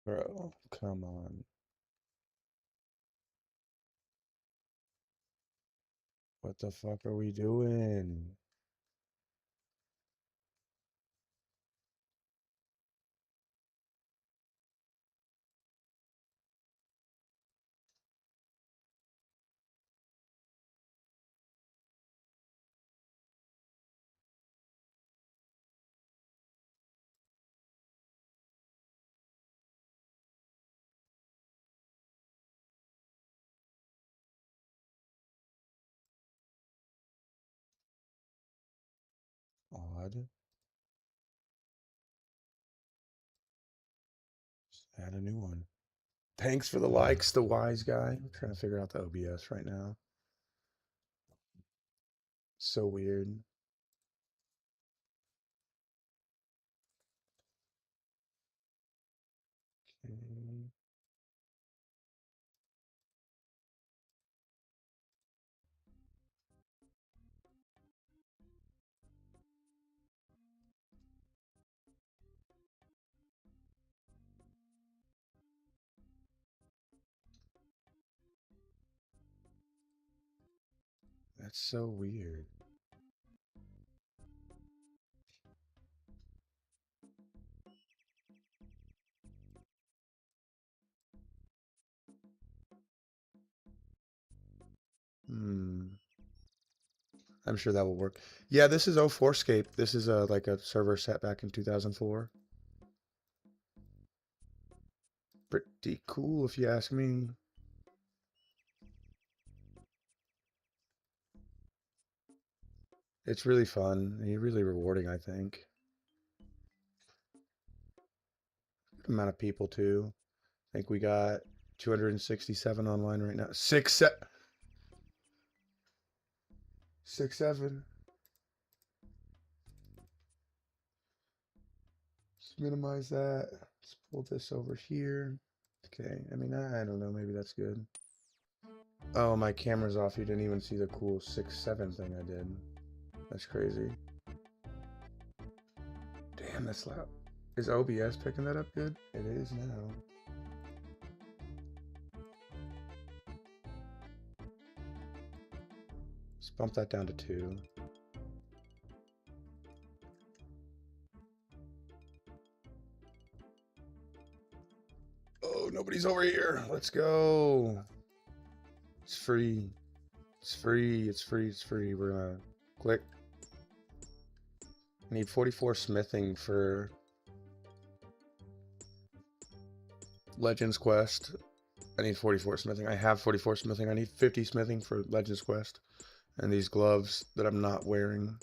Bro, come on. What the fuck are we doing? Odd. Just add a new one. Thanks for the likes, the wise guy. I'm trying to figure out the OBS right now. So weird. Okay. That's so weird. Hmm. I'm sure that will work. Yeah, this is 04Scape. This is like a server set back in 2004. Pretty cool if you ask me. It's really fun and really rewarding, I think. Good amount of people too. I think we got 267 online right now. 7. Let's minimize that. Let's pull this over here. Okay, I mean, I don't know. Maybe that's good. Oh, my camera's off. You didn't even see the cool 6-7 thing I did. That's crazy. Damn, that's loud. Is OBS picking that up good? It is now. Let's bump that down to 2. Oh, nobody's over here. Let's go. It's free. It's free. It's free. It's free. We're gonna click. I need 44 smithing for Legends Quest. I need 44 smithing. I have 44 smithing. I need 50 smithing for Legends Quest. And these gloves that I'm not wearing.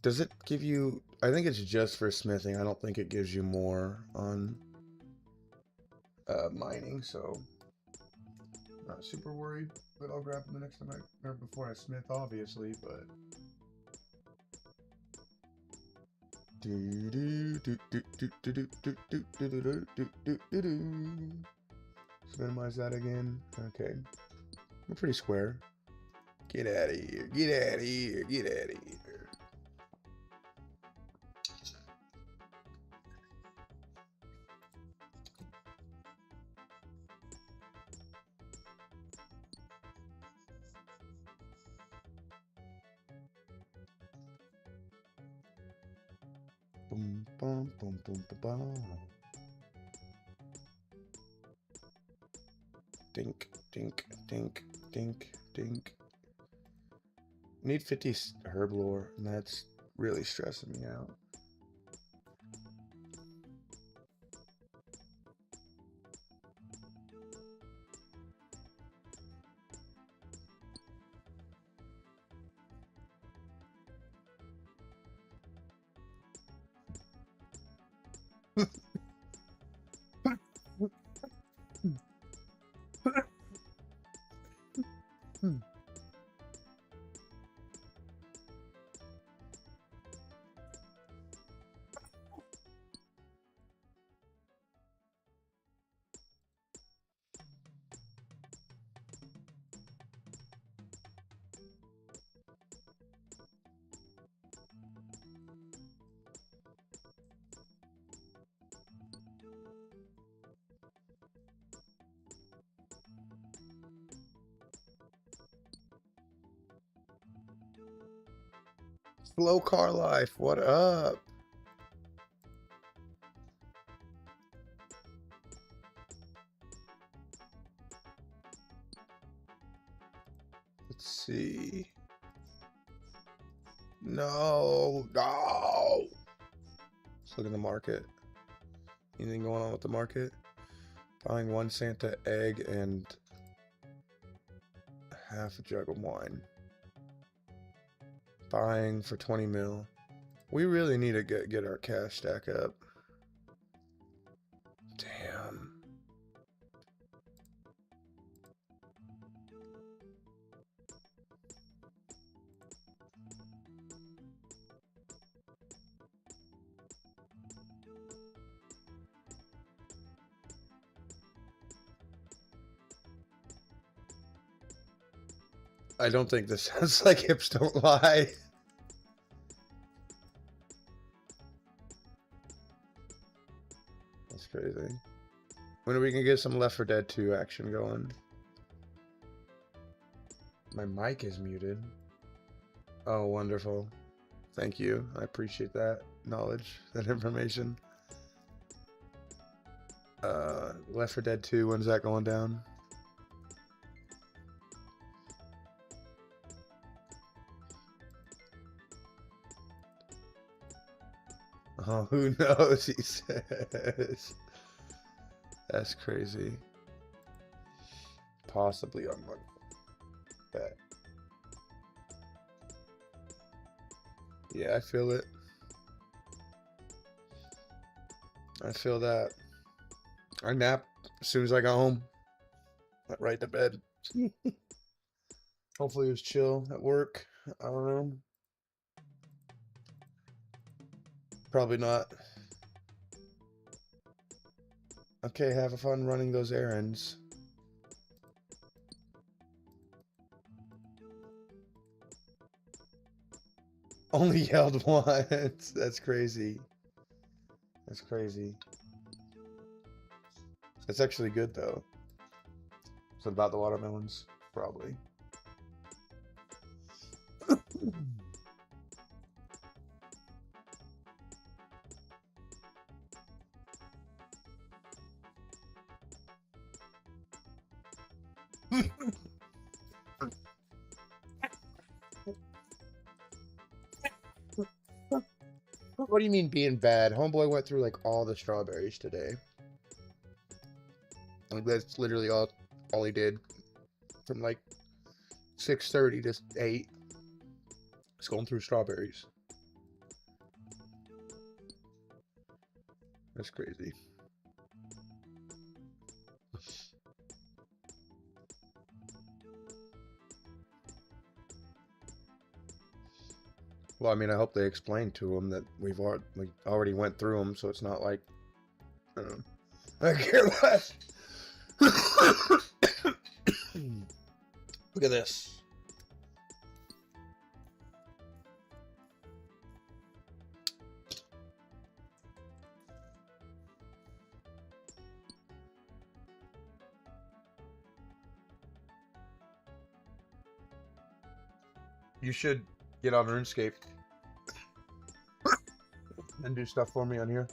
Does it give you... I think it's just for smithing. I don't think it gives you more on mining, so... Not super worried. But I'll grab them the next time or before I smith, obviously, but... Let's minimize that again. Okay. We're pretty square. Get out of here. Get out of here. Get out of here. Boom, boom, boom, boom, boom, boom. Dink, dink, dink, dink, dink. Need 50 herb lore, and that's really stressing me out. Slow car life, what up? Let's see. No. Let's look at the market. Anything going on with the market? Buying 1 Santa egg and half a jug of wine. Buying for 20 mil. We really need to get our cash stack up. Damn. I don't think this sounds like hips don't lie. That's crazy. When are we gonna get some Left 4 Dead 2 action going? My mic is muted. Oh, wonderful. Thank you. I appreciate that knowledge, that information. Left 4 Dead 2, when's that going down? Oh, who knows, he says. That's crazy. Possibly on one. Bet. Yeah, I feel it. I feel that. I nap as soon as I got home. Went right to bed. Hopefully it was chill at work. I don't know. Probably not. Okay, have fun running those errands. Only yelled once. That's crazy. That's crazy. That's actually good though. Is it about the watermelons? Probably. What do you mean being bad? Homeboy went through like all the strawberries today. Like that's literally all he did from like 6:30 to 8. Just going through strawberries. That's crazy. Well, I mean, I hope they explained to him that we already went through them, so it's not like, I don't know. I care less. Look at this. You should get on RuneScape and do stuff for me on here.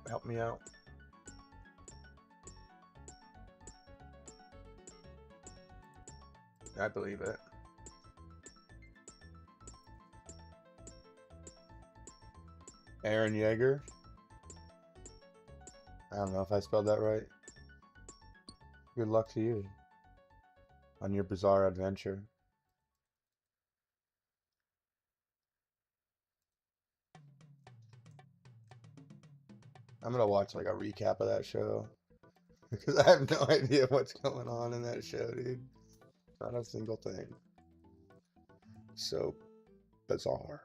Help me out. I believe it. Aaron Yeager. I don't know if I spelled that right. Good luck to you on your bizarre adventure. I'm gonna watch like a recap of that show because I have no idea what's going on in that show, dude. Not a single thing. So bizarre.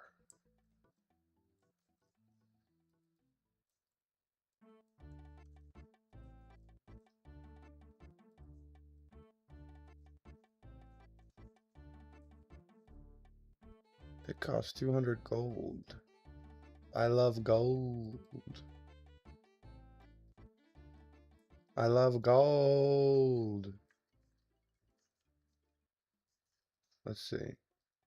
It costs 200 gold. I love gold. I love gold. Let's see.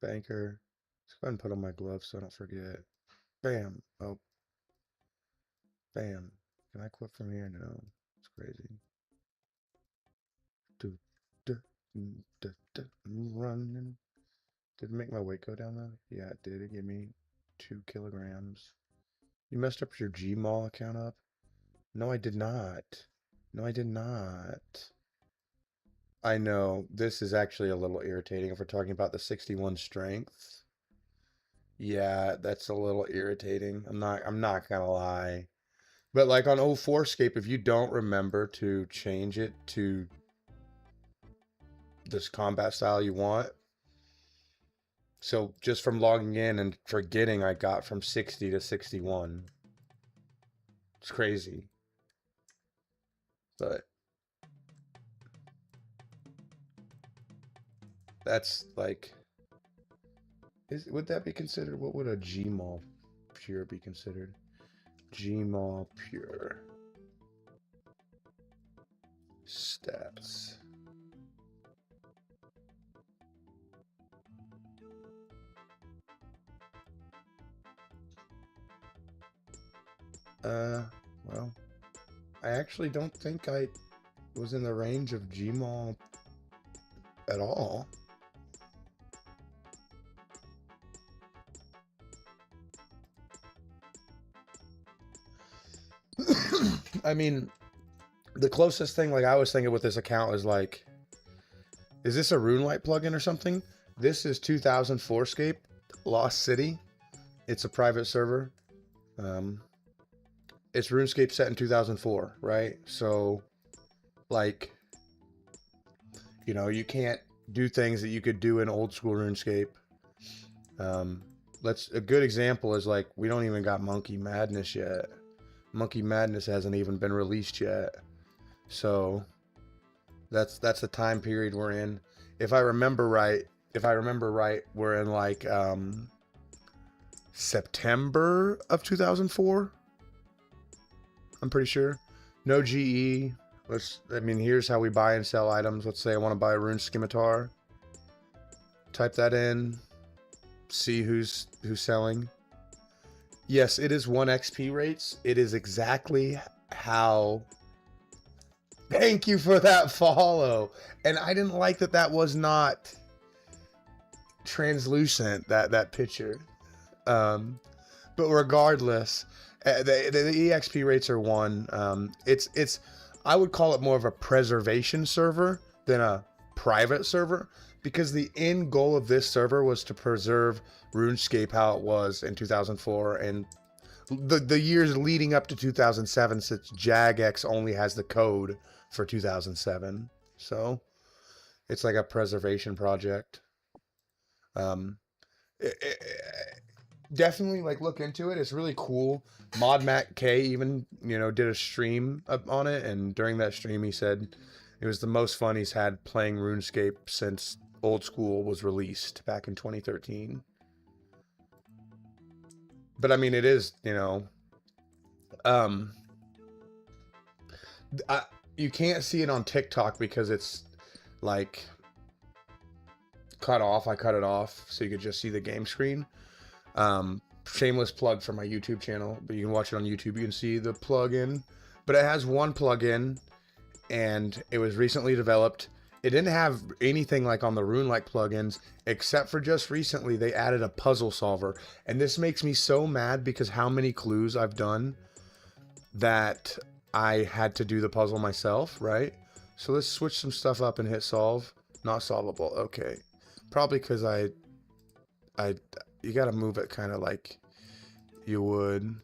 Banker. Let's go ahead and put on my gloves so I don't forget. Bam. Oh, bam. Can I quit from here? No. It's crazy. Do, do, I'm running. Did it make my weight go down though? Yeah, it did. It gave me 2 kilograms. You messed up your Gmail account up? No, I did not. No, I did not. I know this is actually a little irritating if we're talking about the 61 strength. Yeah, that's a little irritating. I'm not gonna lie. But like on 04Scape, if you don't remember to change it to this combat style you want, so just from logging in and forgetting I got from 60 to 61. It's crazy. But that's like, would that be considered? What would a Gmail pure be considered? Gmail pure stats. Well, I actually don't think I was in the range of Gmail at all. I mean, the closest thing like I was thinking with this account is like, is this a RuneLite plugin or something? This is 2004Scape, Lost City. It's a private server. It's RuneScape set in 2004, right? So, like, you know, you can't do things that you could do in old school RuneScape. A good example is like we don't even got Monkey Madness yet. Monkey Madness hasn't even been released yet. So that's the time period we're in. If I remember right, we're in like September of 2004. I'm pretty sure. No GE. Here's how we buy and sell items. Let's say I want to buy a rune scimitar. Type that in. See who's selling. Yes, it is 1 XP rates. It is exactly how. Thank you for that follow. And I didn't like that was not translucent, that picture. But regardless, the EXP rates are 1. It's I would call it more of a preservation server than a private server, because the end goal of this server was to preserve RuneScape how it was in 2004 and the years leading up to 2007, since Jagex only has the code for 2007. So it's like a preservation project. Definitely like look into it. It's really cool. Mod Matt K even, did a stream on it, and during that stream he said it was the most fun he's had playing RuneScape since Old School was released back in 2013. But I mean, it is, you can't see it on TikTok because it's like cut off. I cut it off so you could just see the game screen. Shameless plug for my YouTube channel, but you can watch it on YouTube. You can see the plugin, but it has one plugin and it was recently developed. It didn't have anything like on the RuneLite plugins, except for just recently they added a puzzle solver. And this makes me so mad because how many clues I've done that I had to do the puzzle myself, right? So let's switch some stuff up and hit solve. Not solvable. Okay. Probably because you got to move it kind of like you would.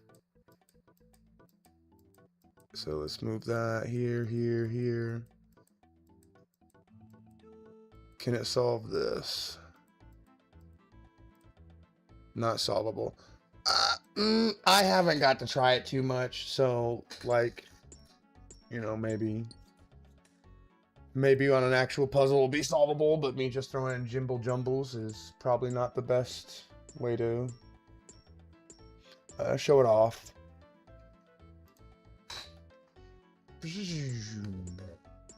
So let's move that here, here, here. Can it solve this? Not solvable. I haven't got to try it too much, so like, maybe on an actual puzzle will be solvable, but me just throwing in jimble jumbles is probably not the best way to show it off.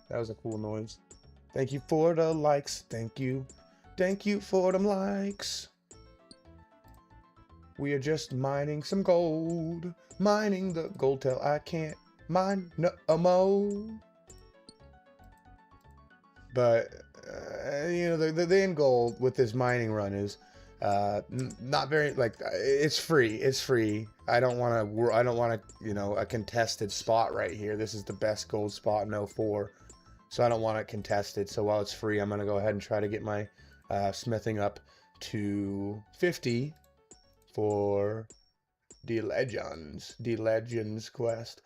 That was a cool noise. Thank you for the likes. Thank you. Thank you for them likes. We are just mining some gold. Mining the gold till I can't mine no more. But, you know, the end goal with this mining run is not very, like, it's free. It's free. I don't want to, you know, a contested spot right here. This is the best gold spot in 04. So I don't want it contested. So while it's free, I'm going to go ahead and try to get my smithing up to 50 for the Legends quest.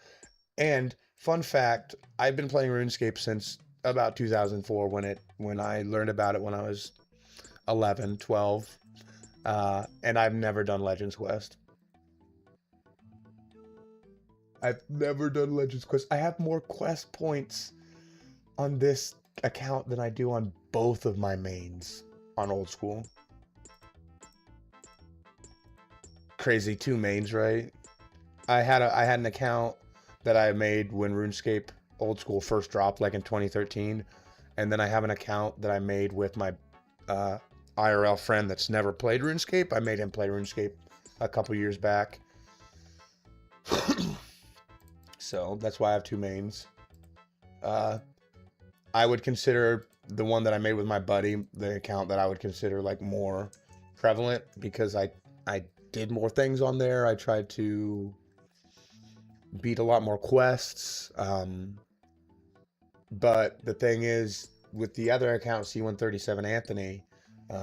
And fun fact, I've been playing RuneScape since about 2004 when I learned about it when I was 11, 12. And I've never done Legends quest. I've never done Legends quest. I have more quest points on this account than I do on both of my mains on old school. Crazy, 2 mains, right? I had an account that I made when RuneScape old school first dropped, like in 2013, and then I have an account that I made with my IRL friend that's never played RuneScape. I made him play RuneScape a couple years back. So that's why I have 2 mains. I would consider the one that I made with my buddy the account that I would consider like more prevalent, because I did more things on there. I tried to beat a lot more quests. But the thing is, with the other account, C137 Anthony,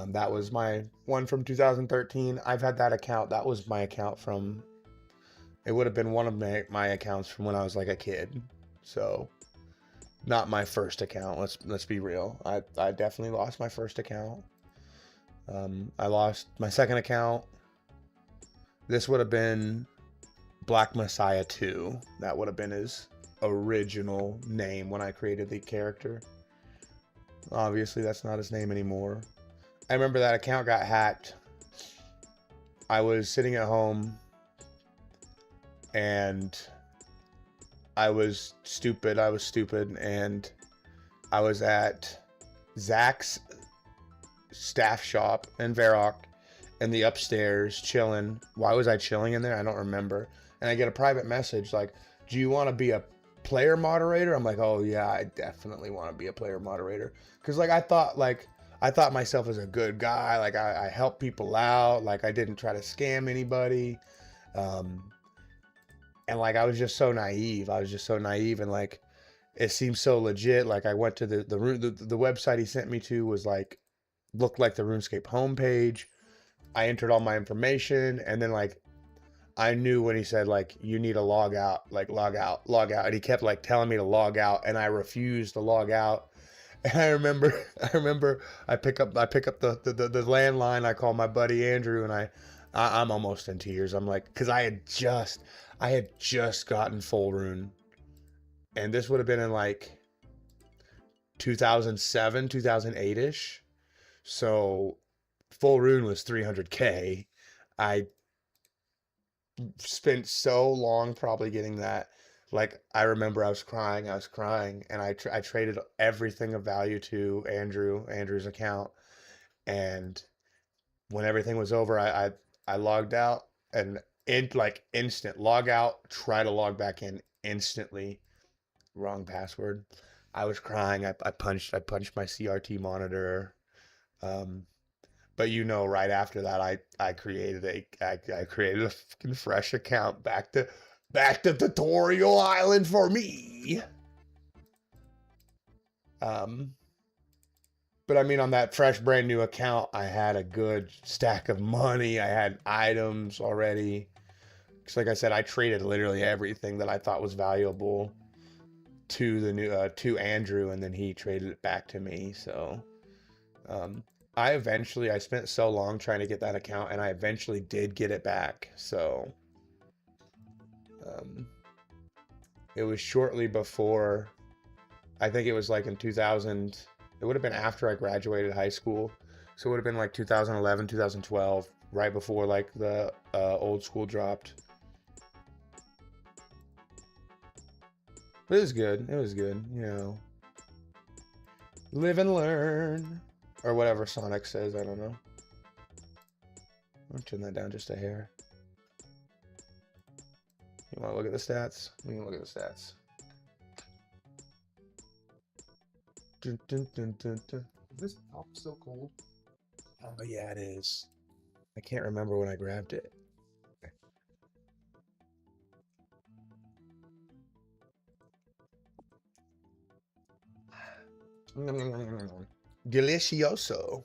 that was my one from 2013. I've had that account. That was my account from, it would have been one of my accounts from when I was like a kid. So not my first account. Let's be real. I definitely lost my first account. I lost my second account. This would have been Black Messiah 2. That would have been his original name when I created the character. Obviously, that's not his name anymore. I remember that account got hacked. I was sitting at home and I was stupid. And I was at Zach's staff shop in Varrock in the upstairs chilling. Why was I chilling in there? I don't remember. And I get a private message like, do you want to be a player moderator? I'm like, oh yeah, I definitely want to be a player moderator. Cause like I thought myself as a good guy. Like I help people out. Like I didn't try to scam anybody. And like I was just so naive. And like it seemed so legit. Like I went to the website he sent me to was like, looked like the RuneScape homepage. I entered all my information, and then like I knew when he said like you need to log out, and he kept like telling me to log out, and I refused to log out. And I remember I pick up the landline. I call my buddy Andrew, and I'm almost in tears. I'm like, because I had just gotten full rune, and this would have been in like 2007, 2008ish. So full rune was 300K. I spent so long probably getting that. Like I remember I was crying, and I traded everything of value to Andrew's account. And when everything was over, I logged out, and instant log out, try to log back in instantly. Wrong password. I was crying. I punched my CRT monitor. But you know, right after that, I created a fucking fresh account, back to Tutorial Island for me. But I mean, on that fresh, brand new account, I had a good stack of money. I had items already. Because like I said, I traded literally everything that I thought was valuable to the new to Andrew, and then he traded it back to me. So I spent so long trying to get that account, and I eventually did get it back. So it was shortly before, I think it was like in 2000, it would have been after I graduated high school. So it would have been like 2011, 2012, right before like the old school dropped. But it was good. You know. Live and learn. Or whatever Sonic says, I don't know. I'll turn that down just a hair. You want to look at the stats? We can look at the stats. Dun, dun, dun, dun, dun. Is this top still cold? Oh, yeah, it is. I can't remember when I grabbed it. Delicioso.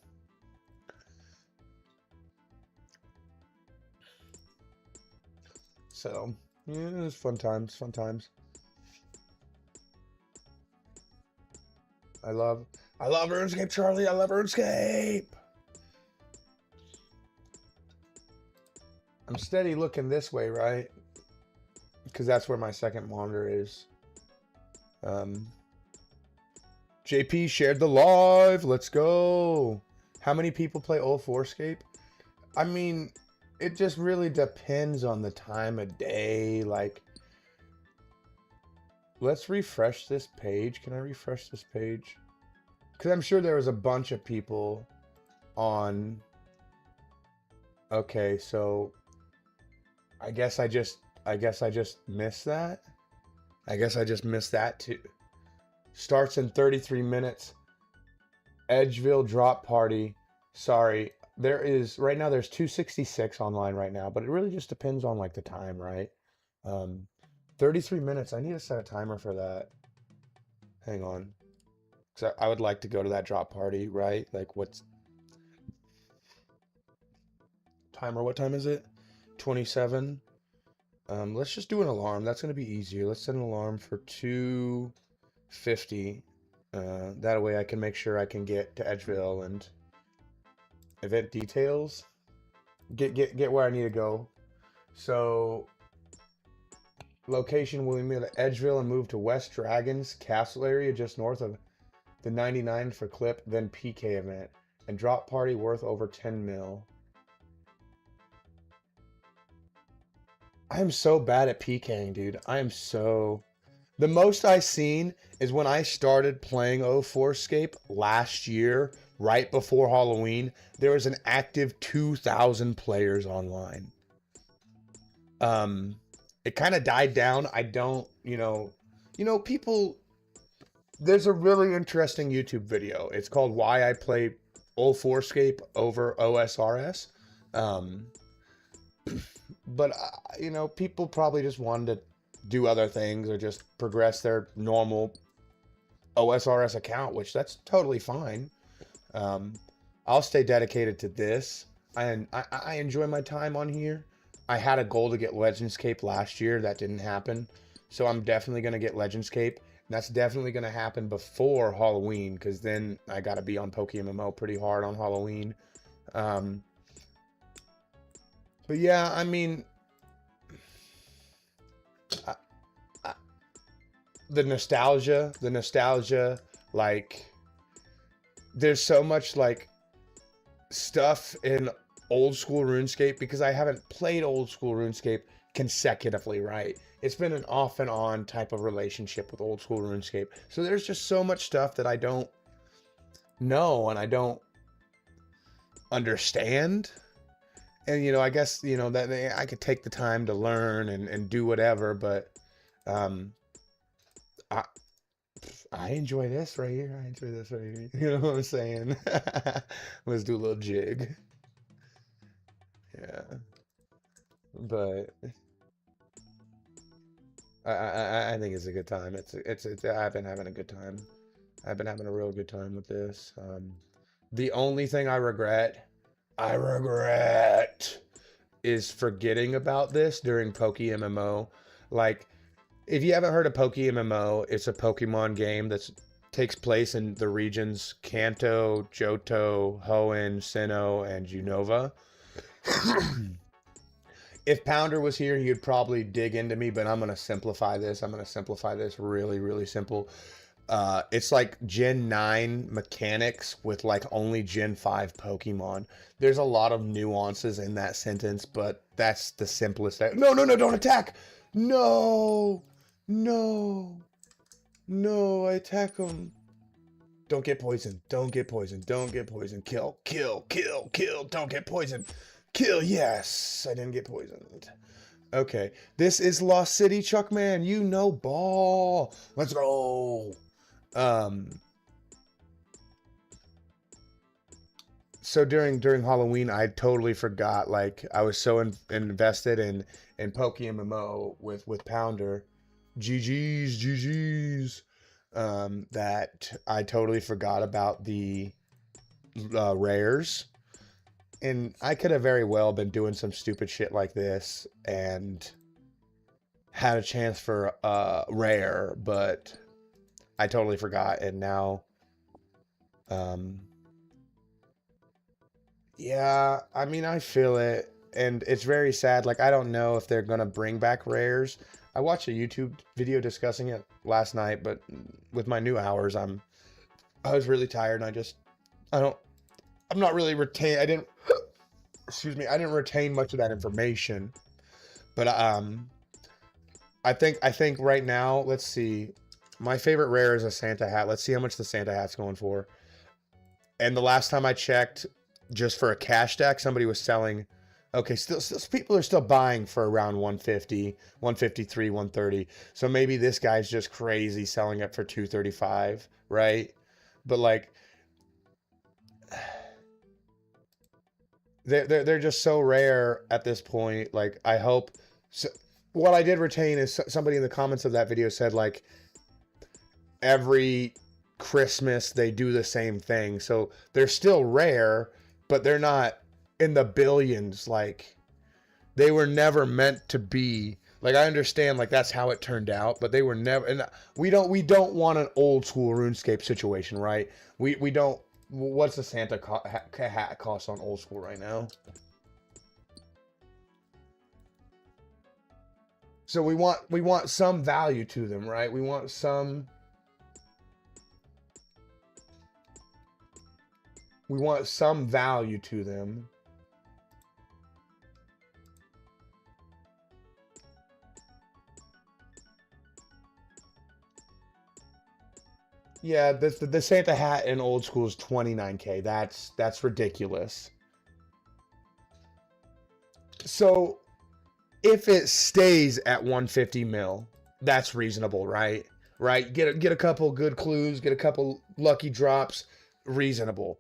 So, yeah, it was fun times, fun times. I love RuneScape, Charlie. I love RuneScape. I'm steady looking this way, right? Because that's where my second monitor is. JP shared the live. Let's go. How many people play 2004Scape? I mean, it just really depends on the time of day. Like, let's refresh this page. Can I refresh this page? Because I'm sure there was a bunch of people on. Okay, so I guess I just missed that. I guess I just missed that too. Starts in 33 minutes. Edgeville drop party. Sorry. There is right now there's 266 online right now, but it really just depends on like the time, right? 33 minutes. I need to set a timer for that. Hang on. Cuz I would like to go to that drop party, right? Like what's timer? What time is it? 27. Let's just do an alarm. That's going to be easier. Let's set an alarm for 2:50. That way I can make sure I can get to Edgeville and event details. Get where I need to go. So location will be made at Edgeville and move to West Dragons Castle area just north of the 99 for clip, then PK event. And drop party worth over 10 mil. I am so bad at PKing, dude. I am so... The most I've seen is when I started playing 2004Scape last year, right before Halloween, there was an active 2,000 players online. It kind of died down. I don't, people... There's a really interesting YouTube video. It's called Why I Play 2004Scape over OSRS. But, people probably just wanted to do other things or just progress their normal OSRS account, which that's totally fine. I'll stay dedicated to this. I enjoy my time on here. I had a goal to get LegendsCape last year. That didn't happen. So I'm definitely going to get LegendsCape. And that's definitely going to happen before Halloween, because then I got to be on PokeMMO pretty hard on Halloween. But yeah, I mean, the nostalgia, like, there's so much, like, stuff in old school RuneScape, because I haven't played old school RuneScape consecutively, right? It's been an off and on type of relationship with old school RuneScape. So there's just so much stuff that I don't know and I don't understand. And, I guess, that I could take the time to learn and do whatever, but I enjoy this right here. I enjoy this right here. You know what I'm saying? Let's do a little jig. Yeah. But I think it's a good time. I've been having a good time. I've been having a real good time with this. The only thing I regret is forgetting about this during PokeMMO. Like, if you haven't heard of PokeMMO, it's a Pokemon game that takes place in the regions Kanto, Johto, Hoenn, Sinnoh, and Unova. If Pounder was here, he'd probably dig into me, but I'm going to simplify this. I'm going to simplify this really, really simple. It's like Gen 9 mechanics with like only Gen 5 Pokemon. There's a lot of nuances in that sentence, but that's the simplest. No, don't attack. No, I attack him. Don't get poisoned. Don't get poisoned. Don't get poisoned. Kill. Kill. Kill. Kill. Don't get poisoned. Kill. Yes. I didn't get poisoned. Okay. This is Lost City, Chuckman. You know ball. Let's go. So during Halloween, I totally forgot. Like I was so invested in PokeMMO with Pounder, GG's, that I totally forgot about the rares, and I could have very well been doing some stupid shit like this and had a chance for rare, but I totally forgot, and now, yeah, I mean, I feel it, and it's very sad. Like, I don't know if they're gonna bring back rares. I watched a YouTube video discussing it last night, but with my new hours, I was really tired, and I'm not really I didn't, excuse me, I didn't retain much of that information. But I think right now, let's see, my favorite rare is a Santa hat. Let's see how much the Santa hat's going for. And the last time I checked, just for a cash stack, somebody was selling. Okay, still people are still buying for around 150, 153, 130. So maybe this guy's just crazy selling it for 235, right? But like, they're just so rare at this point. Like, I hope. So, what I did retain is somebody in the comments of that video said, like, every Christmas they do the same thing. So they're still rare, but they're not in the billions. Like, they were never meant to be. Like, I understand, like, that's how it turned out, but they were never. And we don't want an old school RuneScape situation, right? We don't. What's the Santa hat cost on old school right now? So we want some value to them, right? We want some value to them. Yeah, the Santa hat in old school is 29K. That's ridiculous. So if it stays at 150 mil, that's reasonable, right? Right? Get a couple good clues, get a couple lucky drops, reasonable.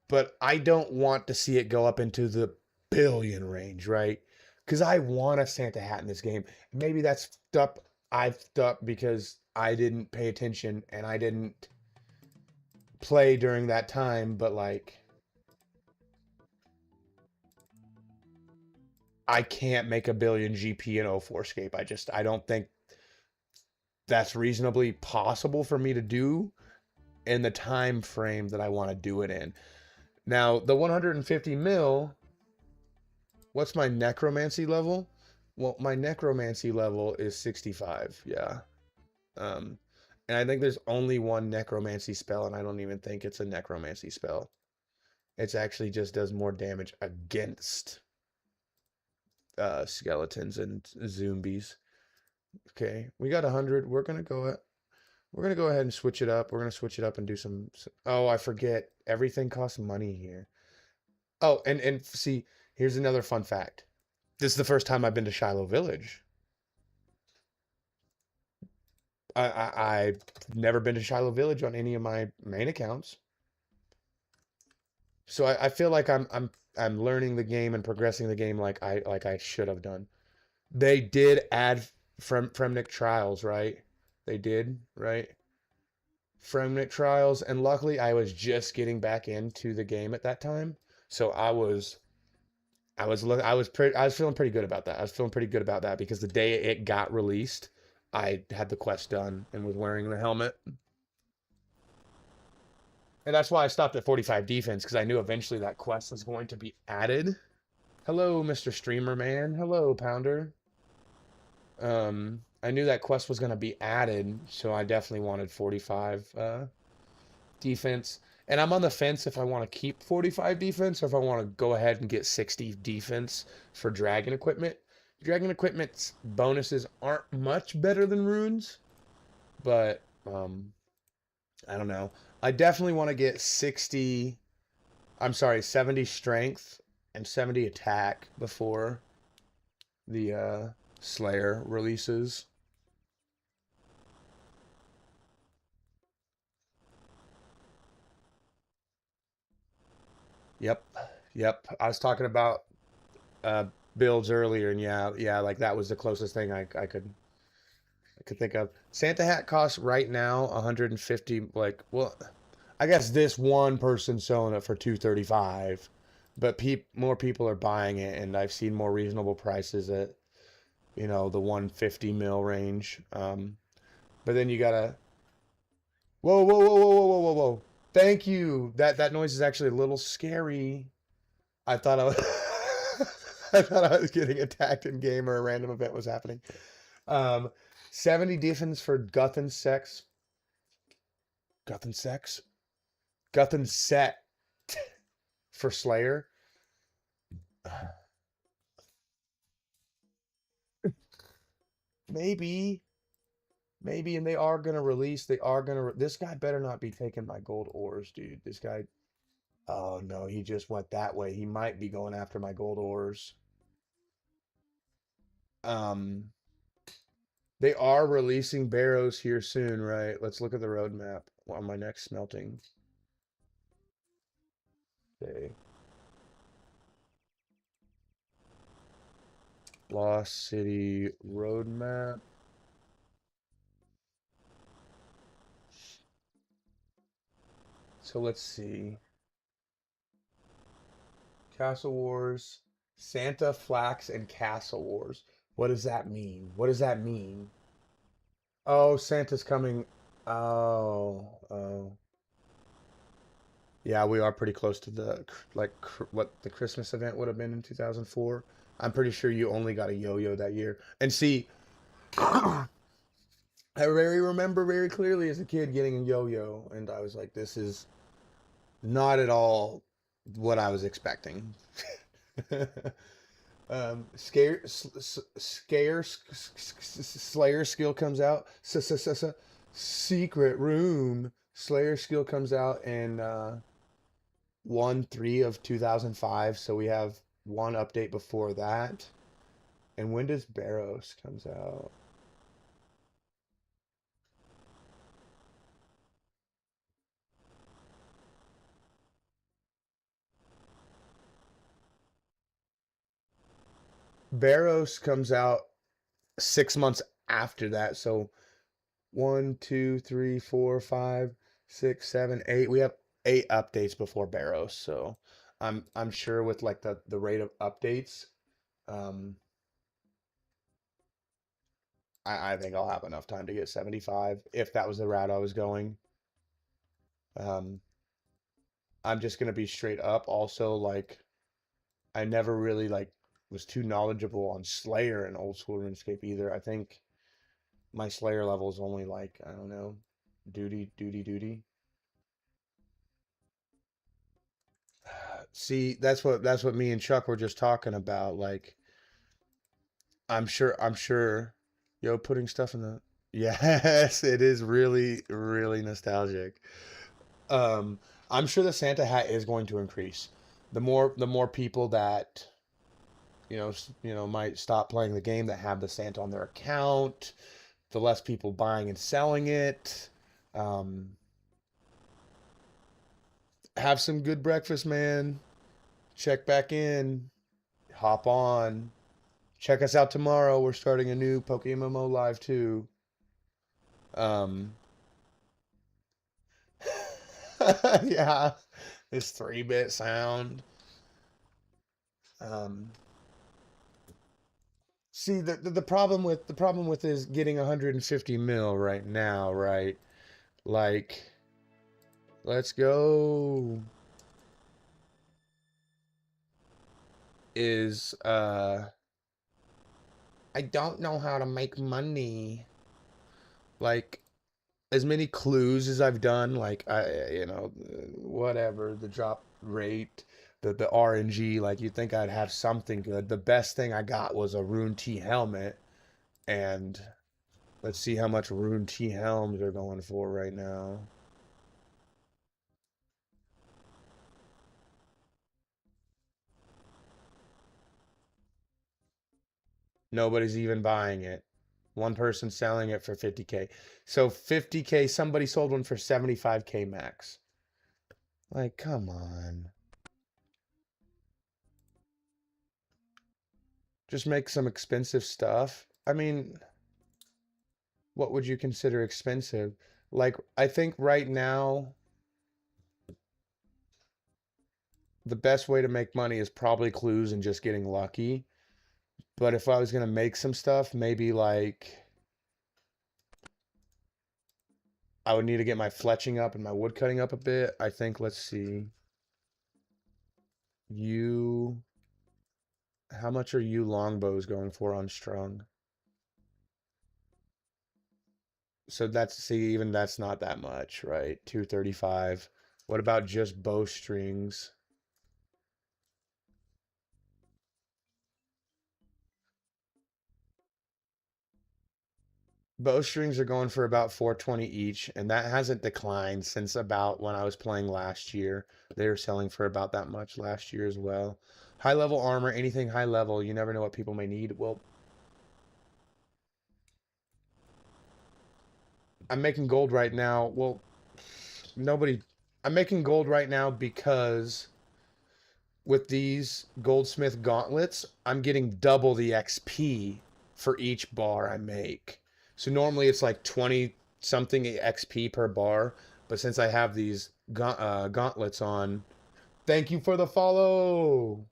But I don't want to see it go up into the billion range, right? Because I want a Santa hat in this game. Maybe that's up. I've up because I didn't pay attention and I didn't play during that time, but like, I can't make a billion GP in 04Scape. I don't think that's reasonably possible for me to do in the time frame that I want to do it in. Now, the 150 mil, what's my necromancy level? Well, my necromancy level is 65, yeah. And I think there's only one necromancy spell, and I don't even think it's a necromancy spell. It's actually just does more damage against skeletons and zombies. Okay, we got 100. We're gonna go ahead and switch it up. We're gonna switch it up and do some. Oh, I forget. Everything costs money here. Oh, and see, here's another fun fact. This is the first time I've been to Shiloh Village. I've never been to Shiloh Village on any of my main accounts. So I feel like I'm learning the game and progressing the game like I should have done. They did add Fremnik Trials, right? They did, right? Fremnik Trials, and luckily I was just getting back into the game at that time, so I was feeling pretty good about that. I was feeling pretty good about that because the day it got released, I had the quest done and was wearing the helmet. And that's why I stopped at 45 defense, because I knew eventually that quest was going to be added. Hello, Mr. Streamer Man. Hello, Pounder. I knew that quest was going to be added, so I definitely wanted 45 defense. And I'm on the fence if I want to keep 45 defense or if I want to go ahead and get 60 defense for dragon equipment. Dragon equipment's bonuses aren't much better than runes, but I don't know. I definitely want to get 60. I'm sorry, 70 strength and 70 attack before the Slayer releases. Yep. Yep. I was talking about uh builds earlier, and yeah, like that was the closest thing I could think of. Santa hat costs right now 150, like, well, I guess this one person selling it for 235, but more people are buying it, and I've seen more reasonable prices at, the 150 mil range. But then you gotta, whoa, whoa, whoa, whoa, whoa, whoa, whoa, whoa. Thank you. That noise is actually a little scary. I thought I was, I thought I was getting attacked in game or a random event was happening. Um, 70 defense for Guthan Sex. Guthan Sex? Guthan Set for Slayer. Maybe. Maybe, and they are gonna release. This guy better not be taking my gold ores, dude. This guy. Oh no, he just went that way. He might be going after my gold ores. Um, they are releasing barrows here soon, right? Let's look at the roadmap on my next smelting day. Lost City roadmap. So let's see. Castle Wars, Santa, Flax, and Castle Wars. What does that mean? What does that mean? Oh, Santa's coming. Oh. Yeah, we are pretty close to what the Christmas event would have been in 2004. I'm pretty sure you only got a yo-yo that year. And see, I remember very clearly as a kid getting a yo-yo, and I was like, this is not at all what I was expecting. Slayer skill comes out. Secret room. Slayer skill comes out in 1/3 of 2005. So we have one update before that. And when does Barrows comes out? Barrows comes out 6 months after that. So 1, 2, 3, 4, 5, 6, 7, 8. We have 8 updates before Barrows, so I'm sure with like the rate of updates, um, I think I'll have enough time to get 75 if that was the route I was going. Um, I'm just gonna be straight up. Also, like I never really like was too knowledgeable on Slayer and old school RuneScape either. I think my Slayer level is only like I don't know, duty. See, that's what me and Chuck were just talking about. Like, I'm sure, putting stuff in the yes, it is really, really nostalgic. Um, I'm sure the Santa hat is going to increase. The more people that might stop playing the game that have the Santa on their account, the less people buying and selling it. Um, have some good breakfast, man. Check back in. Hop on. Check us out tomorrow. We're starting a new PokeMMO live too. Um, yeah, this 3-bit sound. Um, see the problem with is getting 150 mil right now, right? Like, let's go. Is I don't know how to make money. Like as many clues as I've done, like whatever the drop rate, the RNG, like you'd think I'd have something good. The best thing I got was a Rune T helmet, and let's see how much Rune T helms are going for right now. Nobody's even buying it. One person selling it for 50K. So 50K, somebody sold one for 75K max. Like, come on. Just make some expensive stuff. I mean, what would you consider expensive? Like, I think right now, the best way to make money is probably clues and just getting lucky. But if I was going to make some stuff, maybe like I would need to get my fletching up and my wood cutting up a bit. I think, let's see. You, how much are you longbows going for on strung? So that's, see, even that's not that much, right? 235. What about just bowstrings? Bowstrings are going for about 420 each, and that hasn't declined since about when I was playing last year. They were selling for about that much last year as well. High level armor, anything high level, you never know what people may need. Well, I'm making gold right now. Well, nobody. I'm making gold right now because with these goldsmith gauntlets, I'm getting double the XP for each bar I make. So normally it's like 20 something XP per bar, but since I have these gauntlets on, thank you for the follow.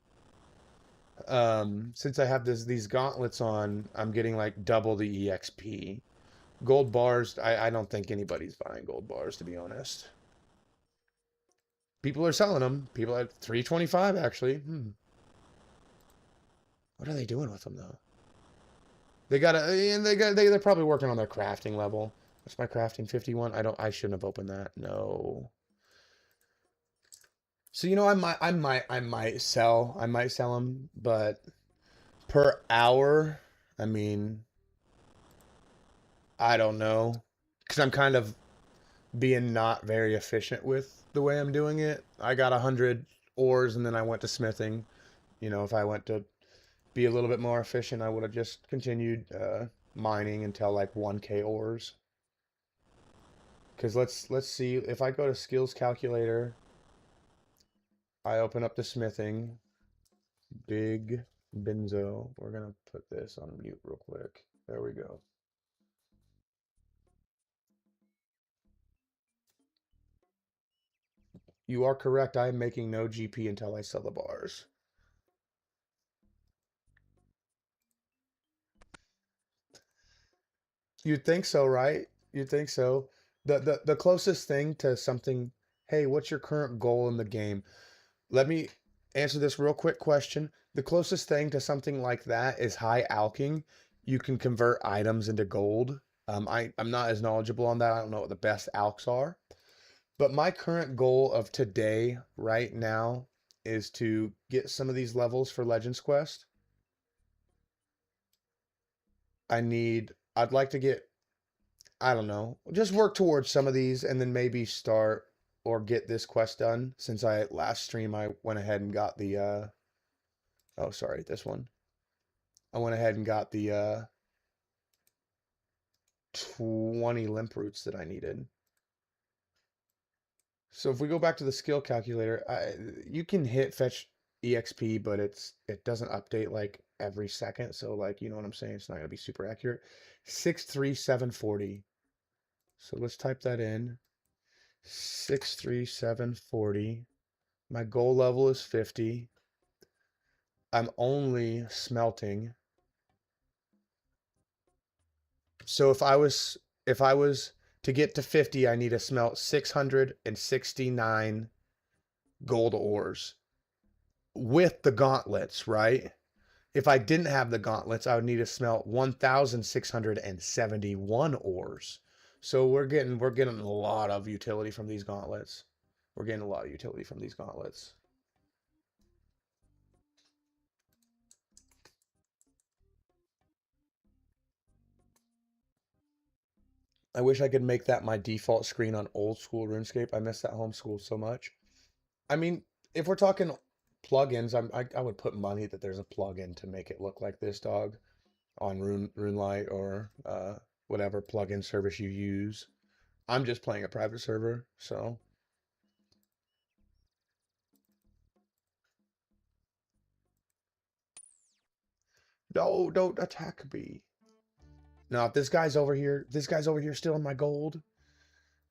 Since I have these gauntlets on, I'm getting like double the EXP. Gold bars, I don't think anybody's buying gold bars, to be honest. People are selling them. People at 325 actually. What are they doing with them though? They're probably working on their crafting level. What's my crafting 51? I shouldn't have opened that. No. So you know I might sell them, but per hour, I mean, I don't know, because I'm kind of being not very efficient with the way I'm doing it. I got 100 ores and then I went to smithing. You know, if I went to be a little bit more efficient, I would have just continued mining until like 1K ores. Because let's see, if I go to skills calculator, I open up the smithing, big benzo. We're gonna put this on mute real quick. There we go. You are correct. I am making no GP until I sell the bars. You'd think so, right? You'd think so. The closest thing to something, hey, what's your current goal in the game? Let me answer this real quick question. The closest thing to something like that is high alking. You can convert items into gold. I'm not as knowledgeable on that. I don't know what the best alks are. But my current goal of today, right now, is to get some of these levels for Legends Quest. I'd like to get, I don't know, just work towards some of these and then maybe start or get this quest done. Since I last stream, I went ahead and got the, oh, sorry, this one. I went ahead and got the 20 limp roots that I needed. So if we go back to the skill calculator, you can hit fetch EXP, but it doesn't update like every second. So like, you know what I'm saying? It's not gonna be super accurate. 63740. So let's type that in. 63740. My goal level is 50. I'm only smelting. So if I was to get to 50, I need to smelt 669 gold ores with the gauntlets, right? If I didn't have the gauntlets, I would need to smelt 1,671 ores. So we're getting a lot of utility from these gauntlets. We're getting a lot of utility from these gauntlets. I wish I could make that my default screen on old school RuneScape. I miss that homeschool so much. I mean, if we're talking plugins, I would put money that there's a plugin to make it look like this, dog. on RuneLite or whatever plugin service you use. I'm just playing a private server, so. No, don't attack me. Now, if this guy's over here stealing my gold,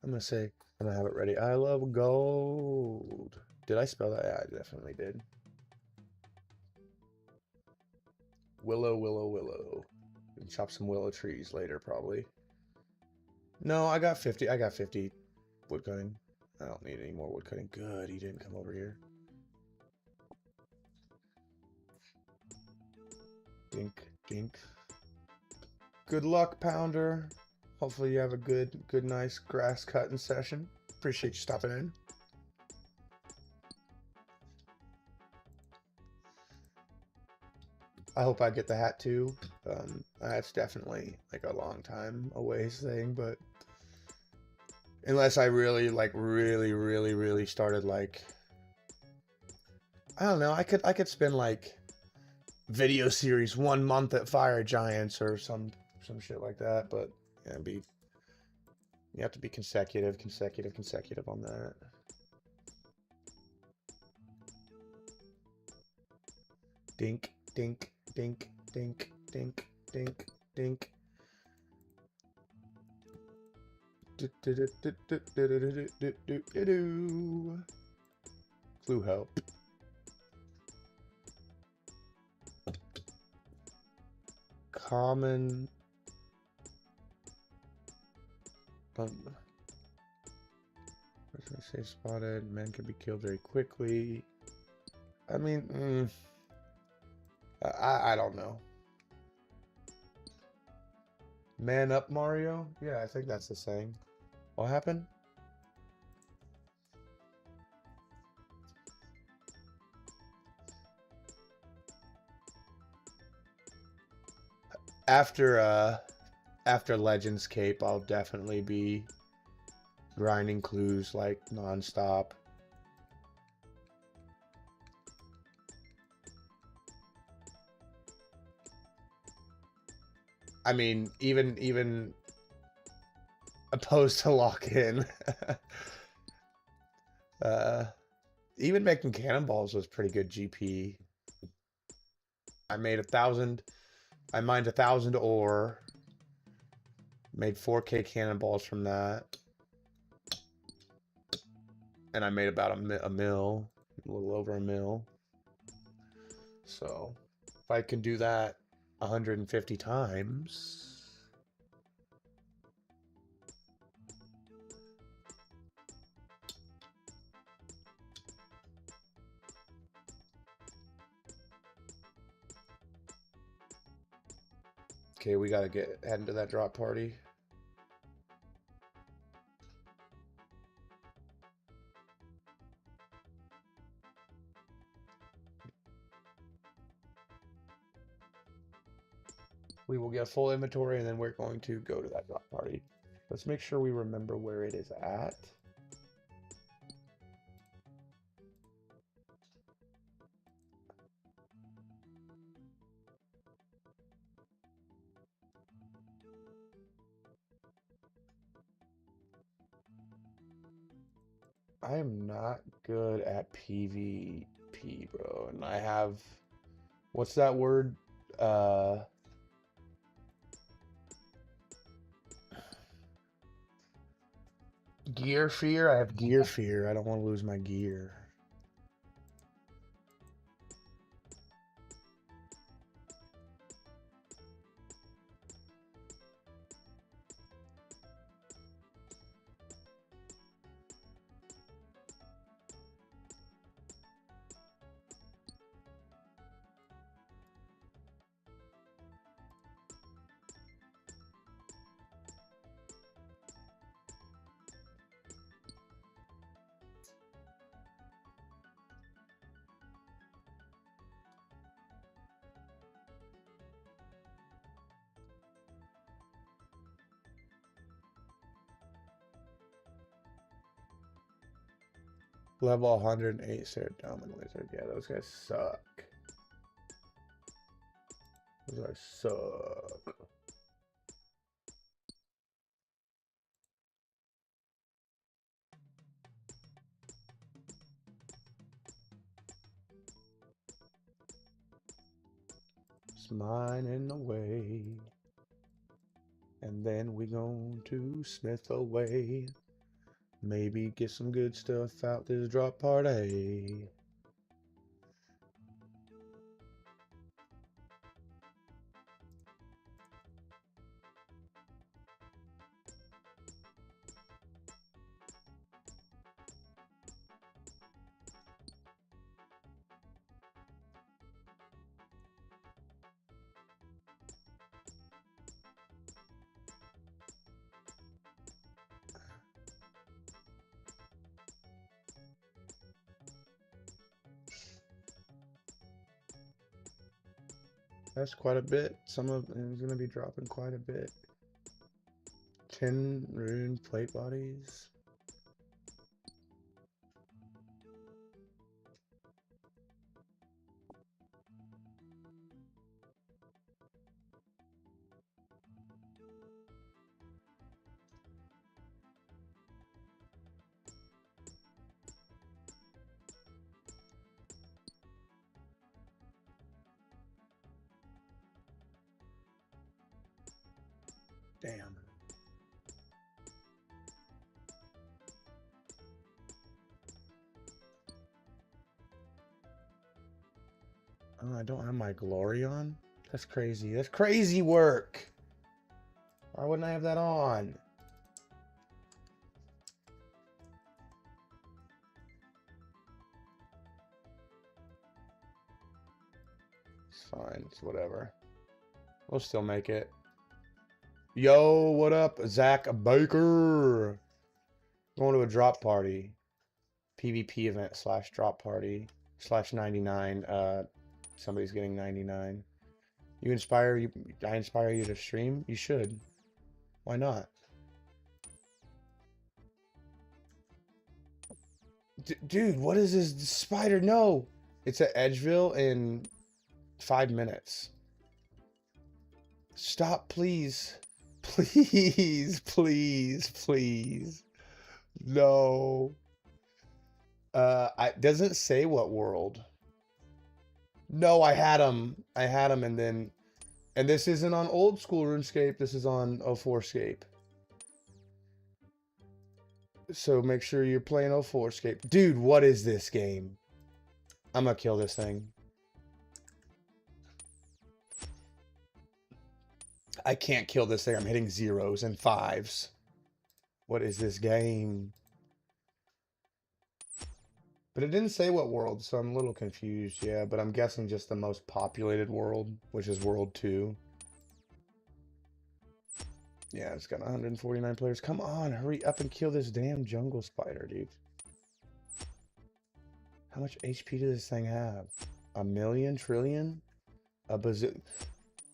I'm gonna say, I'm gonna have it ready. I love gold. Did I spell that? Yeah, I definitely did. Willow, willow, willow. We can chop some willow trees later, probably. No, I got 50. I got 50 wood cutting. I don't need any more wood cutting. Good, he didn't come over here. Dink, dink. Good luck, Pounder. Hopefully you have a good, nice grass cutting session. Appreciate you stopping in. I hope I get the hat too. That's definitely like a long time away thing, but unless I really really started like, I don't know, I could spend like video series 1 month at Fire Giants or some shit like that, but yeah, you have to be consecutive on that. Dink, dink, dink, dink, dink, dink, dink. Clue help. Common. Safe spotted. Men can be killed very quickly. I mean, I don't know. Man up, Mario? Yeah, I think that's the saying. What happened? After LegendsCape, I'll definitely be grinding clues like nonstop. I mean, even opposed to lock-in. Even making cannonballs was pretty good GP. I made 1,000. I mined 1,000 ore. Made 4K cannonballs from that. And I made about a mil, a little over a mil. So if I can do that 150 times. Okay, we gotta head into that drop party. We will get full inventory and then we're going to go to that drop party. Let's make sure we remember where it is at. I am not good at PvP, bro. And I have, what's that word? Gear fear? I have gear fear. I don't want to lose my gear. Level 108 Sarah Domin Wizard. Yeah, those guys suck. 'cause I suck. Just mining away. And then we going to Smith away. Maybe get some good stuff out this drop party. That's quite a bit. Some of them is going to be dropping quite a bit. 10 rune plate bodies. Damn. Oh, I don't have my glory on? That's crazy. That's crazy work. Why wouldn't I have that on? It's fine. It's whatever. We'll still make it. Yo, what up, Zach Baker? Going to a drop party. PvP event / drop party / 99. Somebody's getting 99. I inspire you to stream? You should. Why not? Dude, what is this spider? No! It's at Edgeville in 5 minutes. Stop, please. Please, please, please. No. It doesn't say what world. No, I had him. And this isn't on old school RuneScape. This is on 2004Scape. So make sure you're playing 2004Scape. Dude, what is this game? I'm gonna kill this thing. I can't kill this thing. I'm hitting 0s and 5s. What is this game? But it didn't say what world, so I'm a little confused. Yeah, but I'm guessing just the most populated world, which is World 2. Yeah, it's got 149 players. Come on, hurry up and kill this damn jungle spider, dude. How much HP does this thing have? A million? Trillion? A bazillion?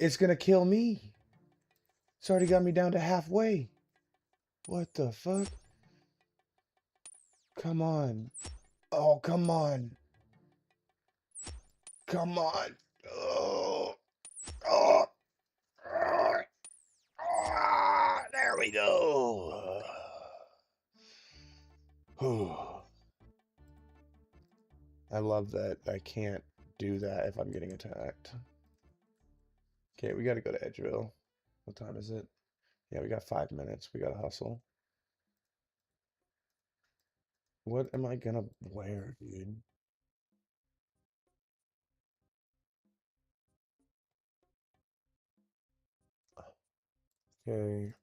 It's gonna kill me. It's already got me down to halfway. What the fuck? Come on. Oh, come on. Come on. Oh. Oh. There we go. I love that I can't do that if I'm getting attacked. Okay, we gotta go to Edgeville. What time is it? Yeah, we got 5 minutes. We gotta hustle. What am I gonna wear, dude? Okay.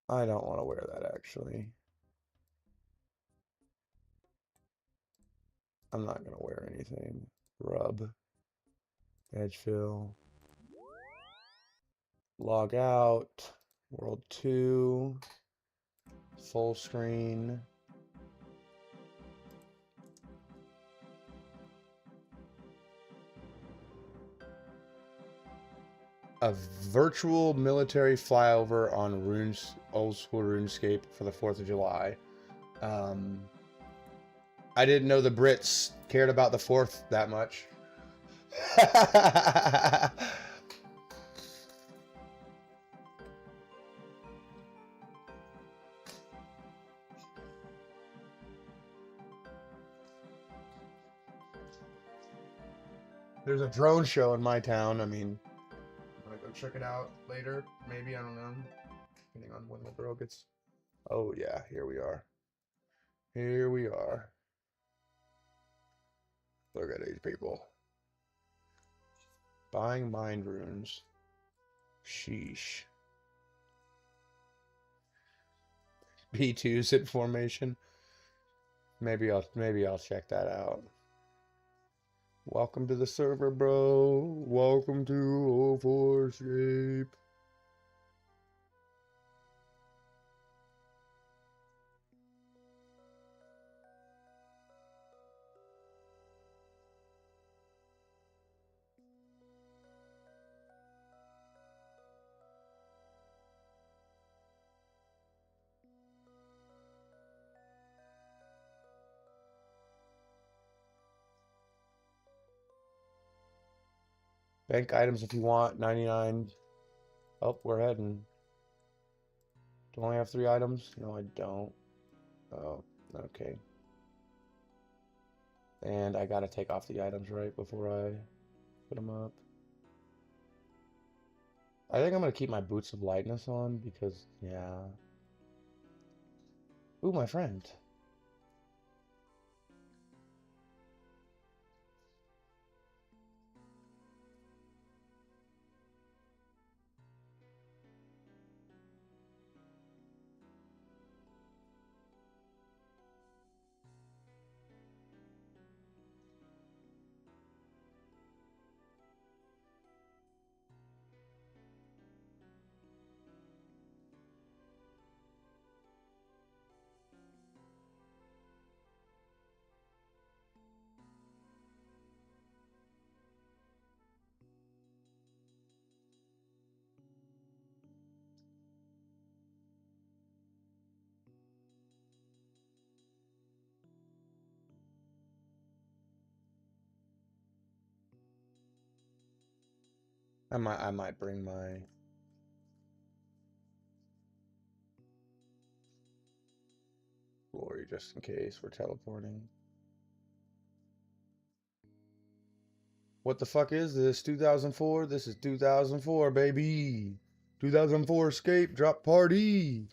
I don't want to wear that, actually. I'm not gonna wear anything. Rub. Edge fill. Log out. World 2. Full screen. A virtual military flyover on old school RuneScape for the 4th of July. I didn't know the Brits cared about the 4th that much. There's a drone show in my town. I mean, I'm gonna go check it out later. Maybe, I don't know. Depending on when the girl gets. Oh, yeah, here we are. Here we are. Look at these people. Buying mind runes. Sheesh. B2's in formation. Maybe I'll check that out. Welcome to the server, bro. Welcome to 2004Scape. Bank items if you want. 99. Oh, we're heading. Do I only have 3 items? No, I don't. Oh, okay. And I gotta take off the items right before I put them up. I think I'm gonna keep my boots of lightness on because, yeah. Ooh, my friend. I might bring my glory just in case we're teleporting. What the fuck is this? 2004? This is 2004, baby. 2004Scape drop party.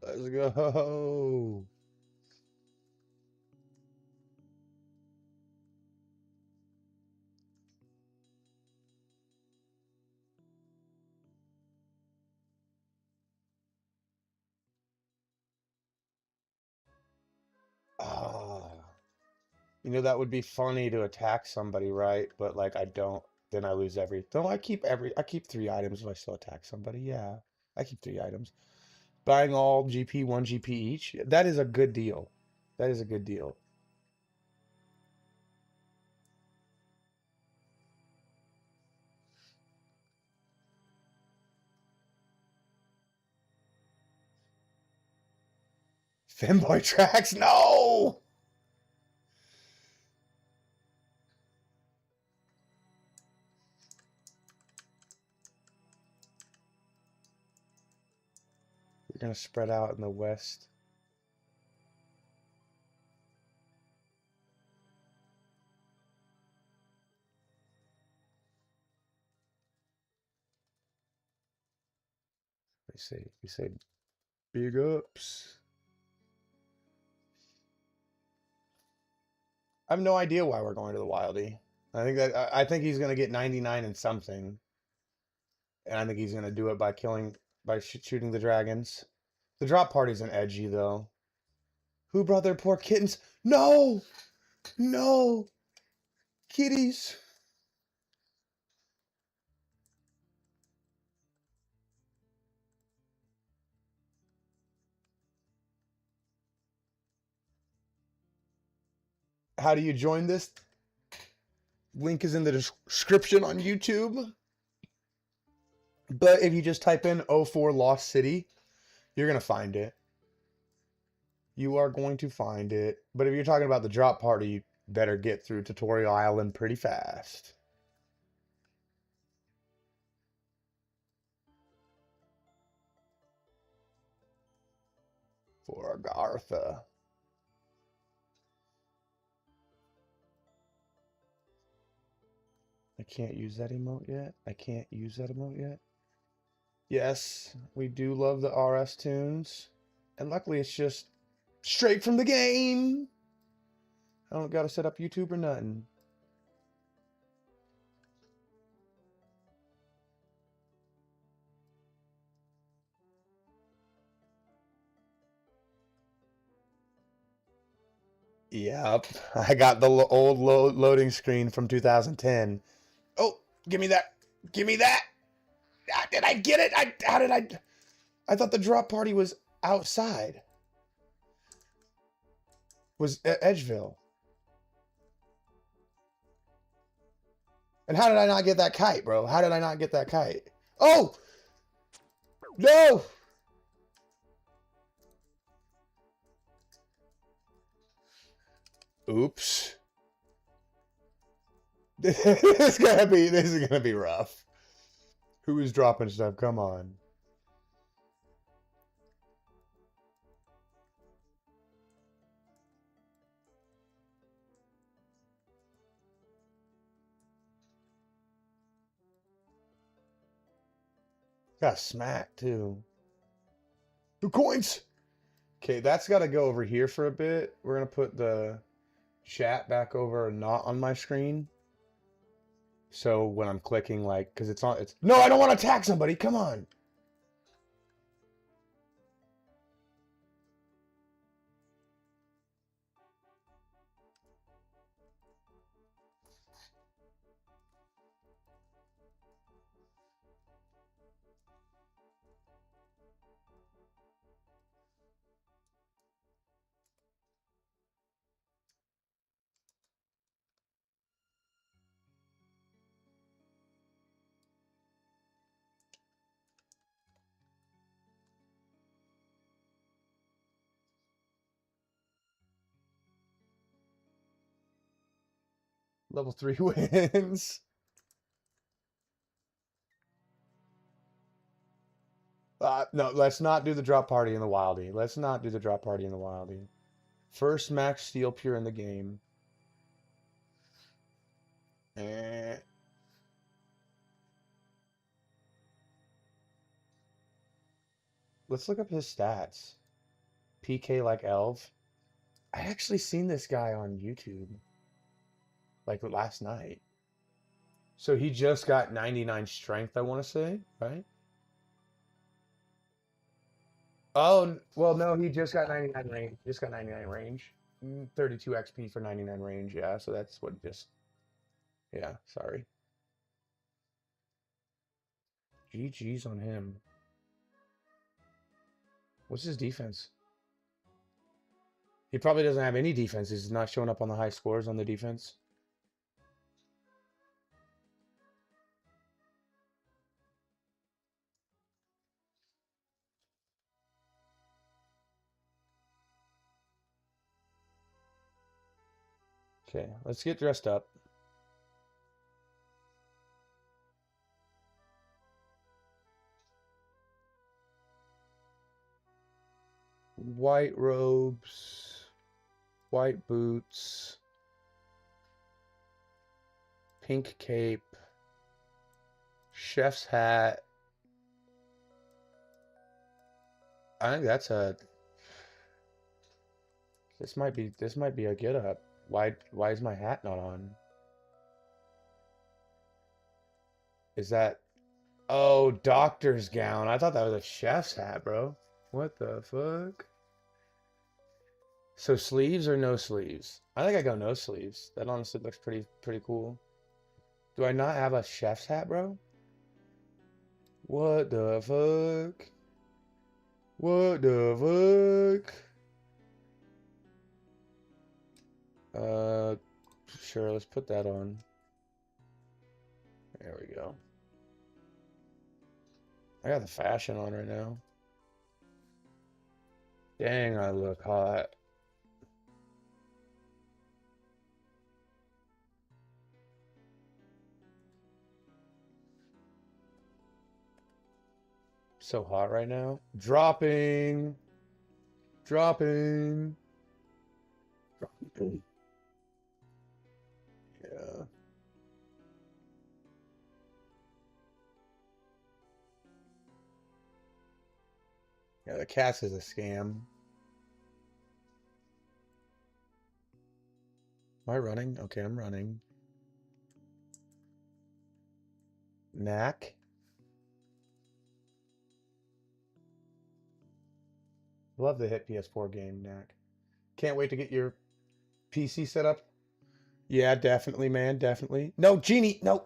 Let's go. Ah. You know, that would be funny to attack somebody, right? But like I don't, then I lose every. No, I keep 3 items if I still attack somebody. Yeah. I keep 3 items. Buying all GP, 1 GP each. That is a good deal. That is a good deal. Femboy tracks, no! We're gonna spread out in the west. We say big ups. I have no idea why we're going to the Wildy. I think he's gonna get 99 and something, and I think he's gonna do it by shooting the dragons. The drop party's an edgy though. Who brought their poor kittens? No, no, kitties. How do you join this? Link is in the description on YouTube. But if you just type in 04 Lost City, you're going to find it. You are going to find it. But if you're talking about the drop party, you better get through Tutorial Island pretty fast. For Agartha. I can't use that emote yet. I can't use that emote yet. Yes, we do love the RS tunes. And luckily it's just straight from the game. I don't gotta set up YouTube or nothing. Yep, I got the old loading screen from 2010. Oh, give me that. Give me that. Ah, did I get it? How did I? I thought the drop party was outside. Was Edgeville. And how did I not get that kite, bro? How did I not get that kite? Oh! No! Oops. This is gonna be rough. Who is dropping stuff? Come on. Got smacked too. 2 coins! Okay, that's got to go over here for a bit. We're going to put the chat back over not on my screen. So when I'm clicking, like, because it's on, it's, no, I don't want to attack somebody. Come on. Level 3 wins. No, let's not do the drop party in the Wildie. Let's not do the drop party in the Wildie. First max steel pure in the game. Eh. Let's look up his stats. PK like Elv. I actually seen this guy on YouTube. Like last night. So he just got 99 strength, I want to say, right? Oh, well, no, he just got 99 range. Just got 99 range. 32 XP for 99 range, yeah. So that's what just, yeah, sorry. GG's on him. What's his defense? He probably doesn't have any defense. He's not showing up on the high scores on the defense. Okay, let's get dressed up. White robes, white boots, pink cape, chef's hat. I think that's a. This might be a get up. Why is my hat not on? Is that... Oh, doctor's gown. I thought that was a chef's hat, bro. What the fuck? So sleeves or no sleeves? I think I go no sleeves. That honestly looks pretty cool. Do I not have a chef's hat, bro? What the fuck? What the fuck? Sure, let's put that on. There we go. I got the fashion on right now. Dang, I look hot. So hot right now. Dropping. Dropping. Dropping. Yeah. Yeah, the cast is a scam. Am I running? Okay, I'm running. Knack. Love the hit PS4 game, Knack. Can't wait to get your PC set up. Yeah, definitely, man, definitely. No, Genie, no.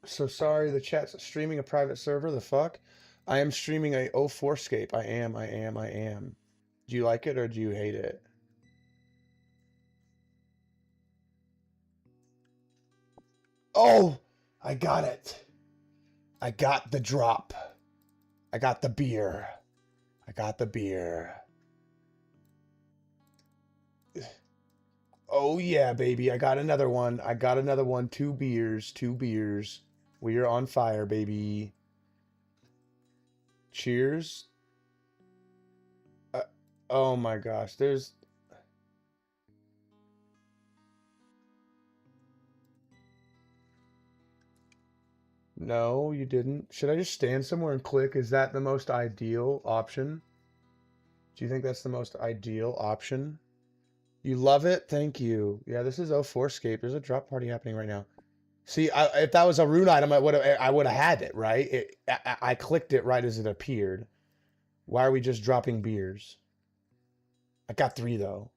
So sorry, the chat's streaming a private server. The fuck? I am streaming a 2004Scape. I am. Do you like it or do you hate it? Oh, I got it. I got the drop. I got the beer. I got the beer. Oh yeah, baby. I got another one. I got another one. 2 beers. 2 beers. We are on fire, baby. Cheers. Oh my gosh. There's... No, you didn't. Should I just stand somewhere and click? Is that the most ideal option? Do you think that's the most ideal option? You love it? Thank you. Yeah, this is 2004Scape. There's a drop party happening right now. See, if that was a rune item, I would have had it, right? I clicked it right as it appeared. Why are we just dropping beers? I got 3 though.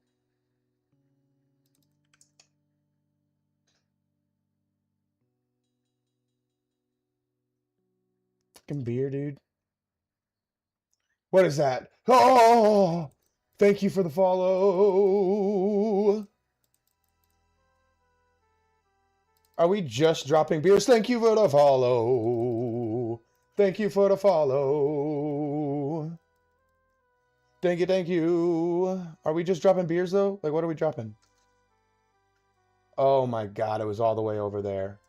Fucking beer, dude. What is that? Oh, thank you for the follow. Are we just dropping beers? Thank you for the follow. Thank you for the follow. Thank you, thank you. Are we just dropping beers though? Like, what are we dropping? Oh my god, it was all the way over there.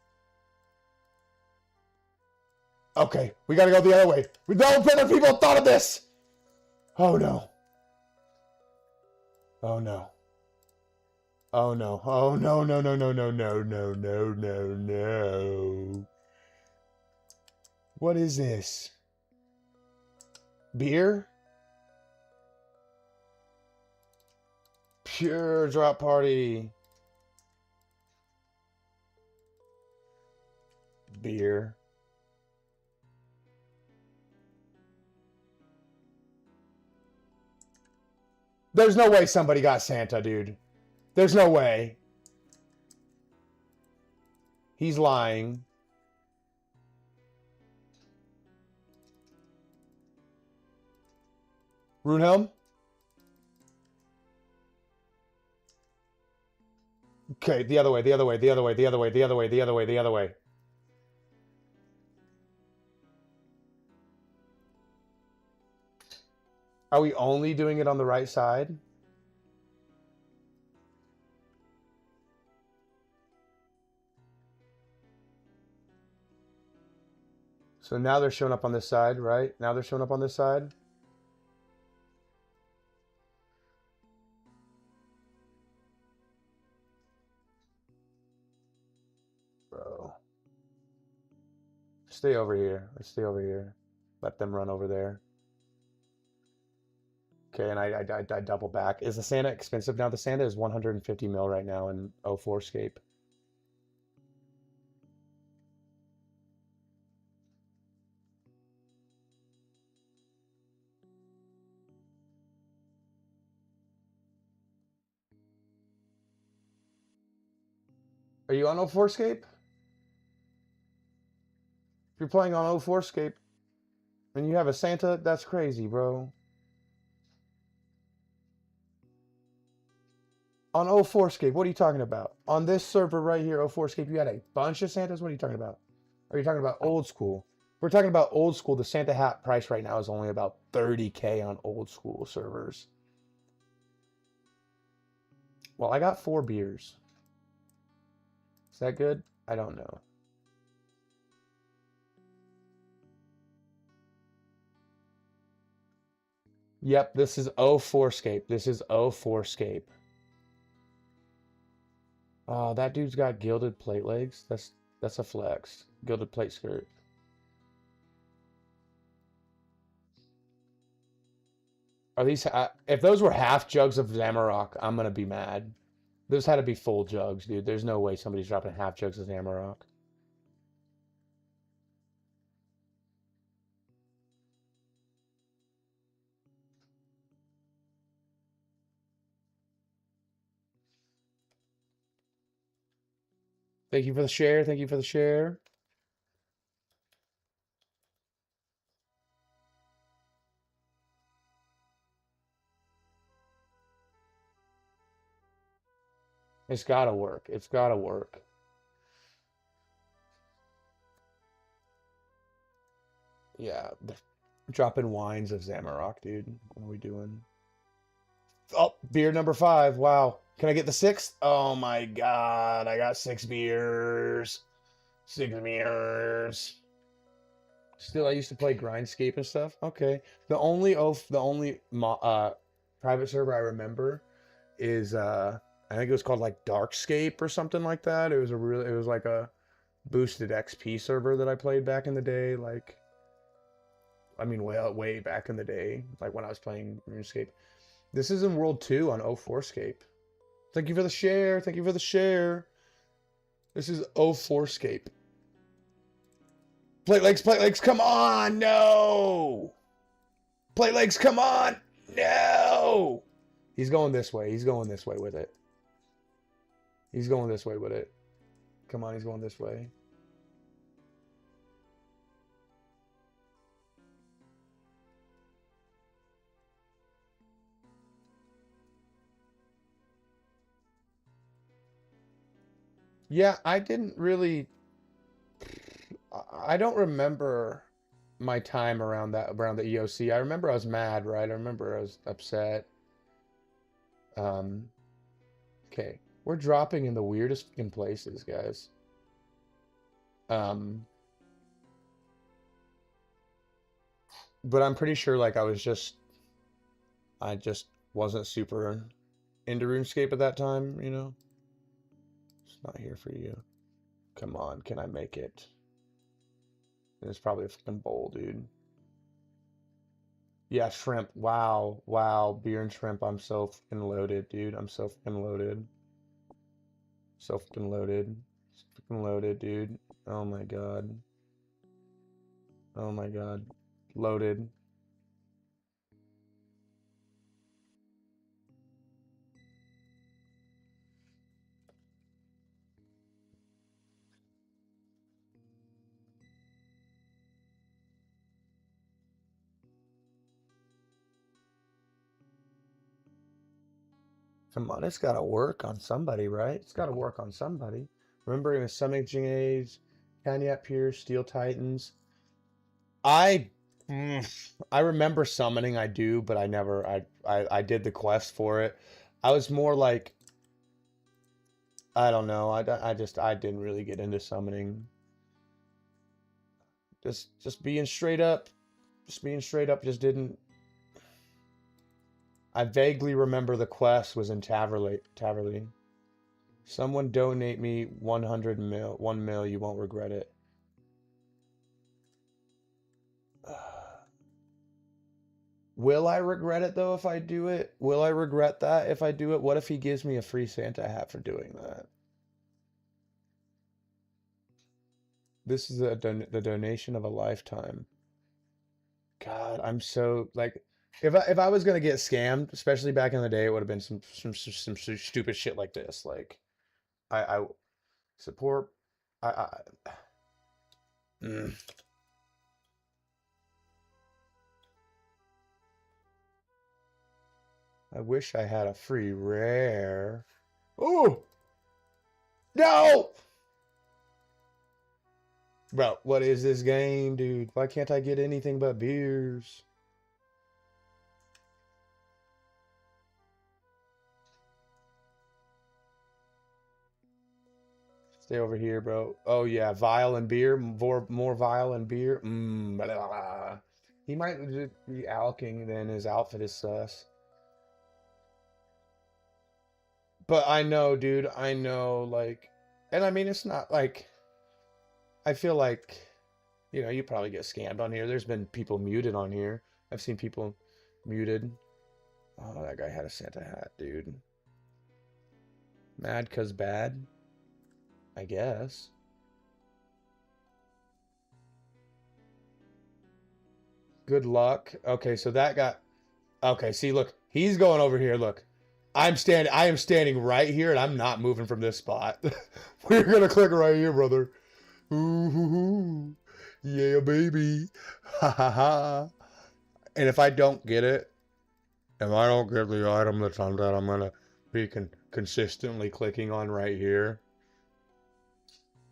Okay, we gotta go the other way. No better people thought of this! Oh no. Oh no. Oh no. Oh no, no, no, no, no, no, no, no, no, no. What is this? Beer? Pure drop party. Beer. There's no way somebody got Santa, dude. There's no way. He's lying. Runehelm? Okay, the other way, the other way, the other way, the other way, the other way, the other way, the other way. Are we only doing it on the right side? So now they're showing up on this side, right? Now they're showing up on this side. Bro. Stay over here. Let's stay over here. Let them run over there. Okay, and I double back. Is the Santa expensive now? The Santa is 150 mil right now in 04Scape. Are you on 04Scape? If you're playing on 04Scape and you have a Santa, that's crazy, bro. On 04Scape, what are you talking about? On this server right here, 04Scape, you had a bunch of Santas? What are you talking about? Are you talking about old school? If we're talking about old school, the Santa hat price right now is only about 30K on old school servers. Well, I got 4 beers. Is that good? I don't know. Yep, this is 04Scape. This is 04Scape. Oh, that dude's got gilded plate legs. That's a flex. Gilded plate skirt. Are these if those were half jugs of Zamarok, I'm gonna be mad. Those had to be full jugs, dude. There's no way somebody's dropping half jugs of Zamarok. Thank you for the share. Thank you for the share. It's gotta work. It's gotta work. Yeah, dropping wines of Zamarok, dude. What are we doing? Oh, beer number 5. Wow. Can I get the 6th? Oh my god, I got 6 beers. 6 beers. Still, I used to play Grindscape and stuff. Okay. The only private server I remember is I think it was called like Darkscape or something like that. It was like a boosted XP server that I played back in the day, like I mean way back in the day, like when I was playing RuneScape. This is in World 2 on 04Scape. Thank you for the share. Thank you for the share. This is 04Scape. Plate legs, come on! No! Plate legs, come on! No! He's going this way. He's going this way with it. He's going this way with it. Come on, he's going this way. Yeah, I didn't really... I don't remember my time around the EOC. I remember I was mad, right? I remember I was upset. Okay. We're dropping in the weirdest fucking places, guys. But I'm pretty sure like I just wasn't super into RuneScape at that time, you know? It's not here for you. Come on, can I make it? And it's probably a fucking bowl, dude. Yeah, shrimp. Wow, wow, beer and shrimp. I'm so fucking loaded, dude. I'm so fucking loaded. So fucking loaded. So fucking loaded, dude. Oh my god. Oh my god. Loaded. Come on, it's gotta work on somebody, right? It's gotta work on somebody. Remembering the Summoning Age, Canyat Pierce, Steel Titans. I I remember summoning, I do, but I never I did the quest for it. I was more like I don't know. I didn't really get into summoning. Just being straight up. Just being straight up just didn't. I vaguely remember the quest was in Taverley. Someone donate me 100 mil, 1 mil, you won't regret it. Will I regret it though if I do it? Will I regret that if I do it? What if he gives me a free Santa hat for doing that? This is the donation of a lifetime. God, I'm so like, if I was gonna get scammed, especially back in the day, it would have been some stupid shit like this. Like, I support. I mm. I wish I had a free rare. Oh no, bro! What is this game, dude? Why can't I get anything but beers? Stay over here, bro. Oh yeah, vial and beer, more vial and beer. Blah, blah, blah. He might just be alking, then his outfit is sus. But I know, dude, I know, like, and I mean, it's not like, I feel like, you probably get scammed on here. There's been people muted on here. I've seen people muted. Oh, that guy had a Santa hat, dude. Mad 'cause bad, I guess. Good luck. Okay, so that got, okay, see, look, he's going over here. Look, I am standing right here, and I'm not moving from this spot. We're gonna click right here, brother. Ooh, hoo, hoo. Yeah, baby. Ha ha ha. And if I don't get it, if I don't get the item that's on that, I'm gonna be consistently clicking on right here.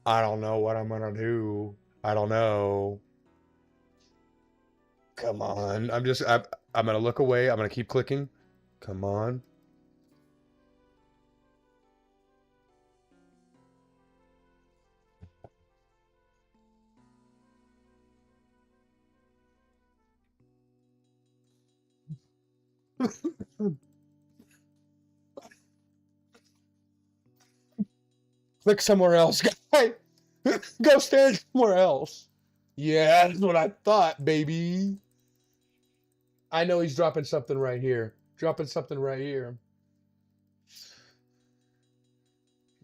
I don't know what I'm gonna do. I don't know. Come on. I'm gonna look away. I'm gonna keep clicking. Come on. Click somewhere else, guy. Go stand somewhere else. Yeah, that's what I thought, baby. I know he's dropping something right here. Dropping something right here.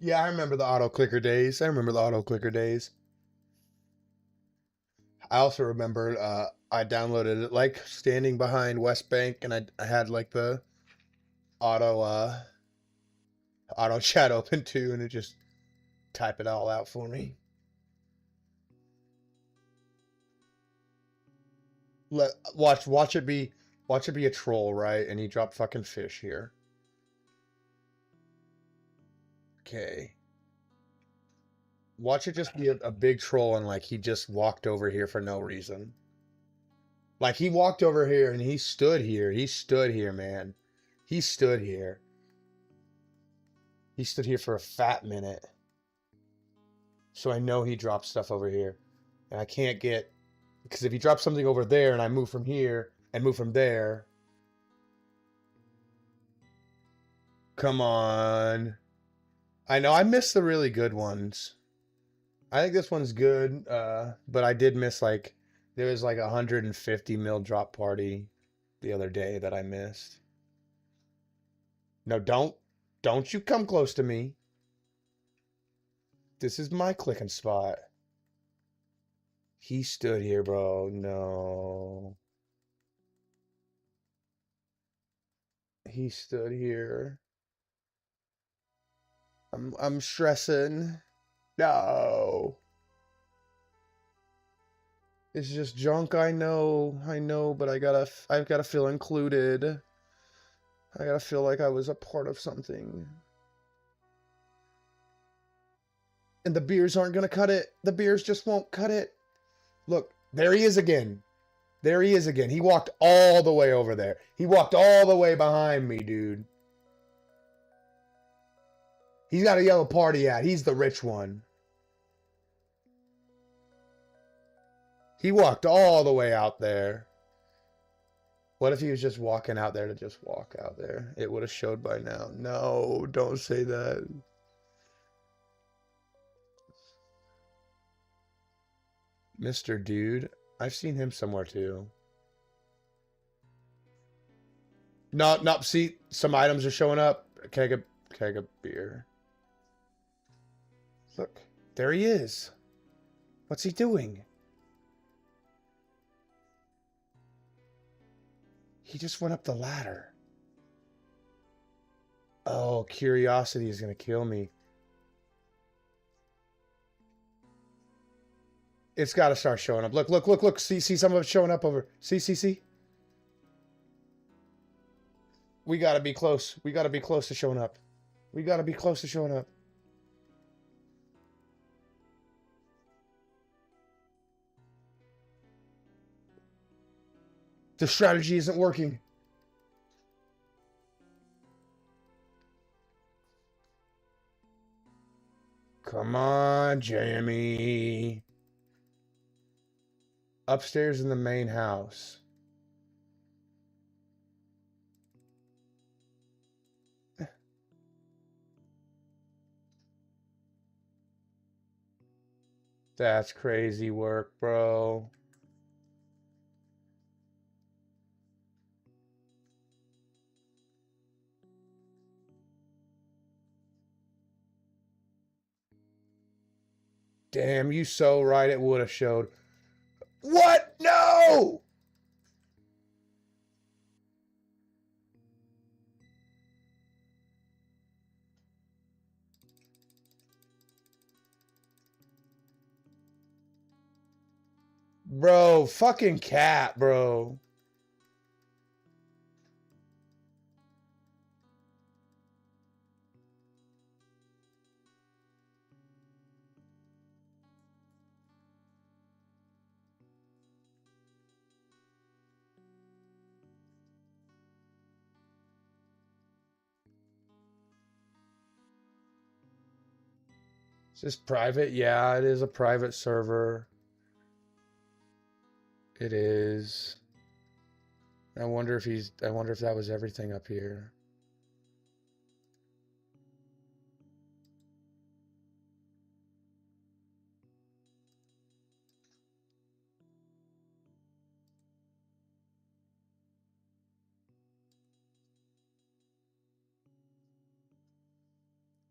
Yeah, I remember the auto clicker days. I remember the auto clicker days. I also remember I downloaded it like standing behind West Bank, and I had like the auto auto chat open too, and it just type it all out for me. Watch it be a troll, right? And he dropped fucking fish here. Okay. Watch it just be a big troll, and like he just walked over here for no reason. Like he walked over here and he stood here. He stood here, man. He stood here. He stood here for a fat minute. So I know he dropped stuff over here. And I can't get, because if he drops something over there and I move from here and move from there. Come on. I know I missed the really good ones. I think this one's good, but I did miss like, there was like 150 mil drop party the other day that I missed. No, don't you come close to me. This is my clicking spot. He stood here, bro. No. He stood here. I'm stressing. No. It's just junk, I know, but I've gotta feel included. I gotta feel like I was a part of something. And the beers aren't gonna cut it. The beers just won't cut it. Look, there he is again. There he is again. He walked all the way over there. He walked all the way behind me, dude. He's got a yellow party hat. He's the rich one. He walked all the way out there. What if he was just walking out there to just walk out there? It would have showed by now. No, don't say that. Mr. Dude. I've seen him somewhere too. No, no, see, some items are showing up. Keg of beer. Look, there he is. What's he doing? He just went up the ladder. Oh, curiosity is going to kill me. It's got to start showing up. Look, look, look, look. See some of it showing up over. See. We got to be close. We got to be close to showing up. We got to be close to showing up. The strategy isn't working. Come on, Jamie. Upstairs in the main house. That's crazy work, bro. Damn, you so right. It would have showed. What? No! Bro, fucking cat, bro. Is this private? Yeah, it is a private server. It is. I wonder if that was everything up here.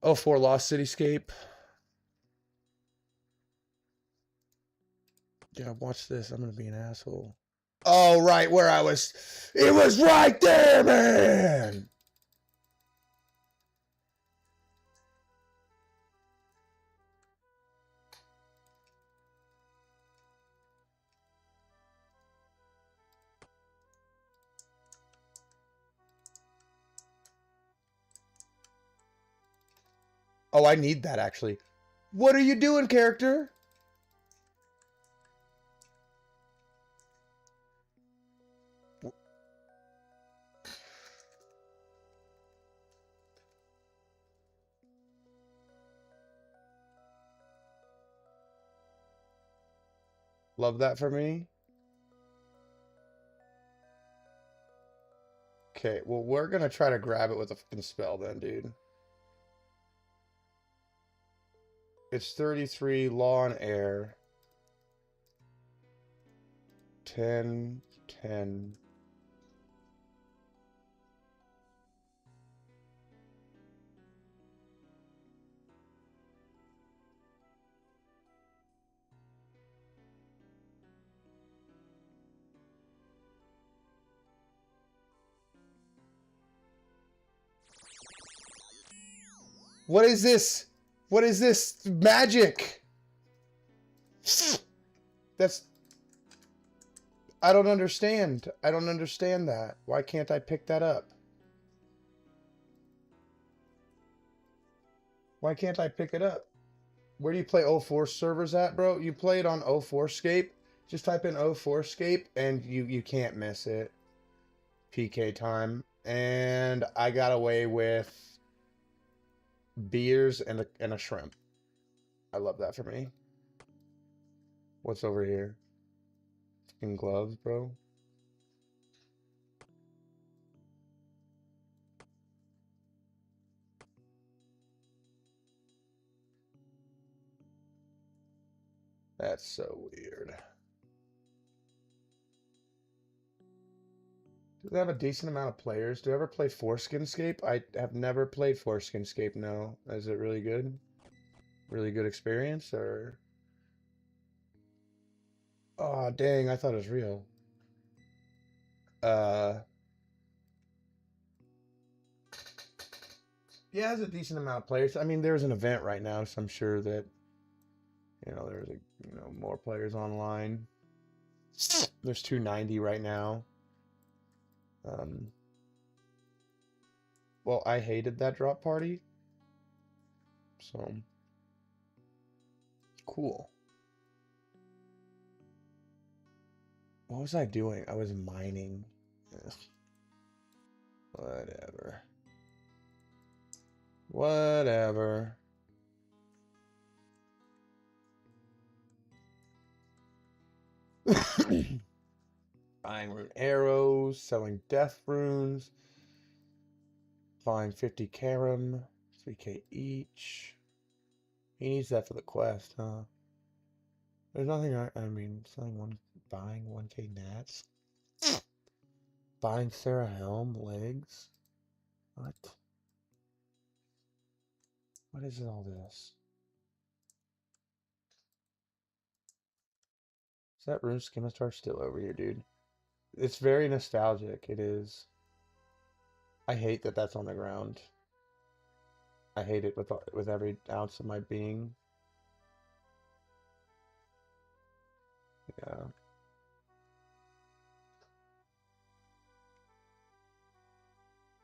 Oh, 4 Lost Cityscape. Yeah, watch this. I'm gonna be an asshole. Oh, right where I was. It was right there, man. Oh, I need that actually. What are you doing, character? Love that for me. Okay, well, we're gonna try to grab it with a fucking spell then, dude. It's 33 law and air. 10, 10. What is this? What is this? Magic! That's... I don't understand. I don't understand that. Why can't I pick that up? Why can't I pick it up? Where do you play 04 servers at, bro? You play it on 04Scape. Just type in 04Scape and you can't miss it. PK time. And I got away with beers and a shrimp. I love that for me. What's over here? Fucking gloves, bro. That's so weird. They have a decent amount of players. Do you ever play 4Scape? I have never played 4Scape, no. Is it really good? Really good experience, or... Oh, dang, I thought it was real. Uh... Yeah, there's a decent amount of players. I mean, there's an event right now, so I'm sure that, there's more players online. There's 290 right now. Um, well, I hated that drop party, so cool. What was I doing? I was mining. Ugh. Whatever. Whatever. Buying rune arrows, selling death runes, buying 50 carom, 3k each. He needs that for the quest, huh? There's nothing, I mean, buying 1k nats. Buying Sarah Helm legs. What? What is all this? Is that rune Skimitar still over here, dude? It's very nostalgic. It is. I hate that that's on the ground. I hate it with every ounce of my being. Yeah.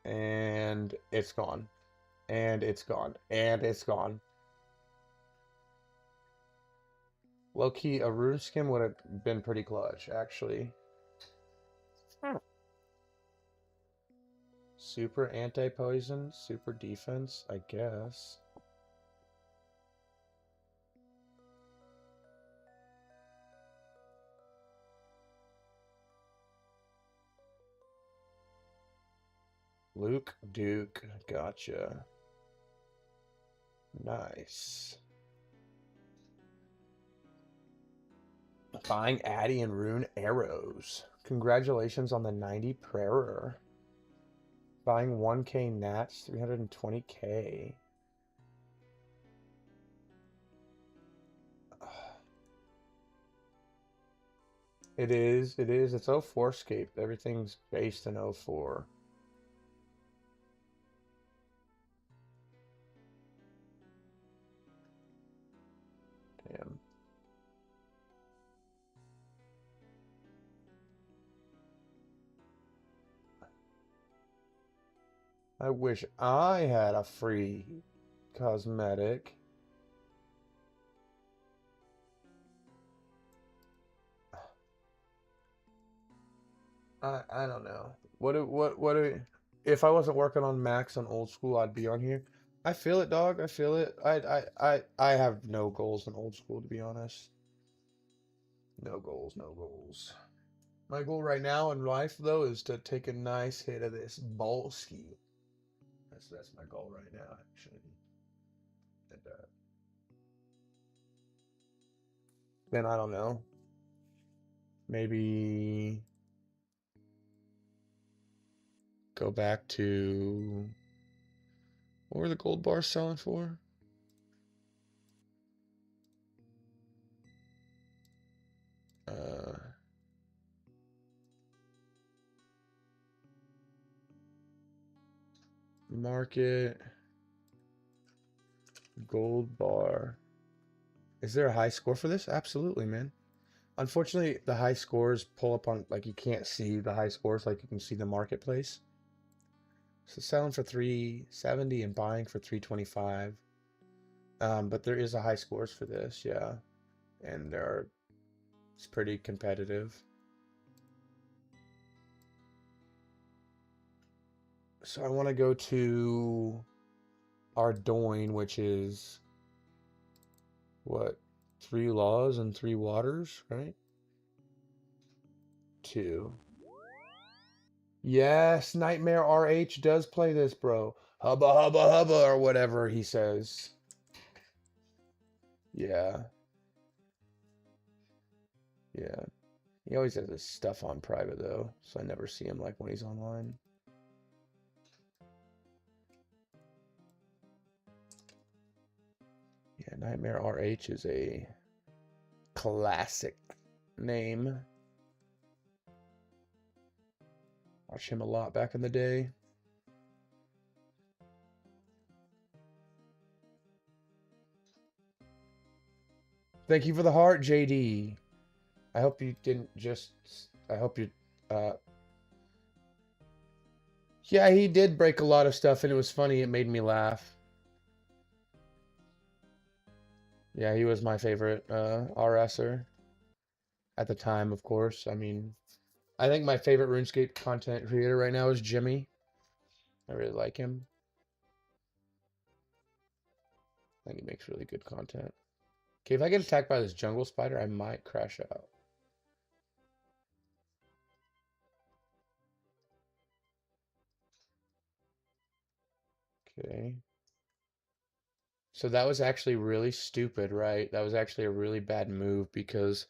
And it's gone. And it's gone. And it's gone. Low-key, a rune skim would have been pretty clutch, actually. Super anti-poison, super defense, I guess. Luke Duke, gotcha. Nice. Buying Addy and Rune arrows. Congratulations on the 90 prayer. Buying 1k nats, 320k. It is. It's 04Scape. Everything's based in 04. Damn. I wish I had a free cosmetic. I don't know. If I wasn't working on Max on old school, I'd be on here. I feel it, dog. I feel it. I have no goals in old school, to be honest. No goals, no goals. My goal right now in life, though, is to take a nice hit of this ball ski. That's my goal right now, actually. And then I don't know. Maybe go back to what were the gold bars selling for? Market gold bar. Is there a high score for this? Absolutely, man. Unfortunately, the high scores pull up on, like, you can't see the high scores like you can see the marketplace. So selling for 370 and buying for 325. But there is a high scores for this, yeah. And it's pretty competitive. So I want to go to Ardoin, which is what? 3 laws and 3 waters, right? 2. Yes, Nightmare RH does play this, bro. Hubba hubba hubba or whatever he says. Yeah. Yeah. He always has his stuff on private though, so I never see him like when he's online. Yeah, Nightmare RH is a classic name. Watch him a lot back in the day. Thank you for the heart, JD. I hope you didn't just... I hope you... Yeah, he did break a lot of stuff, and it was funny. It made me laugh. Yeah, he was my favorite RSer. At the time, of course. I mean, I think my favorite RuneScape content creator right now is Jimmy. I really like him. I think he makes really good content. Okay, if I get attacked by this jungle spider, I might crash out. Okay. So that was actually really stupid, right? That was actually a really bad move because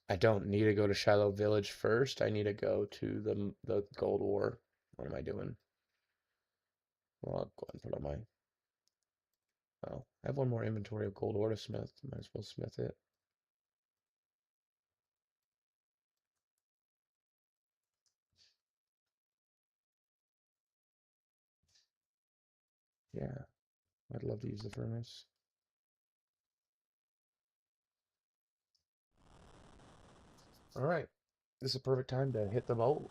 I don't need to go to Shiloh Village first. I need to go to the Gold War. What am I doing? Well, I'll go ahead and put on my... Oh, I have one more inventory of Gold Ore to smith. Might as well smith it. Yeah, I'd love to use the furnace. All right, this is a perfect time to hit the mold.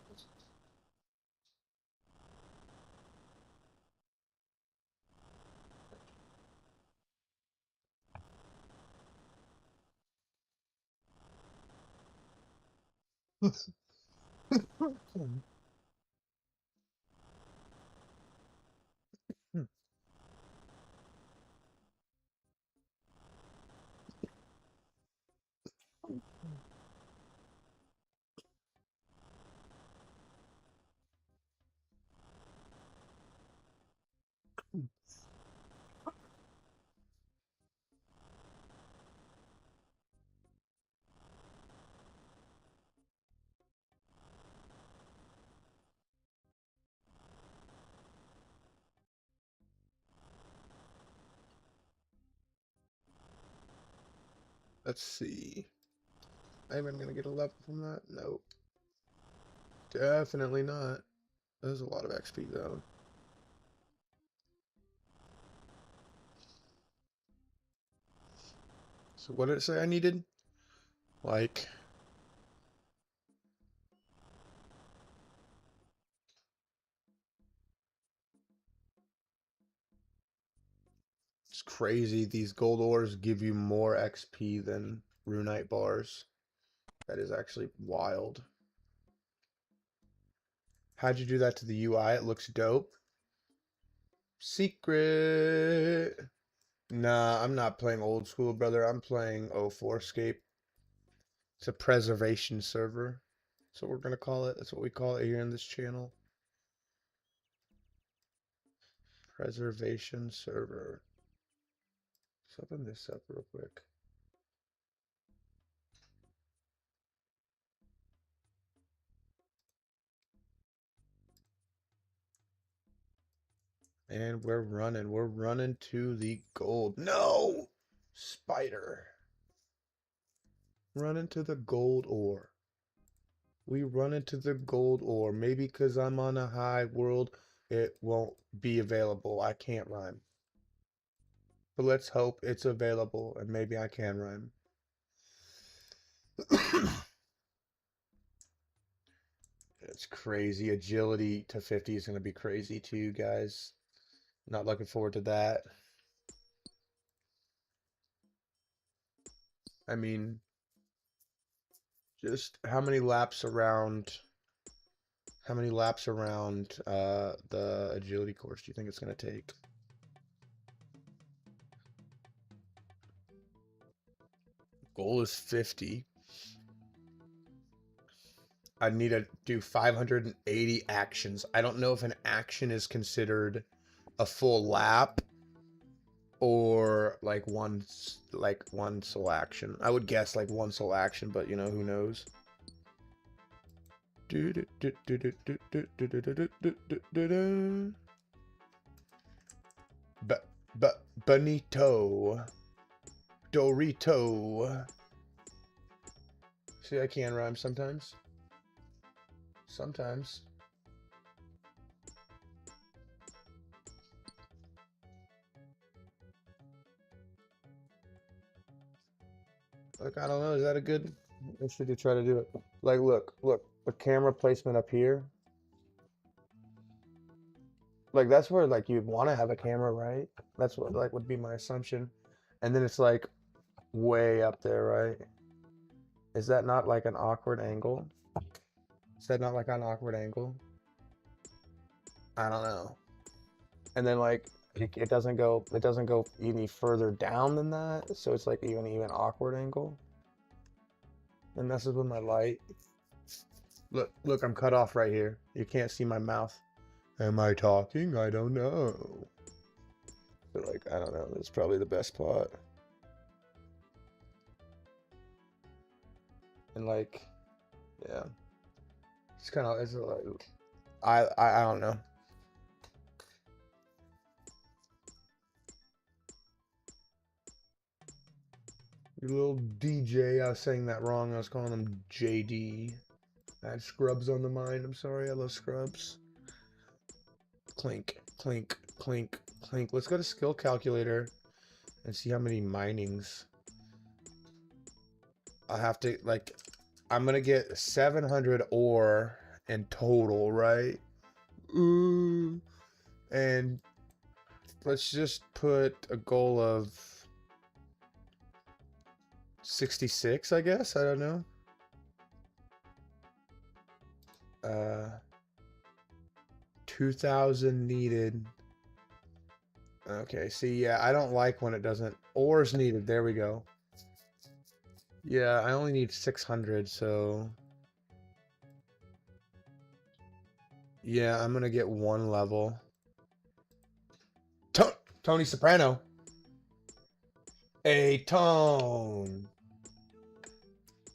Let's see. Am I gonna get a level from that? Nope. Definitely not. There's a lot of XP though. So what did it say I needed? Like... It's crazy. These gold ores give you more XP than runite bars. That is actually wild. How'd you do that to the UI? It looks dope. Secret. Nah, I'm not playing old school, brother. I'm playing 2004Scape. It's a preservation server. That's what we're gonna call it. That's what we call it here in this channel. Preservation server. Let's open this up real quick. And we're running. We're running to the gold. No! Spider. Run into the gold ore. We run into the gold ore. Maybe because I'm on a high world, it won't be available. I can't rhyme. But let's hope it's available and maybe I can rhyme. It's crazy. Agility to 50 is going to be crazy too, guys. Not looking forward to that. I mean, just how many laps around the agility course do you think it's going to take? Goal is 50. I need to do 580 actions. I don't know if an action is considered a full lap or like one sole action. I would guess like one sole action, but you know, who knows? Bonito. Dorito. See, I can rhyme sometimes. Sometimes. Like, I don't know. Is that a good? Or should you try to do it? Like, look, the camera placement up here. Like, that's where, like, you'd want to have a camera, right? That's what, like, would be my assumption. And then it's, like, way up there, right? Is that not, like, an awkward angle? Is that not, like, an awkward angle? I don't know. And then, like, it doesn't go any further down than that, so it's, like, even awkward angle. And messes with my light. Look, I'm cut off right here. You can't see my mouth. Am I talking? I don't know. But like, I don't know. That's probably the best plot. And like, yeah, it's kind of, it's like, I don't know. Your little DJ. I was saying that wrong. I was calling him JD. I had Scrubs on the mind. I'm sorry. I love Scrubs. Clink, clink, clink, clink. Let's go to skill calculator and see how many minings. I have to, like, I'm gonna get 700 ore in total, right? Ooh. And let's just put a goal of 66, I guess. I don't know. 2,000 needed. Okay, see, yeah, I don't like when it doesn't. Ores needed. There we go. Yeah, I only need 600, so yeah, I'm gonna get one level. Tony Soprano. Hey, Tone.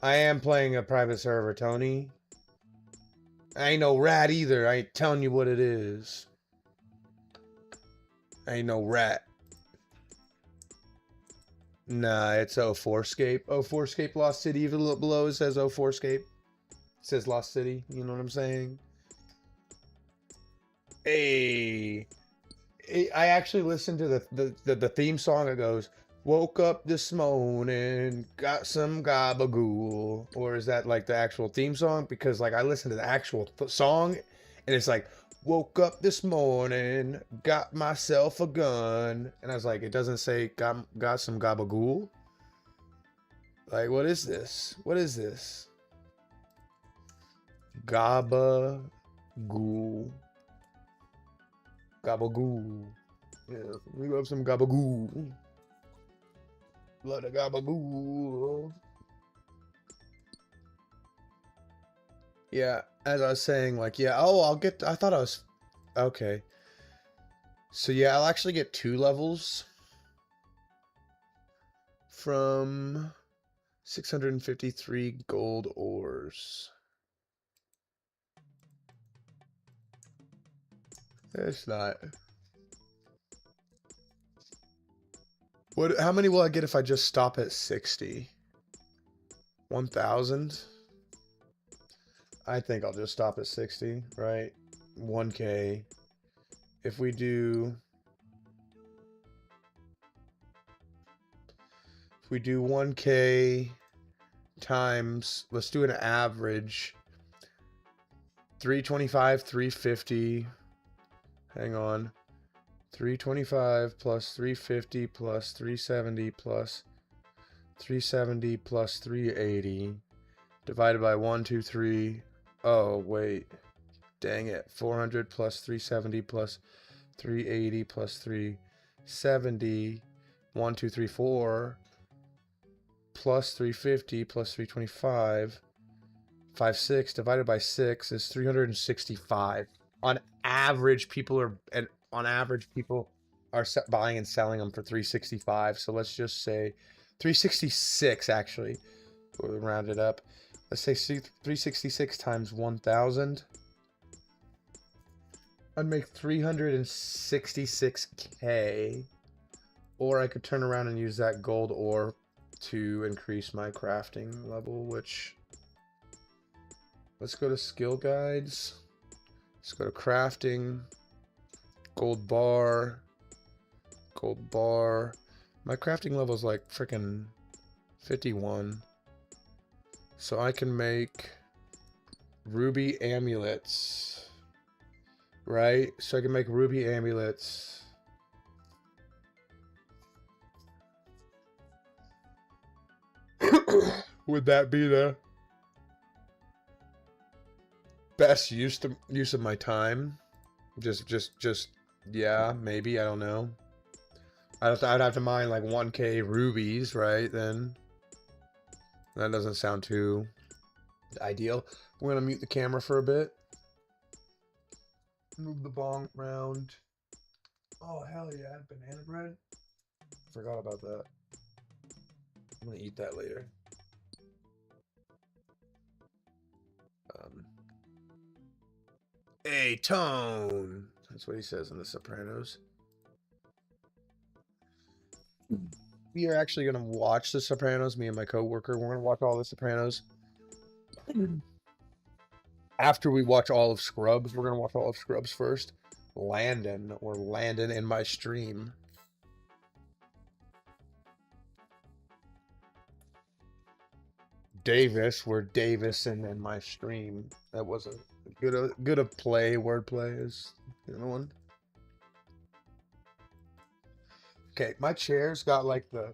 I am playing a private server, Tony. I ain't no rat either. I ain't telling you what it is. I ain't no rat. Nah, it's 04Scape. 04Scape Lost City. Even below it says 04Scape. It says Lost City. You know what I'm saying? Hey. I actually listened to the theme song. It goes, woke up this morning, got some gabagool. Or is that like the actual theme song? Because like I listened to the actual song and it's like, woke up this morning, got myself a gun. And I was like, it doesn't say got some gabagool. Like, what is this? What is this? Gabagool. Gabagool. Yeah, we love some gabagool. Love the gabagool. Yeah, as I was saying, like, yeah, oh, I thought I was, okay. So yeah, I'll actually get 2 levels from 653 gold ores. It's not. How many will I get if I just stop at 60? 1,000? I think I'll just stop at 60, right? 1K. If we do 1K times, let's do an average. 325, 350. Hang on. 325 plus 350 plus 370 plus 370 plus 380 divided by 123. Oh, wait. Dang it. 400 plus 370 plus 380 plus 370. 1, 2, 3, 4 plus 350 plus 325. 5, 6 divided by 6 is 365. On average, people are buying and selling them for 365. So let's just say 366 actually. We'll round it up. Let's say 366 times 1,000. I'd make 366K. Or I could turn around and use that gold ore to increase my crafting level, which... Let's go to skill guides. Let's go to crafting. Gold bar. Gold bar. My crafting level is like freaking 51. So I can make ruby amulets. Right? So I can make ruby amulets. Would that be the best use of my time? Just yeah, maybe, I don't know. I'd have to mine like 1K rubies, right? Then that doesn't sound too ideal. We're gonna mute the camera for a bit. Move the bong around. Oh hell yeah, banana bread. Forgot about that. I'm gonna eat that later. Hey, Tone. That's what he says in The Sopranos. We are actually going to watch The Sopranos, me and my coworker. We're going to watch all The Sopranos. After we watch all of Scrubs, we're going to watch all of Scrubs first. Landon in my stream. Davis, we're Davison in my stream. That was a good a play, wordplay is the other one. Okay, my chair's got like the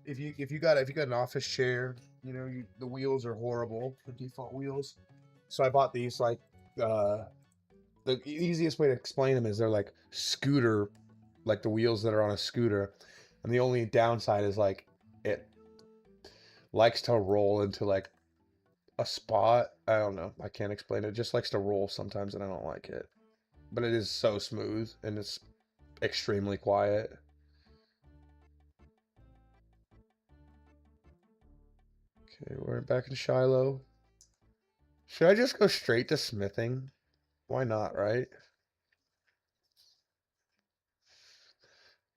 if you got an office chair, you know, the wheels are horrible, the default wheels. So I bought these like the easiest way to explain them is they're like scooter, like the wheels that are on a scooter, and the only downside is like it likes to roll into like a spot. I don't know. I can't explain it. It just likes to roll sometimes, and I don't like it. But it is so smooth, and it's extremely quiet. Okay, we're back in Shiloh. Should I just go straight to smithing? Why not, right?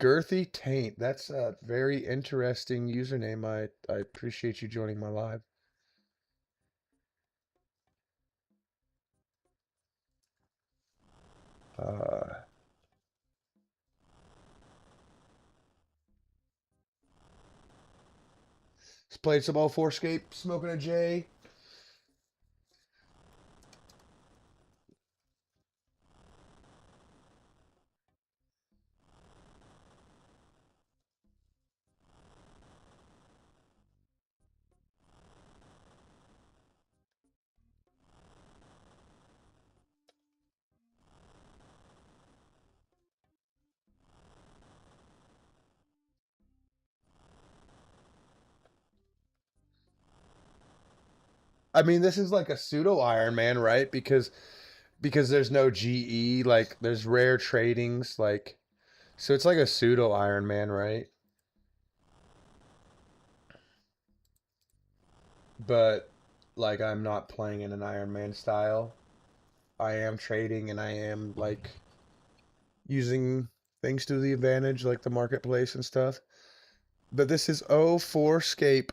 Girthy Taint. That's a very interesting username. I appreciate you joining my live. Played some 2004Scape, smoking a J. I mean, this is like a pseudo Iron Man, right? Because there's no GE, like there's rare tradings, like so it's like a pseudo Iron Man, right? But like I'm not playing in an Iron Man style. I am trading and I am like using things to the advantage, like the marketplace and stuff. But this is 2004Scape.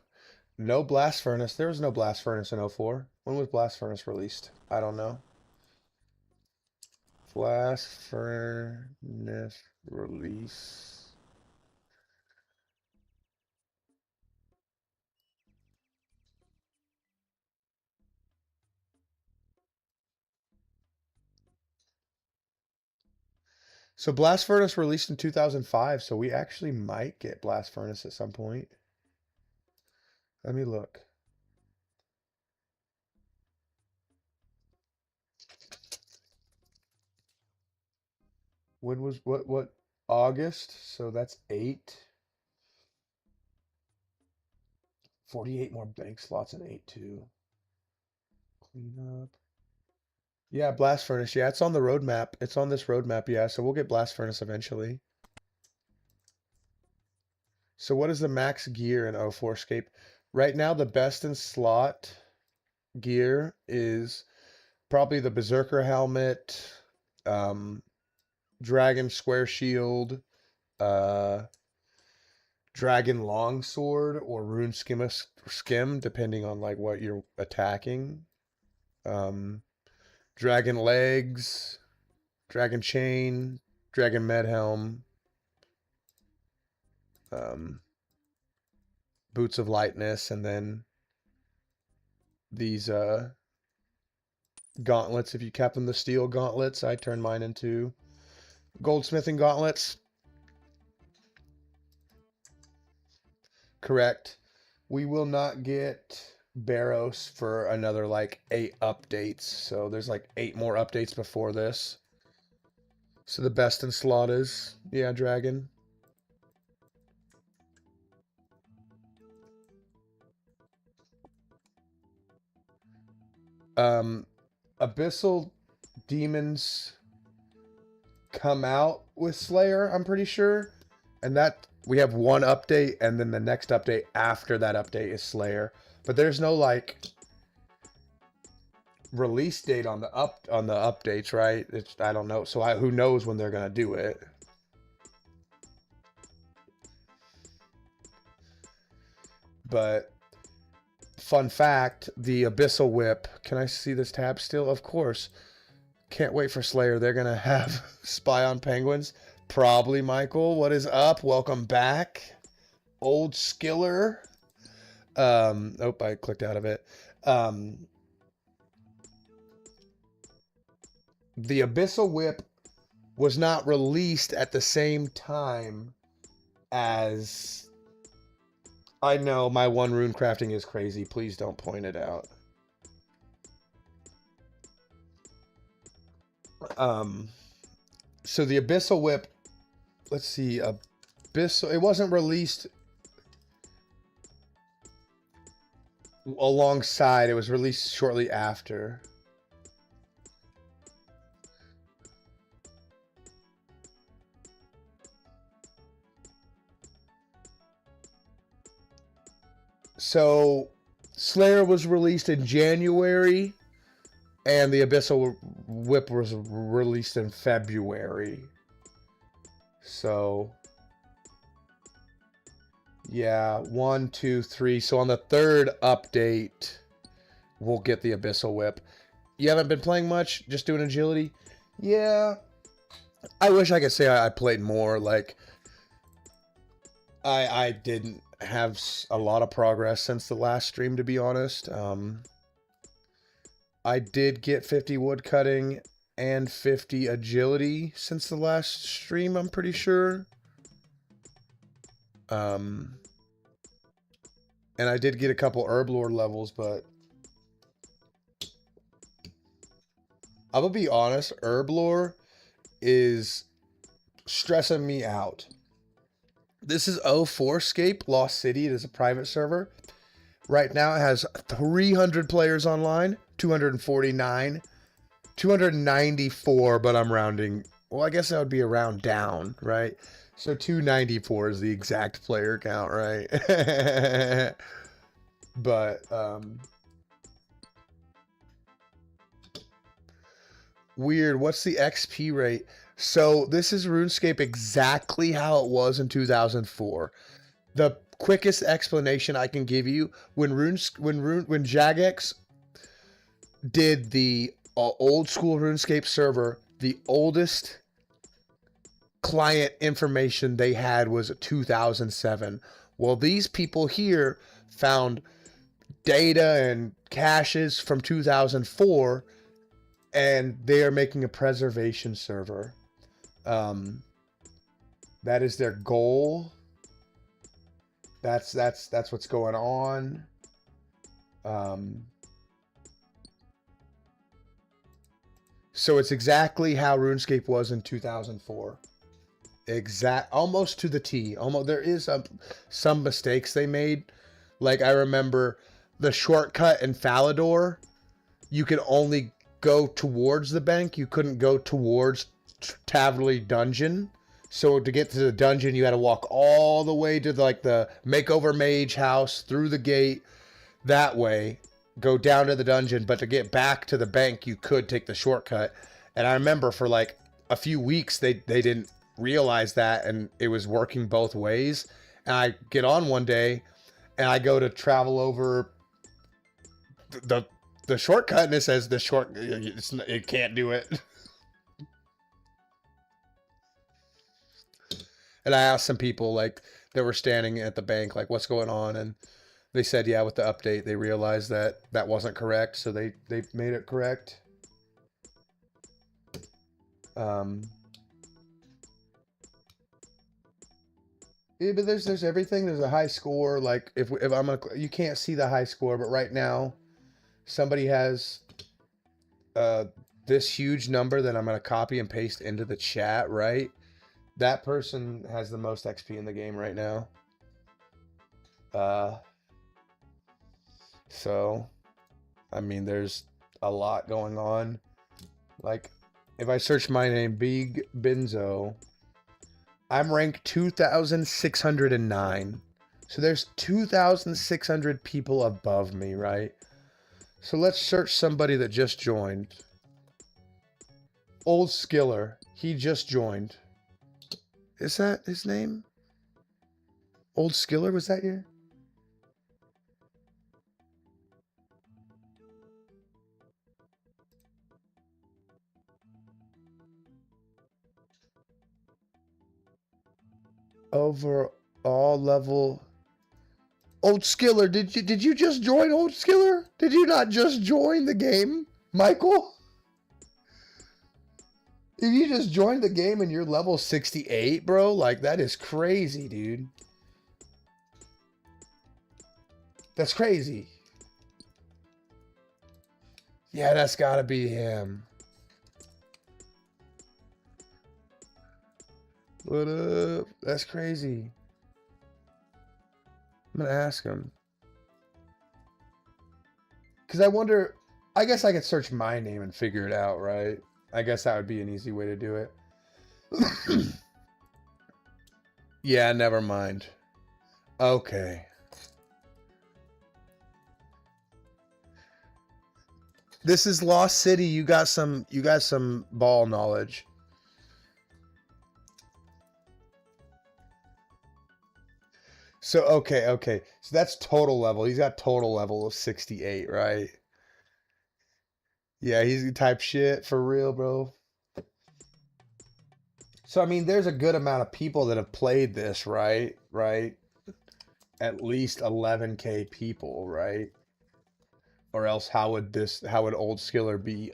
No blast furnace. There was no blast furnace in 04. When was blast furnace released? I don't know. Blast furnace release. So blast furnace released in 2005. So we actually might get blast furnace at some point. Let me look. When was what August? So that's 8. 48 more bank slots in 8 too. Clean up. Yeah, blast furnace. Yeah, it's on the roadmap. It's on this roadmap, yeah. So we'll get blast furnace eventually. So what is the max gear in 2004Scape? Right now, the best in slot gear is probably the Berserker helmet, Dragon Square Shield, uh, Dragon Longsword, or Rune Skim, depending on like what you're attacking. Dragon Legs, Dragon Chain, Dragon Med Helm, Boots of Lightness, and then these gauntlets. If you cap them the steel gauntlets, I turn mine into goldsmithing gauntlets. Correct. We will not get Barrows for another like 8 updates. So there's like 8 more updates before this. So the best in slot is, yeah, Dragon. Abyssal demons come out with Slayer, I'm pretty sure. And that we have one update, and then the next update after that update is Slayer. But there's no like release date on the updates, right? I don't know. So who knows when they're gonna do it? But fun fact, the Abyssal Whip. Can I see this tab still? Of course. Can't wait for Slayer. They're gonna have Spy on Penguins. Probably, Michael. What is up? Welcome back. Old Skiller. Oh, I clicked out of it. The Abyssal Whip was not released at the same time as... I know my one rune crafting is crazy. Please don't point it out. So the Abyssal Whip, let's see, Abyssal, it wasn't released alongside, it was released shortly after. So Slayer was released in January, and the Abyssal Whip was released in February. So, yeah, 1, 2, 3. So on the 3rd update, we'll get the Abyssal Whip. You haven't been playing much? Just doing agility? Yeah. I wish I could say I played more. Like, I didn't have a lot of progress since the last stream, to be honest. I did get 50 woodcutting and 50 agility since the last stream, I'm pretty sure. And I did get a couple herb lord levels, but I'm gonna be honest, herb lore is stressing me out. This is 2004Scape, Lost City. It is a private server. Right now it has 300 players online, 249, 294, but I'm rounding. Well, I guess that would be a round down, right? So 294 is the exact player count, right? But, weird. What's the XP rate? So this is RuneScape exactly how it was in 2004. The quickest explanation I can give you, when Jagex did the old school RuneScape server, the oldest client information they had was 2007. Well, these people here found data and caches from 2004, and they are making a preservation server. That is their goal. That's what's going on. So it's exactly how RuneScape was in 2004. Almost to the T. Almost. There is some mistakes they made. Like, I remember the shortcut in Falador, you could only go towards the bank. You couldn't go towards Taverley Dungeon. So to get to the dungeon, you had to walk all the way to the Makeover Mage house, through the gate, that way. go down to the dungeon, but to get back to the bank, you could take the shortcut. And I remember for like a few weeks, they didn't realize that, and it was working both ways. And I get on one day, and I go to travel over the shortcut, and it says it can't do it. And I asked some people like that were standing at the bank, like, what's going on? And they said, yeah, with the update, they realized that that wasn't correct, so they made it correct. Yeah, but there's everything. There's a high score. Like if I'm gonna, you can't see the high score, but right now, somebody has uh this huge number that I'm gonna copy and paste into the chat. Right, that person has the most XP in the game right now. So, I mean, there's a lot going on. Like, if I search my name, Big Benzo, I'm ranked 2,609. So there's 2,600 people above me, right? So let's search somebody that just joined. Old Skiller. He just joined. Is that his name? Old Skiller, was that you? Overall level. Old Skiller, did you just join, Old Skiller? Did you not just join the game, Michael? If you just joined the game and you're level 68, bro, like that is crazy, dude. That's crazy. Yeah, that's gotta be him. What up? That's crazy. I'm gonna ask him. Because I wonder, I guess I could search my name and figure it out, right? I guess that would be an easy way to do it. Yeah, never mind. Okay. This is Lost City. You got some ball knowledge. So okay. So that's total level. He's got total level of 68, right? Yeah, he's type shit for real, bro. So I mean, there's a good amount of people that have played this, right? Right? At least 11K people, right? Or else how would Old Skiller be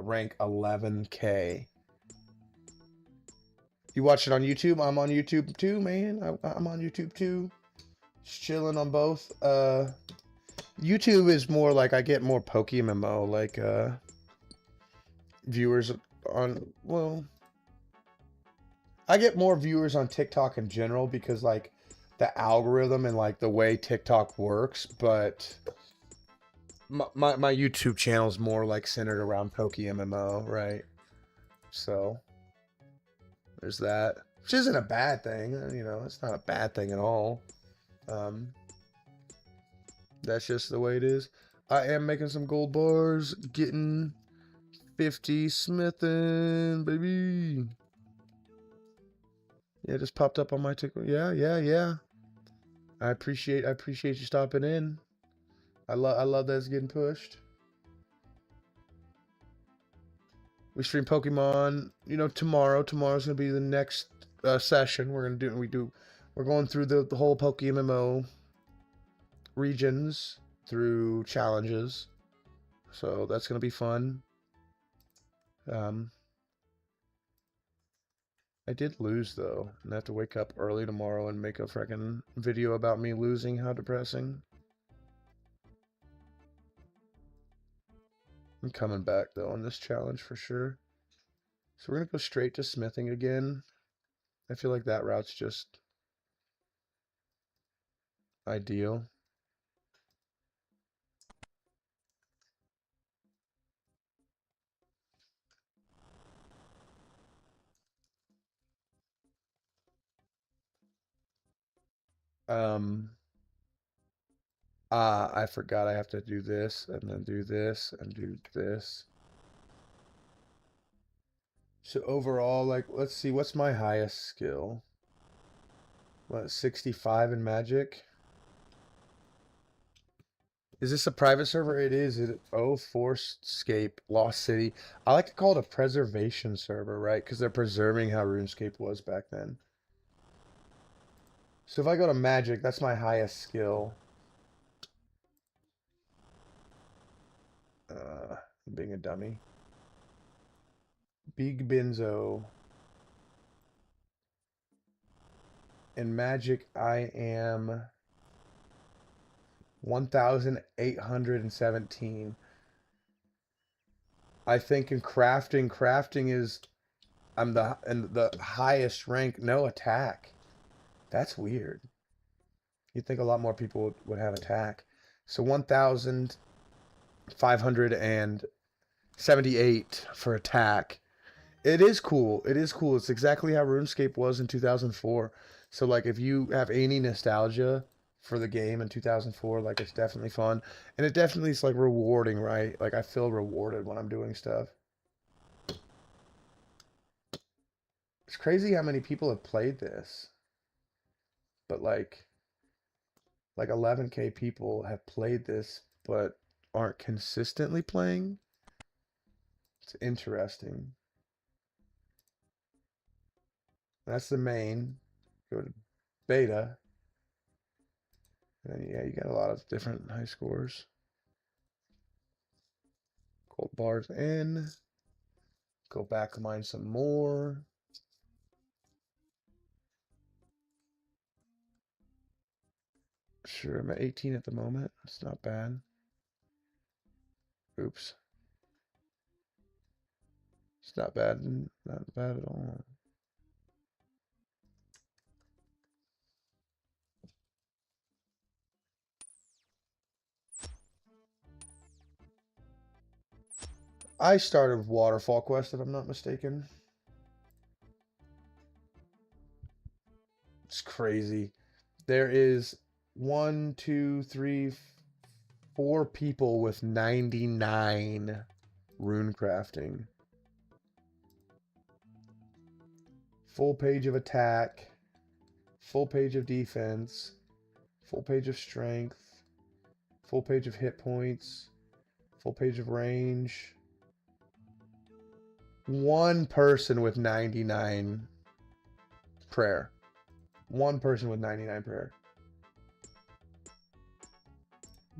rank 11K? You watch it on YouTube? I'm on YouTube too, man. I'm on YouTube too. Just chilling on both. YouTube is more like I get more PokeMMO like viewers on, well, I get more viewers on TikTok in general because like the algorithm and like the way TikTok works, but my YouTube channel is more like centered around PokeMMO, right? So there's that, which isn't a bad thing, you know. It's not a bad thing at all. That's just the way it is. I am making some gold bars, getting 50 smithing, baby. Yeah, just popped up on my TikTok. Yeah. I appreciate you stopping in. I love that it's getting pushed. We stream Pokemon, you know, tomorrow. Tomorrow's gonna be the next session. We're going through the whole PokeMMO regions through challenges. So that's gonna be fun. I did lose though, and I have to wake up early tomorrow and make a freaking video about me losing. How depressing. I'm coming back though on this challenge for sure. So we're gonna go straight to smithing again. I feel like that route's just ideal. Um, I forgot I have to do this and then do this and do this. So overall, like, let's see, what's my highest skill? What, 65 in Magic? Is this a private server? It is. It 2004Scape, Lost City. I like to call it a preservation server, right? Because they're preserving how RuneScape was back then. So if I go to Magic, that's my highest skill. Being a dummy. Big Benzo. In Magic, I am 1,817. I think in crafting is I'm the highest rank, no attack. That's weird. You'd think a lot more people would have attack. So 1,578 for attack. It is cool. It is cool. It's exactly how RuneScape was in 2004. So like if you have any nostalgia for the game in 2004, like it's definitely fun. And it definitely is like rewarding, right? Like I feel rewarded when I'm doing stuff. It's crazy how many people have played this. But like 11K people have played this but aren't consistently playing. It's interesting. That's the main. Go to beta. And then, yeah, you got a lot of different high scores. Gold bars in. Go back mine some more. Sure, I'm at 18 at the moment. It's not bad. Oops. It's not bad. Not bad at all. I started Waterfall Quest, if I'm not mistaken. It's crazy. There is 1, 2, 3, 4 people with 99 rune crafting. Full page of attack. Full page of defense. Full page of strength. Full page of hit points. Full page of range. One person with 99 prayer. One person with 99 prayer.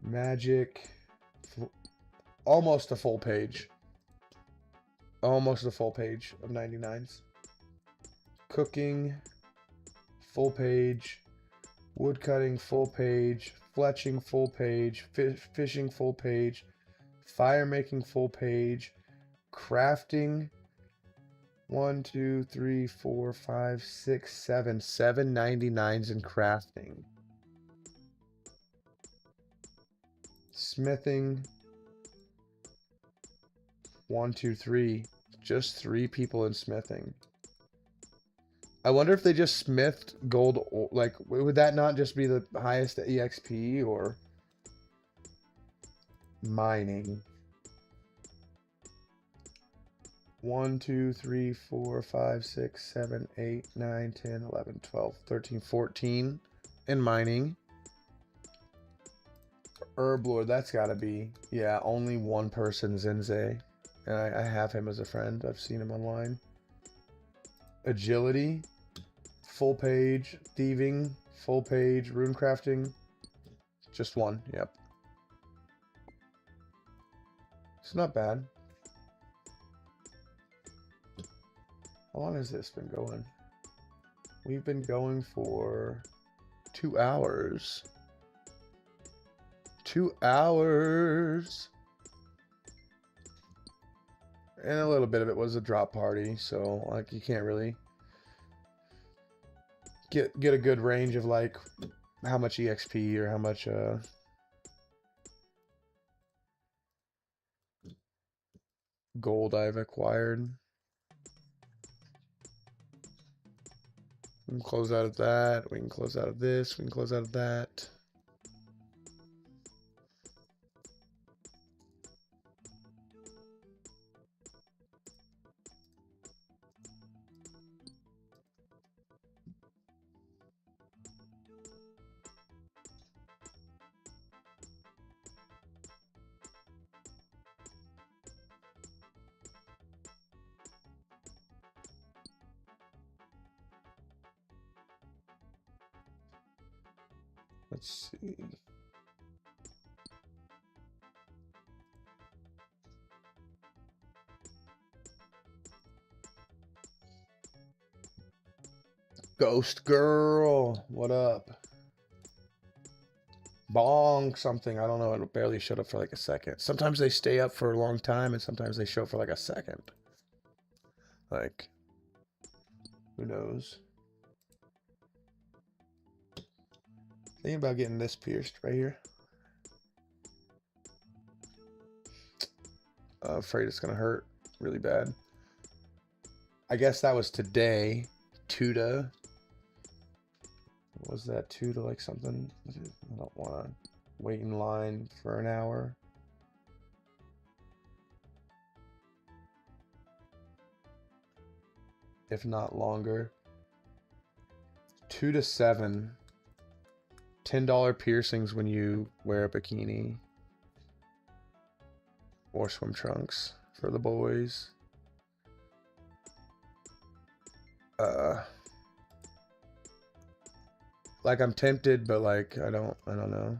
Magic. Almost a full page. Almost a full page of 99s. Cooking. Full page. Woodcutting full page. Fletching full page. Fishing full page. Fire making full page. Crafting. 1, 2, 3, 4, 5, 6, 7. 7 99s in crafting. Smithing. 1, 2, 3. Just 3 people in smithing. I wonder if they just smithed gold. Like, would that not just be the highest EXP or mining? 1, 2, 3, 4, 5, 6, 7, 8, 9, 10, 11, 12, 13, 14 in mining. Herb Lord, that's gotta be, yeah, only one person, Zinze. And I have him as a friend. I've seen him online. Agility, full page. Thieving, full page. Rune crafting, just one, yep. It's not bad. How long has this been going? We've been going for 2 hours. 2 hours. And a little bit of it was a drop party, so like you can't really get a good range of like how much EXP or how much gold I've acquired. We can close out of that. We can close out of this. We can close out of that. Let's see. Ghost girl, what up? Bong something, I don't know, it barely showed up for like a second. Sometimes they stay up for a long time and sometimes they show up for like a second. Like, who knows? Thinking about getting this pierced right here. Afraid it's gonna hurt really bad. I guess that was today. Tuda. Was that Tuda like something? I don't want to wait in line for an hour. If not longer. 2 to 7. $10 piercings when you wear a bikini. Or swim trunks for the boys. Like I'm tempted, but like I don't know.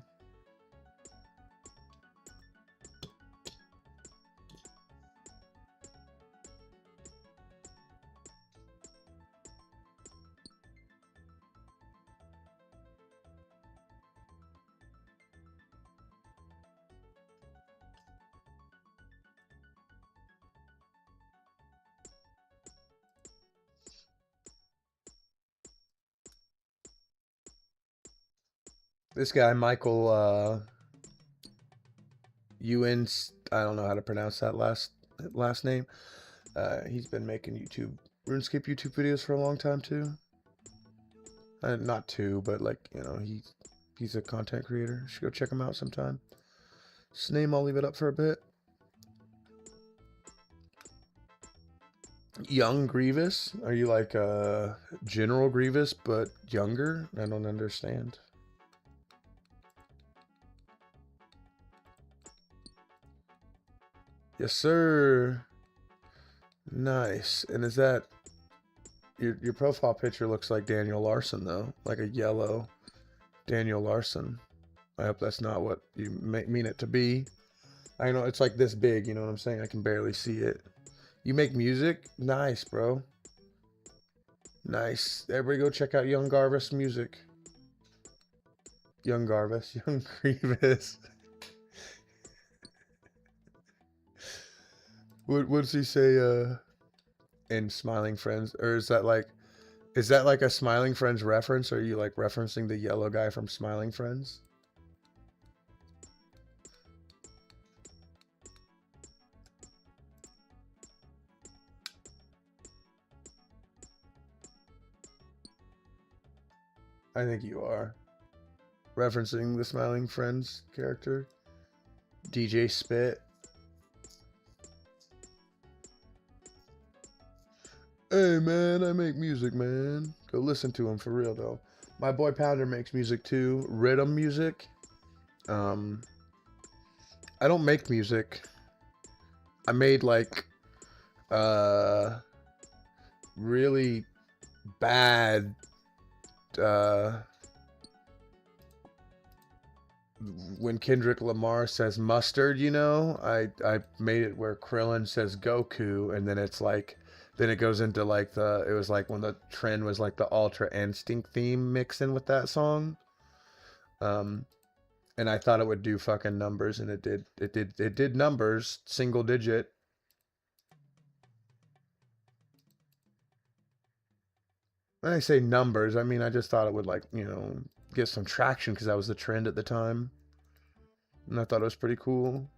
This guy, Michael Ewan, I don't know how to pronounce that last name. He's been making RuneScape YouTube videos for a long time too. Not two, but like, you know, he's a content creator. You should go check him out sometime. His name, I'll leave it up for a bit. Young Grievous? Are you like General Grievous but younger? I don't understand. Yes, sir. Nice. And is that your profile picture looks like Daniel Larson though, like a yellow Daniel Larson. I hope that's not what you mean it to be. I know it's like this big, you know what I'm saying? I can barely see it. You make music? Nice, bro. Nice. Everybody go check out Young Garvis music. Young Garvis. Young Grievous. What does he say in Smiling Friends? Or is that like a Smiling Friends reference? Or are you like referencing the yellow guy from Smiling Friends? I think you are referencing the Smiling Friends character. DJ Spit. Hey man, I make music, man. Go listen to him for real though. My boy Pounder makes music too, rhythm music. I don't make music. I made like really bad when Kendrick Lamar says mustard, you know, I made it where Krillin says Goku, and then it's like, then it goes into like it was like when the trend was like the Ultra Instinct theme mixing with that song. And I thought it would do fucking numbers, and it did numbers, single digit. When I say numbers, I mean I just thought it would like, you know, get some traction because that was the trend at the time. And I thought it was pretty cool.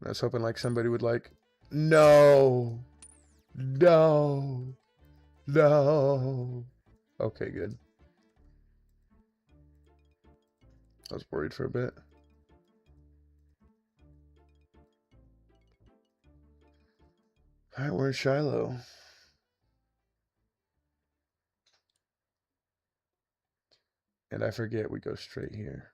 I was hoping like somebody would like, no, no, no. Okay, good. I was worried for a bit. All right, we're in Shiloh. And I forget we go straight here.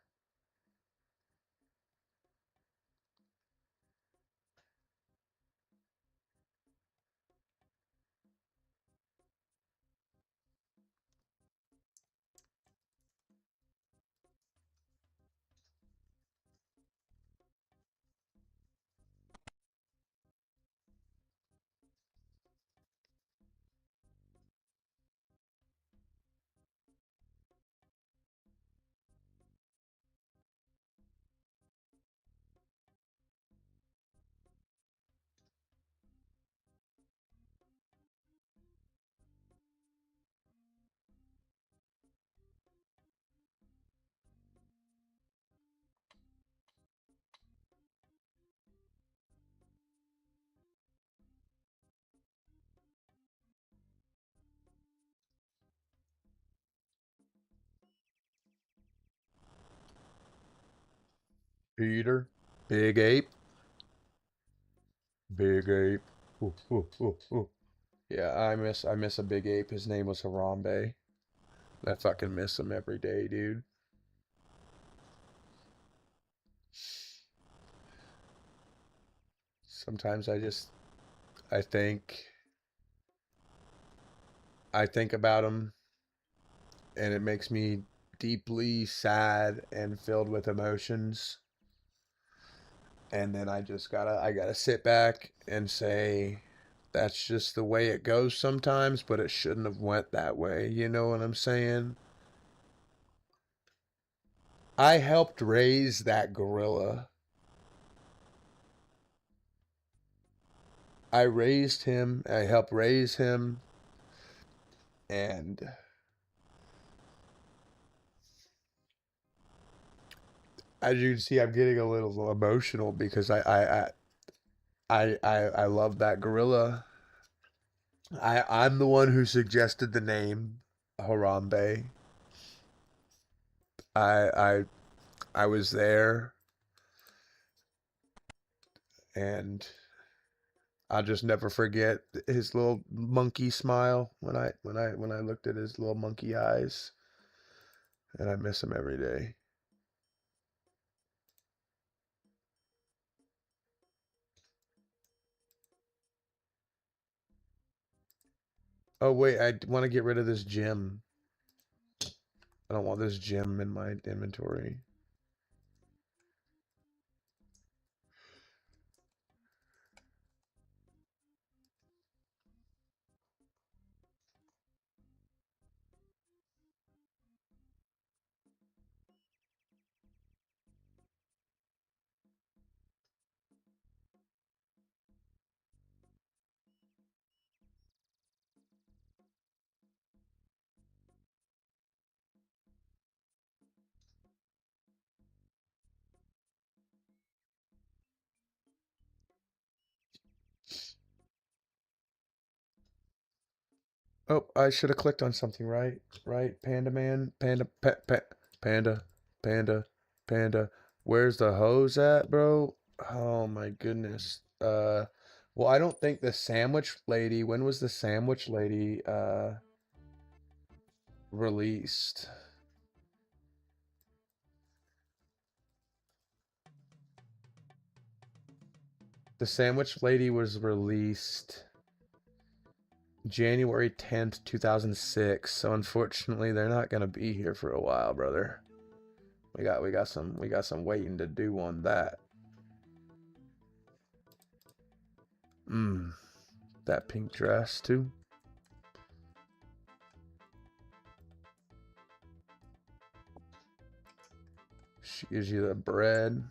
Peter. Big ape. Big ape. Ooh, ooh, ooh, ooh. Yeah, I miss a big ape. His name was Harambe. I fucking miss him every day, dude. Sometimes I think I think about him and it makes me deeply sad and filled with emotions. And then I gotta sit back and say that's just the way it goes sometimes, but it shouldn't have went that way. You know what I'm saying? I helped raise that gorilla. I raised him. I helped raise him. And as you can see, I'm getting a little emotional because I love that gorilla. I'm the one who suggested the name Harambe. I I I was there, and I'll just never forget his little monkey smile when I looked at his little monkey eyes, and I miss him every day. Oh wait, I want to get rid of this gem. I don't want this gem in my inventory. Oh, I should have clicked on something, right? Right, Panda Man, Panda, Panda, Panda. Where's the hose at, bro? Oh my goodness. Well, I don't think the sandwich lady. When was the sandwich lady released? The sandwich lady was released January 10th, 2006. So unfortunately, they're not gonna be here for a while, brother. We got some waiting to do on that. That pink dress too. She gives you the bread.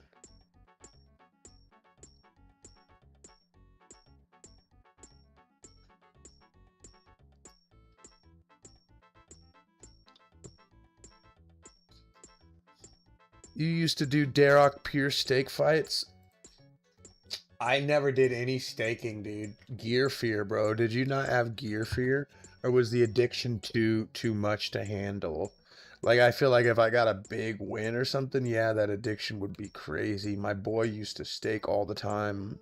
You used to do Darrock pure steak fights? I never did any staking, dude. Gear fear, bro. Did you not have gear fear? Or was the addiction too much to handle? Like I feel like if I got a big win or something, yeah, that addiction would be crazy. My boy used to stake all the time.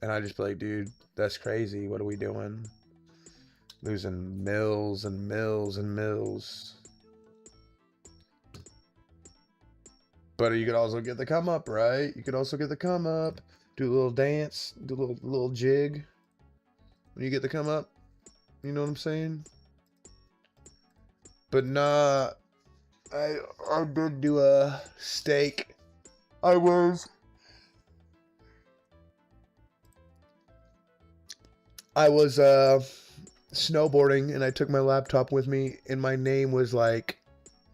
And I just be like, dude, that's crazy. What are we doing? Losing mills and mills and mills. But you could also get the come up, right? You could also get the come up. Do a little dance, do a little jig. When you get the come up, you know what I'm saying? But nah, I did do a steak. I was snowboarding and I took my laptop with me and my name was like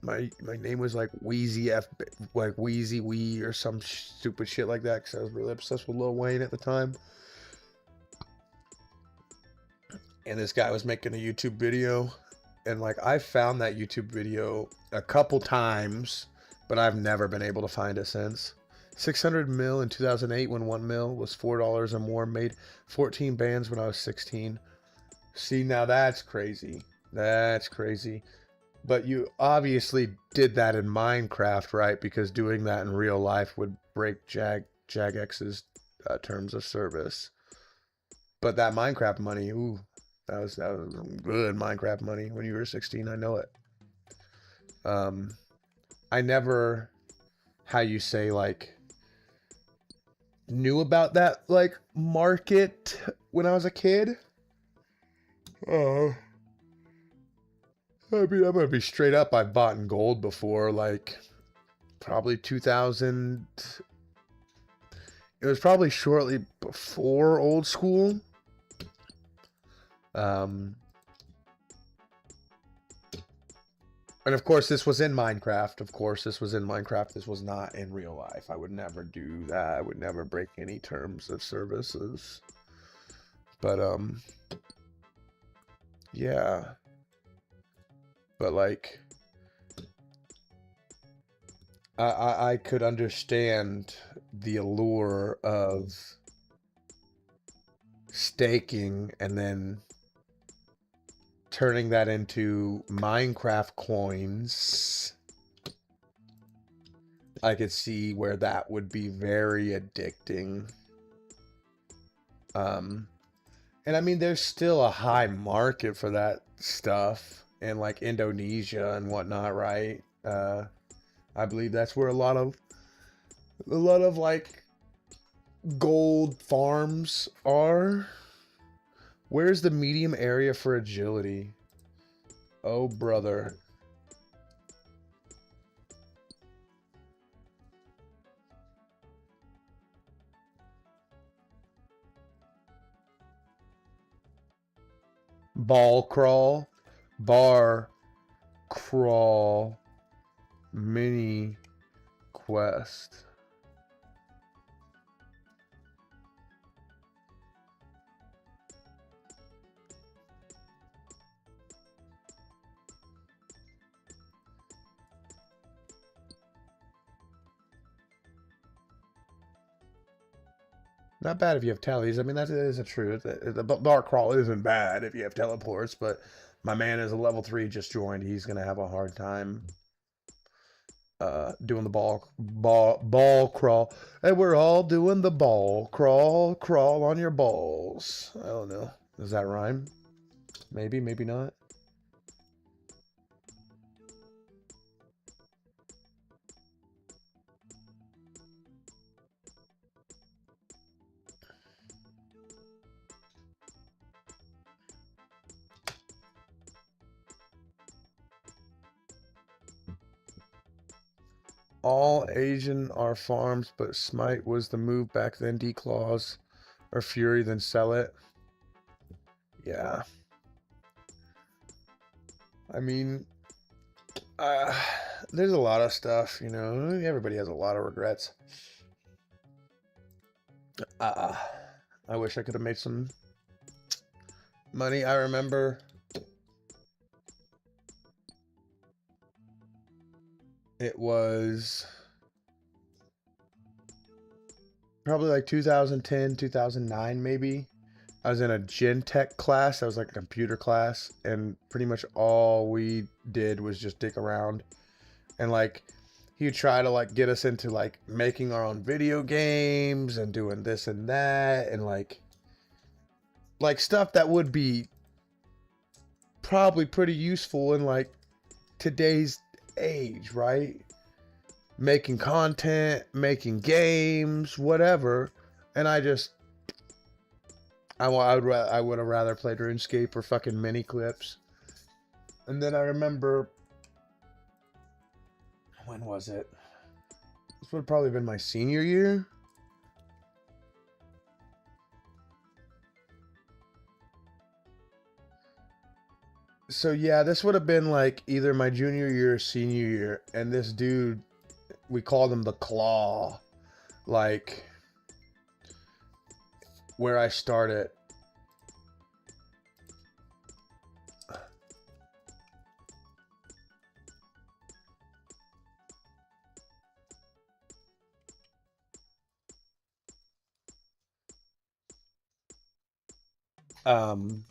my name was like Wheezy F, like Wheezy Wee or some stupid shit like that because I was really obsessed with Lil Wayne at the time. And this guy was making a YouTube video, and like I found that YouTube video a couple times, but I've never been able to find it since. 600 mil in 2008 when 1 mil was $4 or more. Made 14 bands when I was 16. See, now that's crazy. That's crazy. But you obviously did that in Minecraft, right? Because doing that in real life would break Jagex's terms of service. But that Minecraft money, ooh, that was good Minecraft money when you were 16. I know it. I never, how you say, like, knew about that like market when I was a kid. Oh, I mean, I'm gonna be straight up. I've bought in gold before, like probably 2000. It was probably shortly before old school. Um, and of course, this was in Minecraft. Of course, this was in Minecraft. This was not in real life. I would never do that. I would never break any terms of services. But yeah. But like, I could understand the allure of staking and then turning that into Minecraft coins. I could see where that would be very addicting. And I mean, there's still a high market for that stuff in like Indonesia and whatnot, right? I believe that's where a lot of like gold farms are. Where's the medium area for agility? Oh, brother. Ball crawl. Bar crawl. Mini quest. Not bad if you have tellies. I mean, that is a truth. The bar crawl isn't bad if you have teleports, but my man is a level 3 just joined. He's going to have a hard time doing the ball crawl. And we're all doing the ball crawl on your balls. I don't know. Does that rhyme? Maybe, maybe not. All Asian are farms, but Smite was the move back then. Declaws or Fury, then sell it. Yeah. I mean, there's a lot of stuff, you know. Everybody has a lot of regrets. I wish I could have made some money. I remember it was probably like 2010, 2009, maybe. I was in a gen tech class. I was like a computer class, and pretty much all we did was just dick around. And like, he would try to like get us into like making our own video games and doing this and that, and like stuff that would be probably pretty useful in like today's age, right? Making content, making games, whatever. And I would have rather played RuneScape or fucking mini clips. And then I remember, when was it? This would have probably been my senior year. So yeah, this would have been like either my junior year or senior year. And this dude, we called him the Claw. Like, where I started. Um,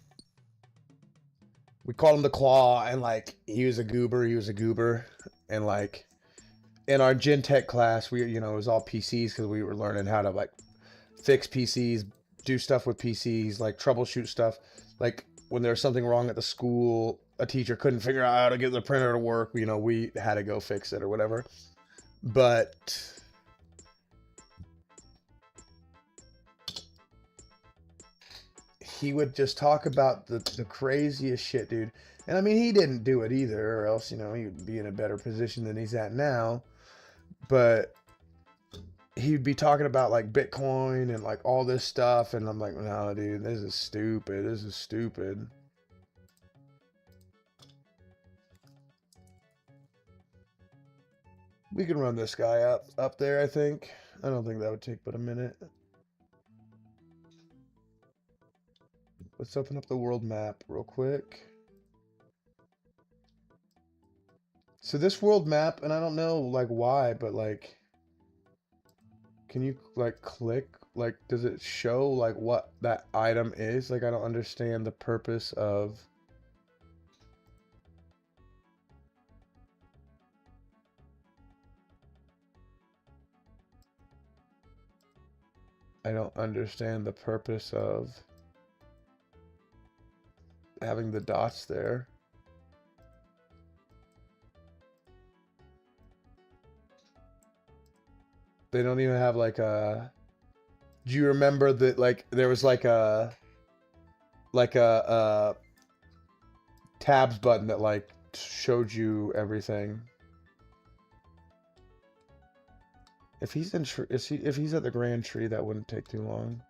we called him the Claw, and like he was a goober, and like in our gen tech class, we it was all PCs because we were learning how to like fix PCs, do stuff with PCs, like troubleshoot stuff. Like when there was something wrong at the school, a teacher couldn't figure out how to get the printer to work. We had to go fix it or whatever. But he would just talk about the craziest shit, dude. And I mean, he didn't do it either, or else, he would be in a better position than he's at now. But he'd be talking about like Bitcoin and like all this stuff. And I'm like, no, dude, this is stupid. This is stupid. We can run this guy up there, I think. I don't think that would take but a minute. Let's open up the world map real quick. So this world map, and I don't know like why, but like, can you like click? Like, does it show like what that item is? Like, I don't understand the purpose of. I don't understand the purpose of having the dots there. They don't even have like a. Do you remember that like there was like a tabs button that like showed you everything? If he's in if he's at the Grand Tree, that wouldn't take too long.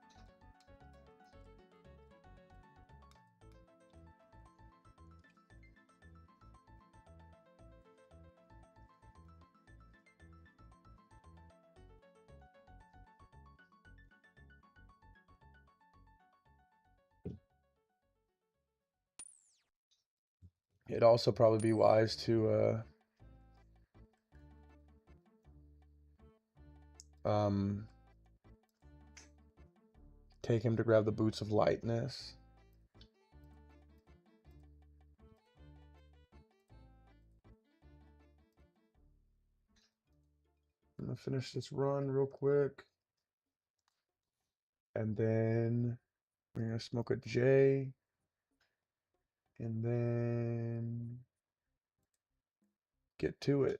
It'd also probably be wise to take him to grab the boots of lightness. I'm gonna finish this run real quick. And then we're gonna smoke a J. And then get to it.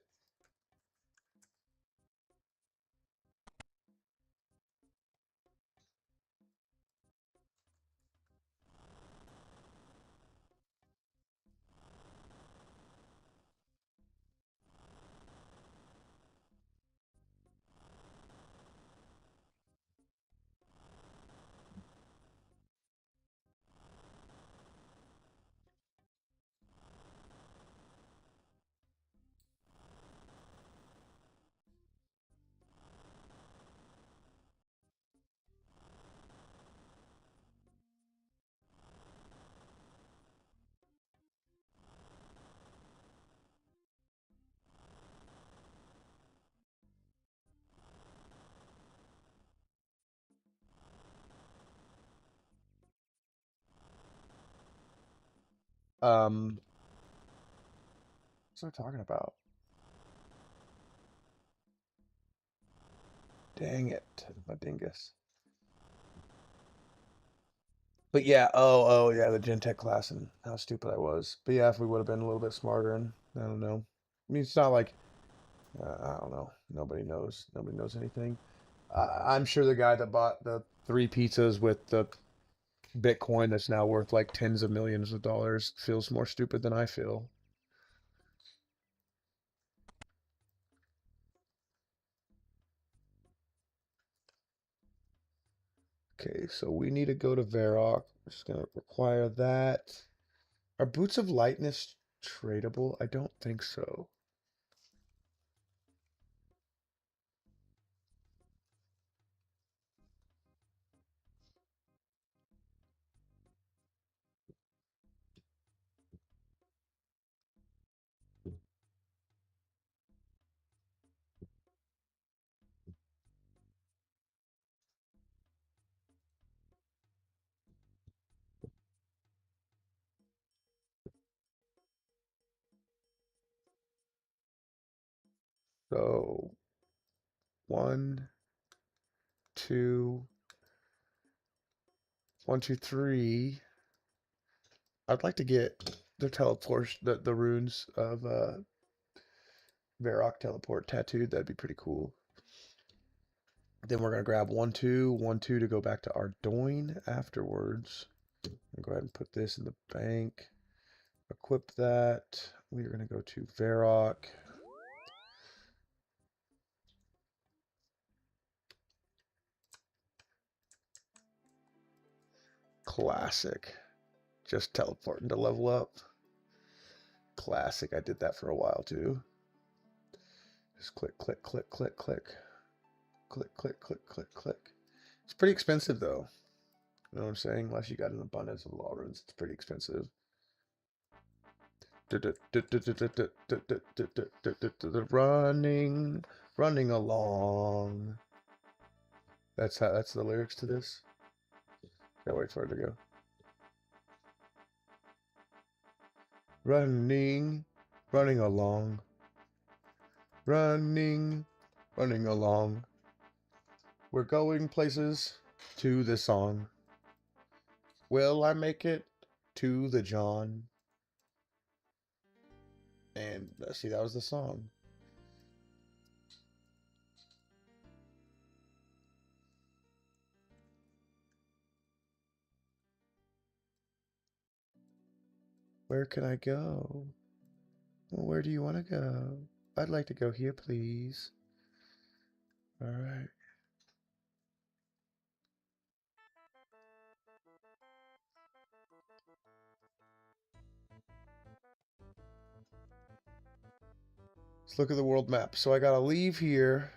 What's I talking about? Dang it, my dingus. But yeah, oh yeah, the Gen Tech class and how stupid I was. But yeah, if we would have been a little bit smarter, and I don't know. I mean, it's not like I don't know. Nobody knows. Nobody knows anything. I'm sure the guy that bought the 3 pizzas with the Bitcoin that's now worth like tens of millions of dollars feels more stupid than I feel. Okay, so we need to go to Varrock. We're just gonna require that. Are boots of lightness tradable? I don't think so. So 1, 2, 1, 2, 3. I'd like to get the teleport, the runes of Varrock teleport tattooed. That'd be pretty cool. Then we're gonna grab 1, 2, 1, 2 to go back to Ardoin afterwards. And go ahead and put this in the bank. Equip that. We are gonna go to Varrock. Classic. Just teleporting to level up. Classic. I did that for a while too. Just click, click, click, click, click. Click, click, click, click, click. It's pretty expensive though. You know what I'm saying? Unless you got an abundance of law runes, it's pretty expensive. Running, running along. That's the lyrics to this. Gotta wait for it to go. Running, running along. Running, running along. We're going places to this song. Will I make it to the John? And see, that was the song. Where can I go? Well, where do you want to go? I'd like to go here, please. All right. Let's look at the world map. So I gotta leave here.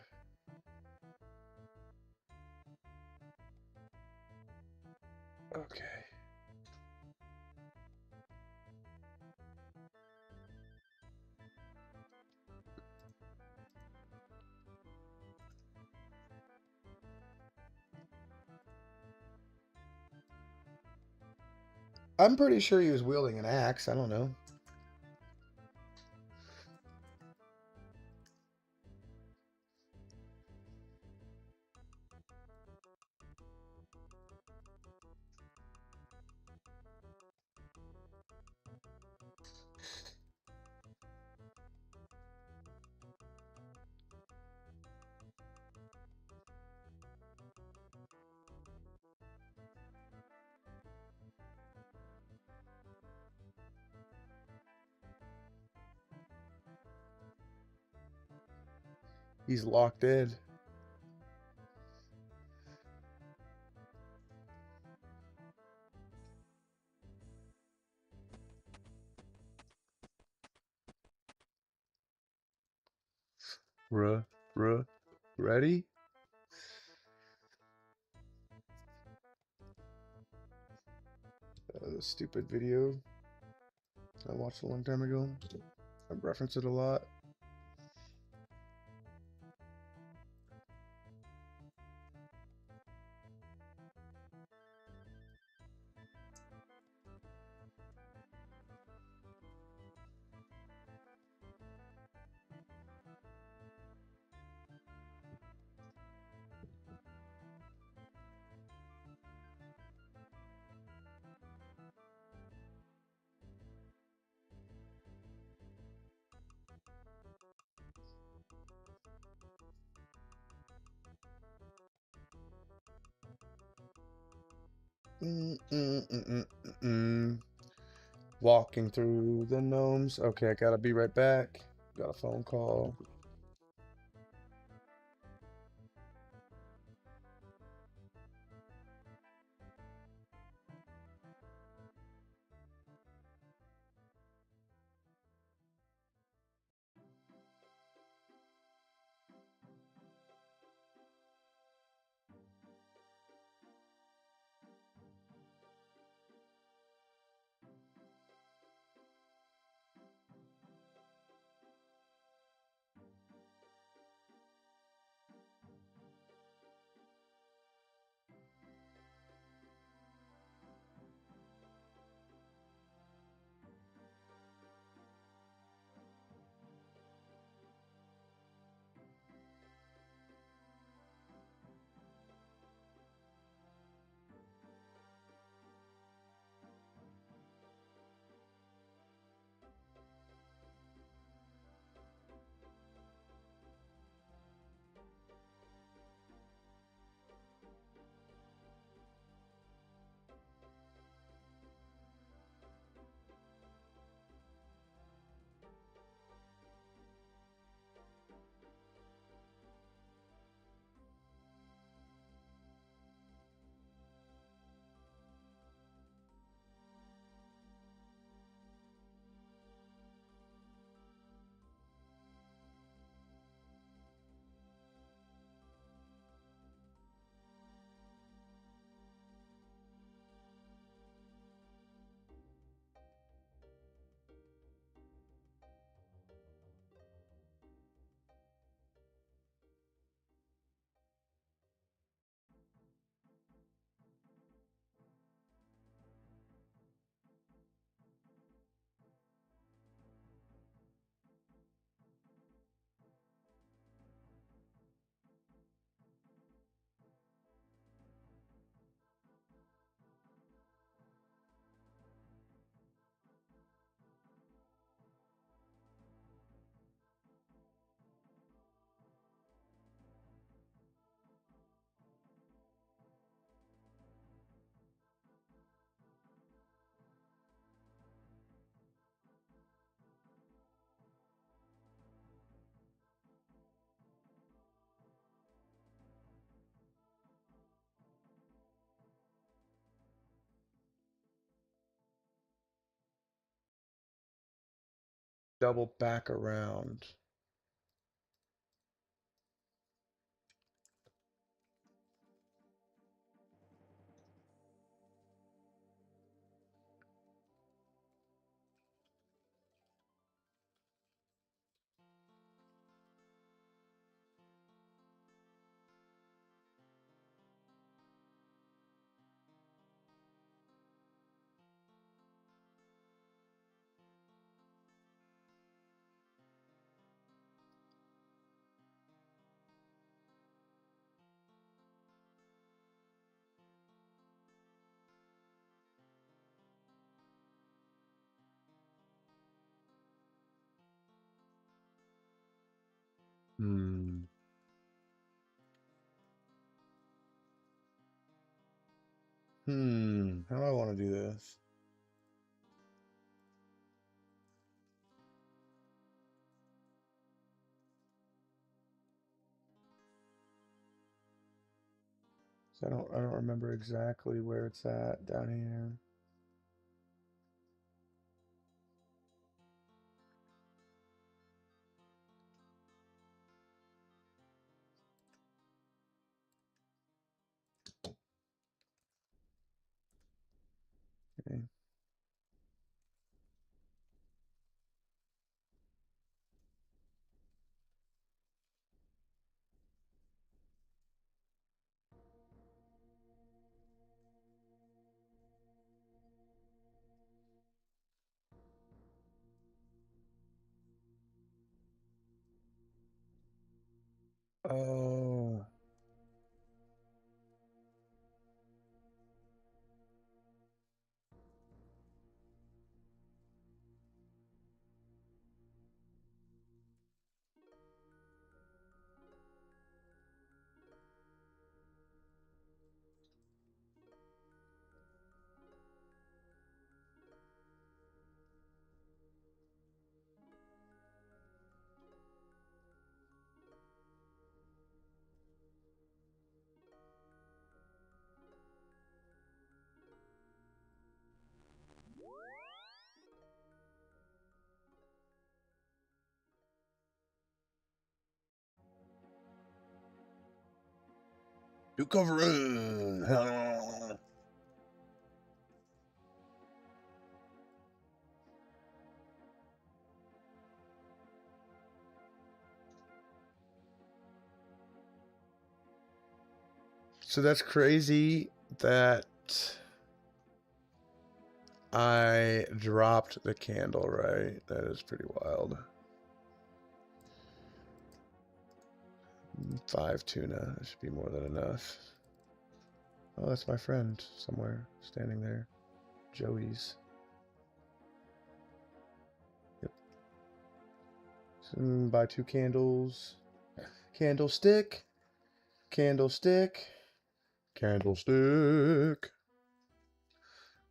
Okay. I'm pretty sure he was wielding an axe. I don't know. He's locked in. Ready? A stupid video I watched a long time ago. I reference it a lot. Walking through the gnomes. Okay, I gotta be right back. Got a phone call. double back around. Hmm. How do I want to do this? So I don't remember exactly where it's at down here. Okay. Oh. You cover it. So that's crazy that I dropped the candle, right? That is pretty wild. 5 tuna. That should be more than enough. Oh, that's my friend somewhere standing there. Joey's. Yep. So, buy 2 candles. Candlestick. Candlestick. Candlestick.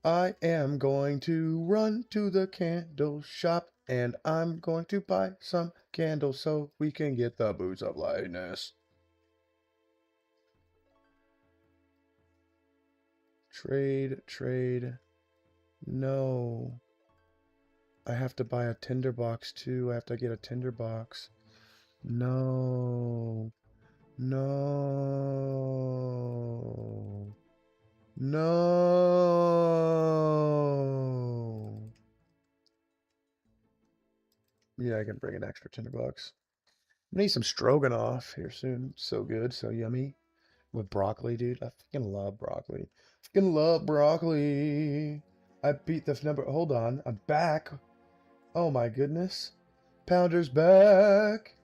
I am going to run to the candle shop and I'm going to buy some candles so we can get the boots of lightness. Trade, trade. No. I have to buy a tinderbox too. I have to get a tinderbox. No. No. No. Yeah, I can bring an extra tinderbox. I need some stroganoff here soon. So good, so yummy. With broccoli, dude. I freaking love broccoli. Freaking love broccoli. I beat the number. Hold on. I'm back. Oh my goodness. Pounder's back.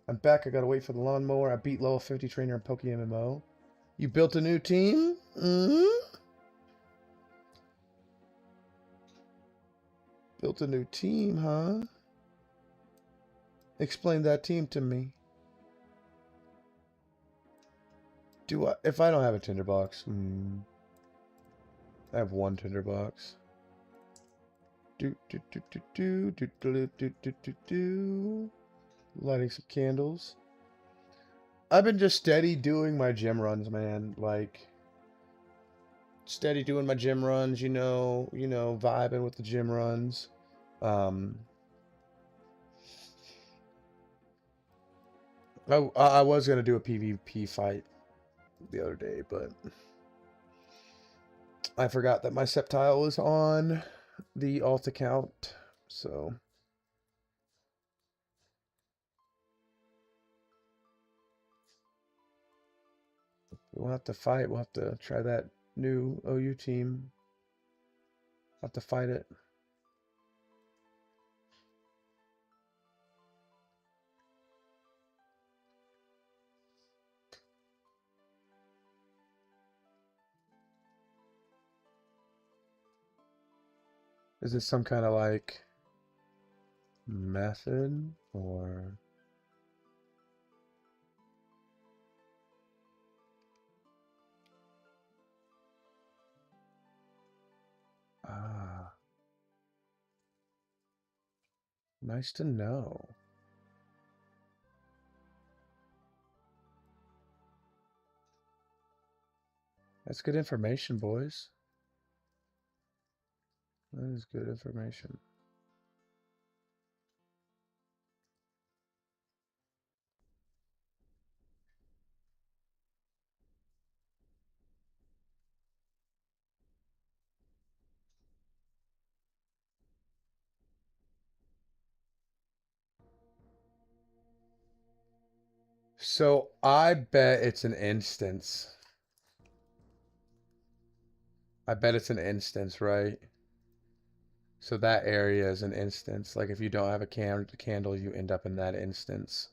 I'm back. I gotta wait for the lawnmower. I beat level 50 trainer in Poke MMO. You built a new team? Built a new team, huh? Explain that team to me. Do I? If I don't have a tinderbox, I have 1 tinderbox. Lighting some candles. I've been just steady doing my gym runs, man. Like, steady doing my gym runs, vibing with the gym runs. I was gonna do a PvP fight the other day, but I forgot that my Sceptile was on the alt account, so we'll have to fight. We'll have to try that new OU team. We'll have to fight it. Is this some kind of like method or nice to know. That's good information, boys. That is good information. So I bet it's an instance. I bet it's an instance, right? So that area is an instance. Like if you don't have a candle, you end up in that instance.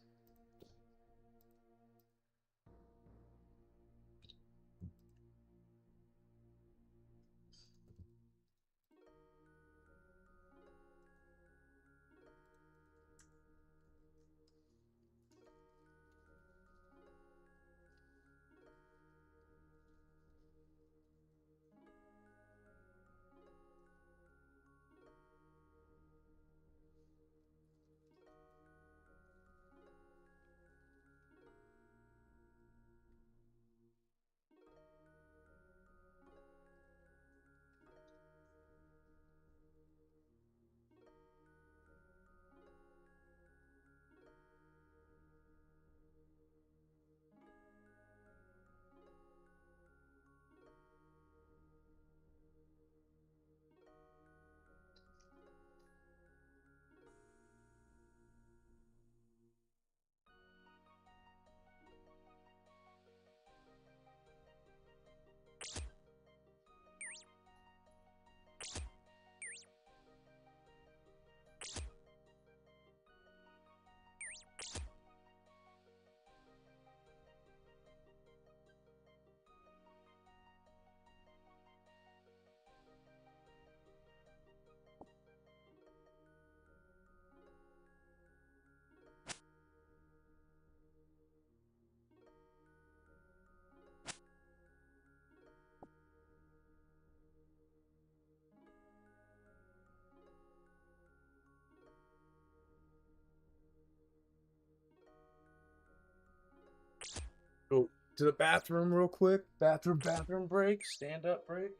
Go to the bathroom real quick. Bathroom break. Stand up break.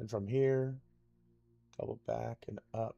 And from here, double back and up.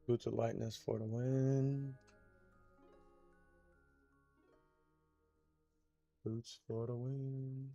Boots of lightness for the win. Boots for the win.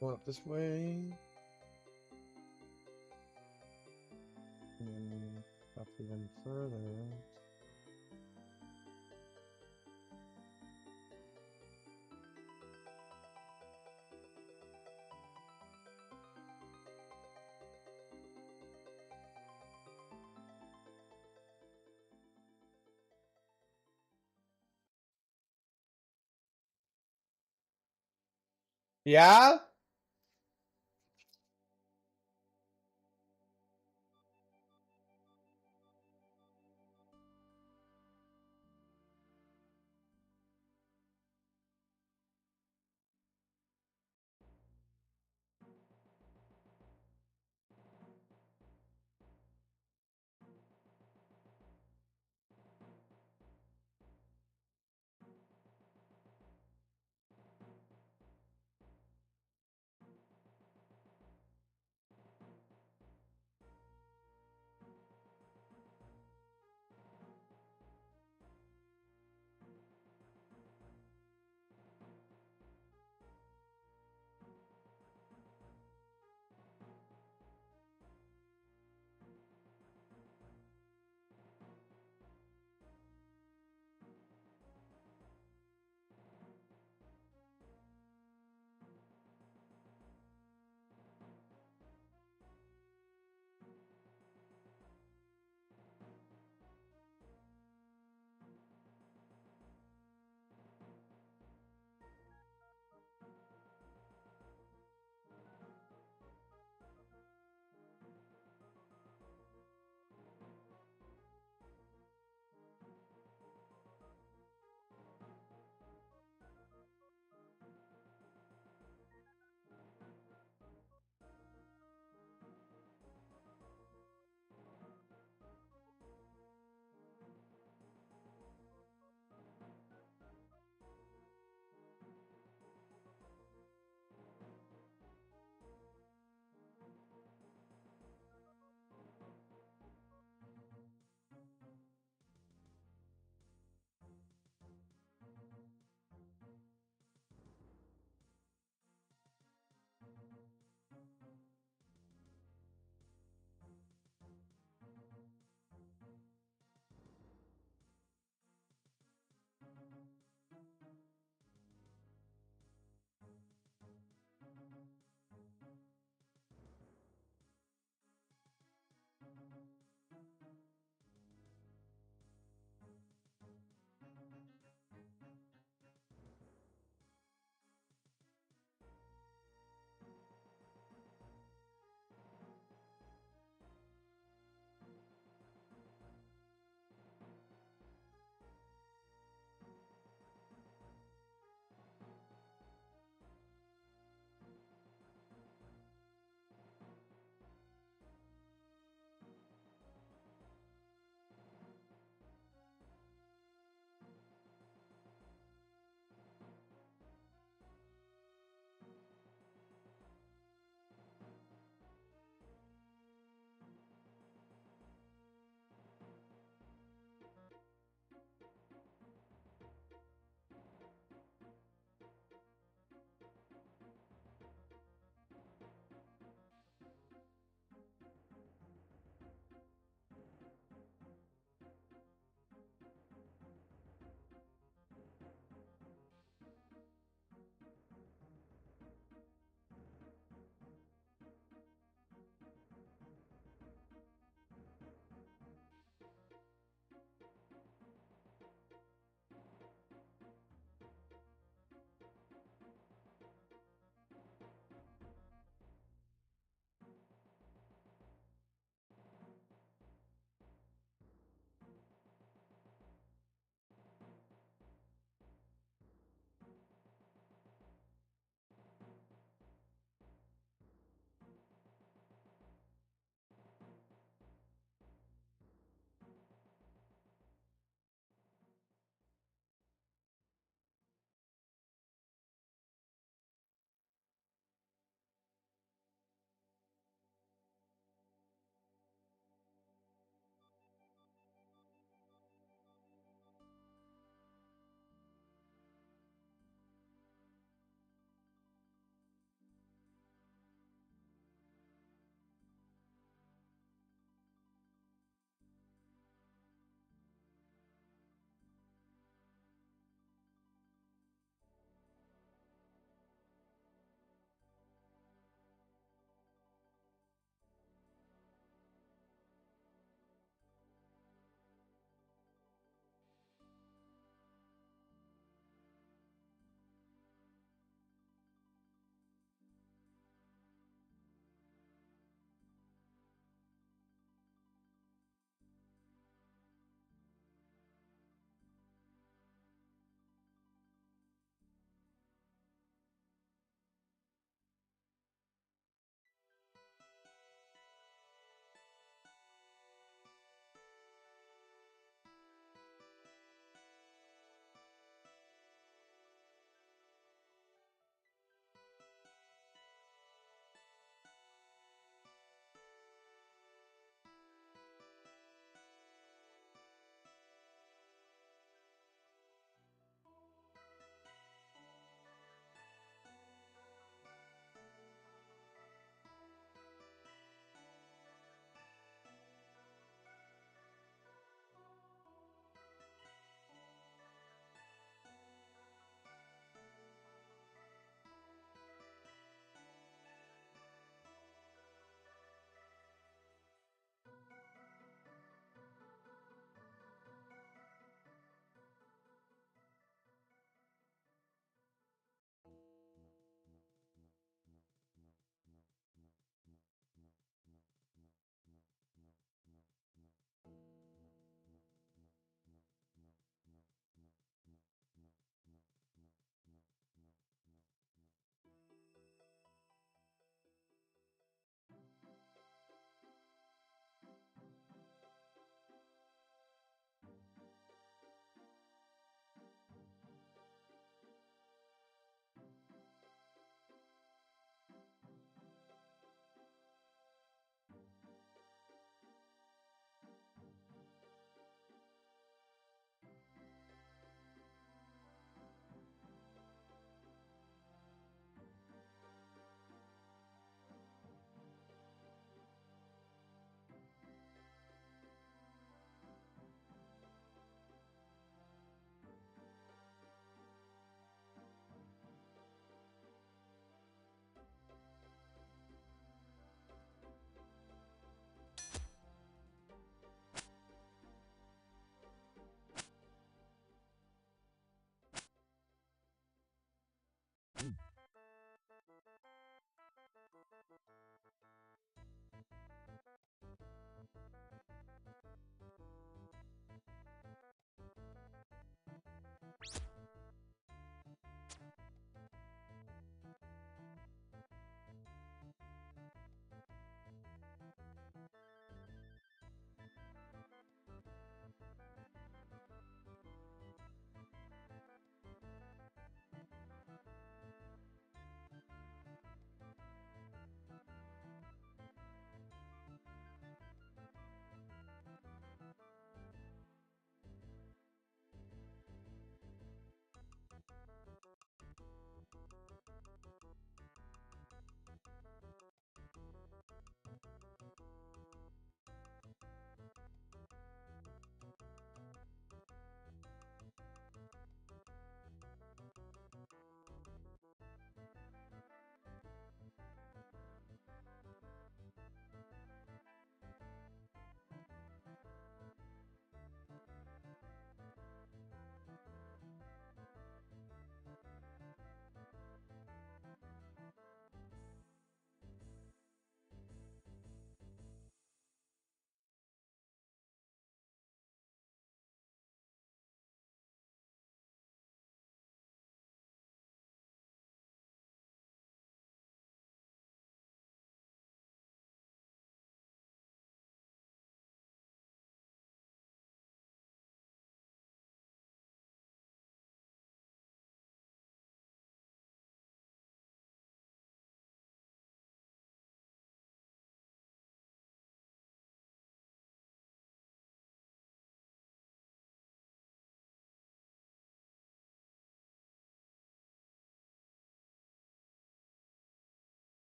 Going up this way. And up even further. Yeah?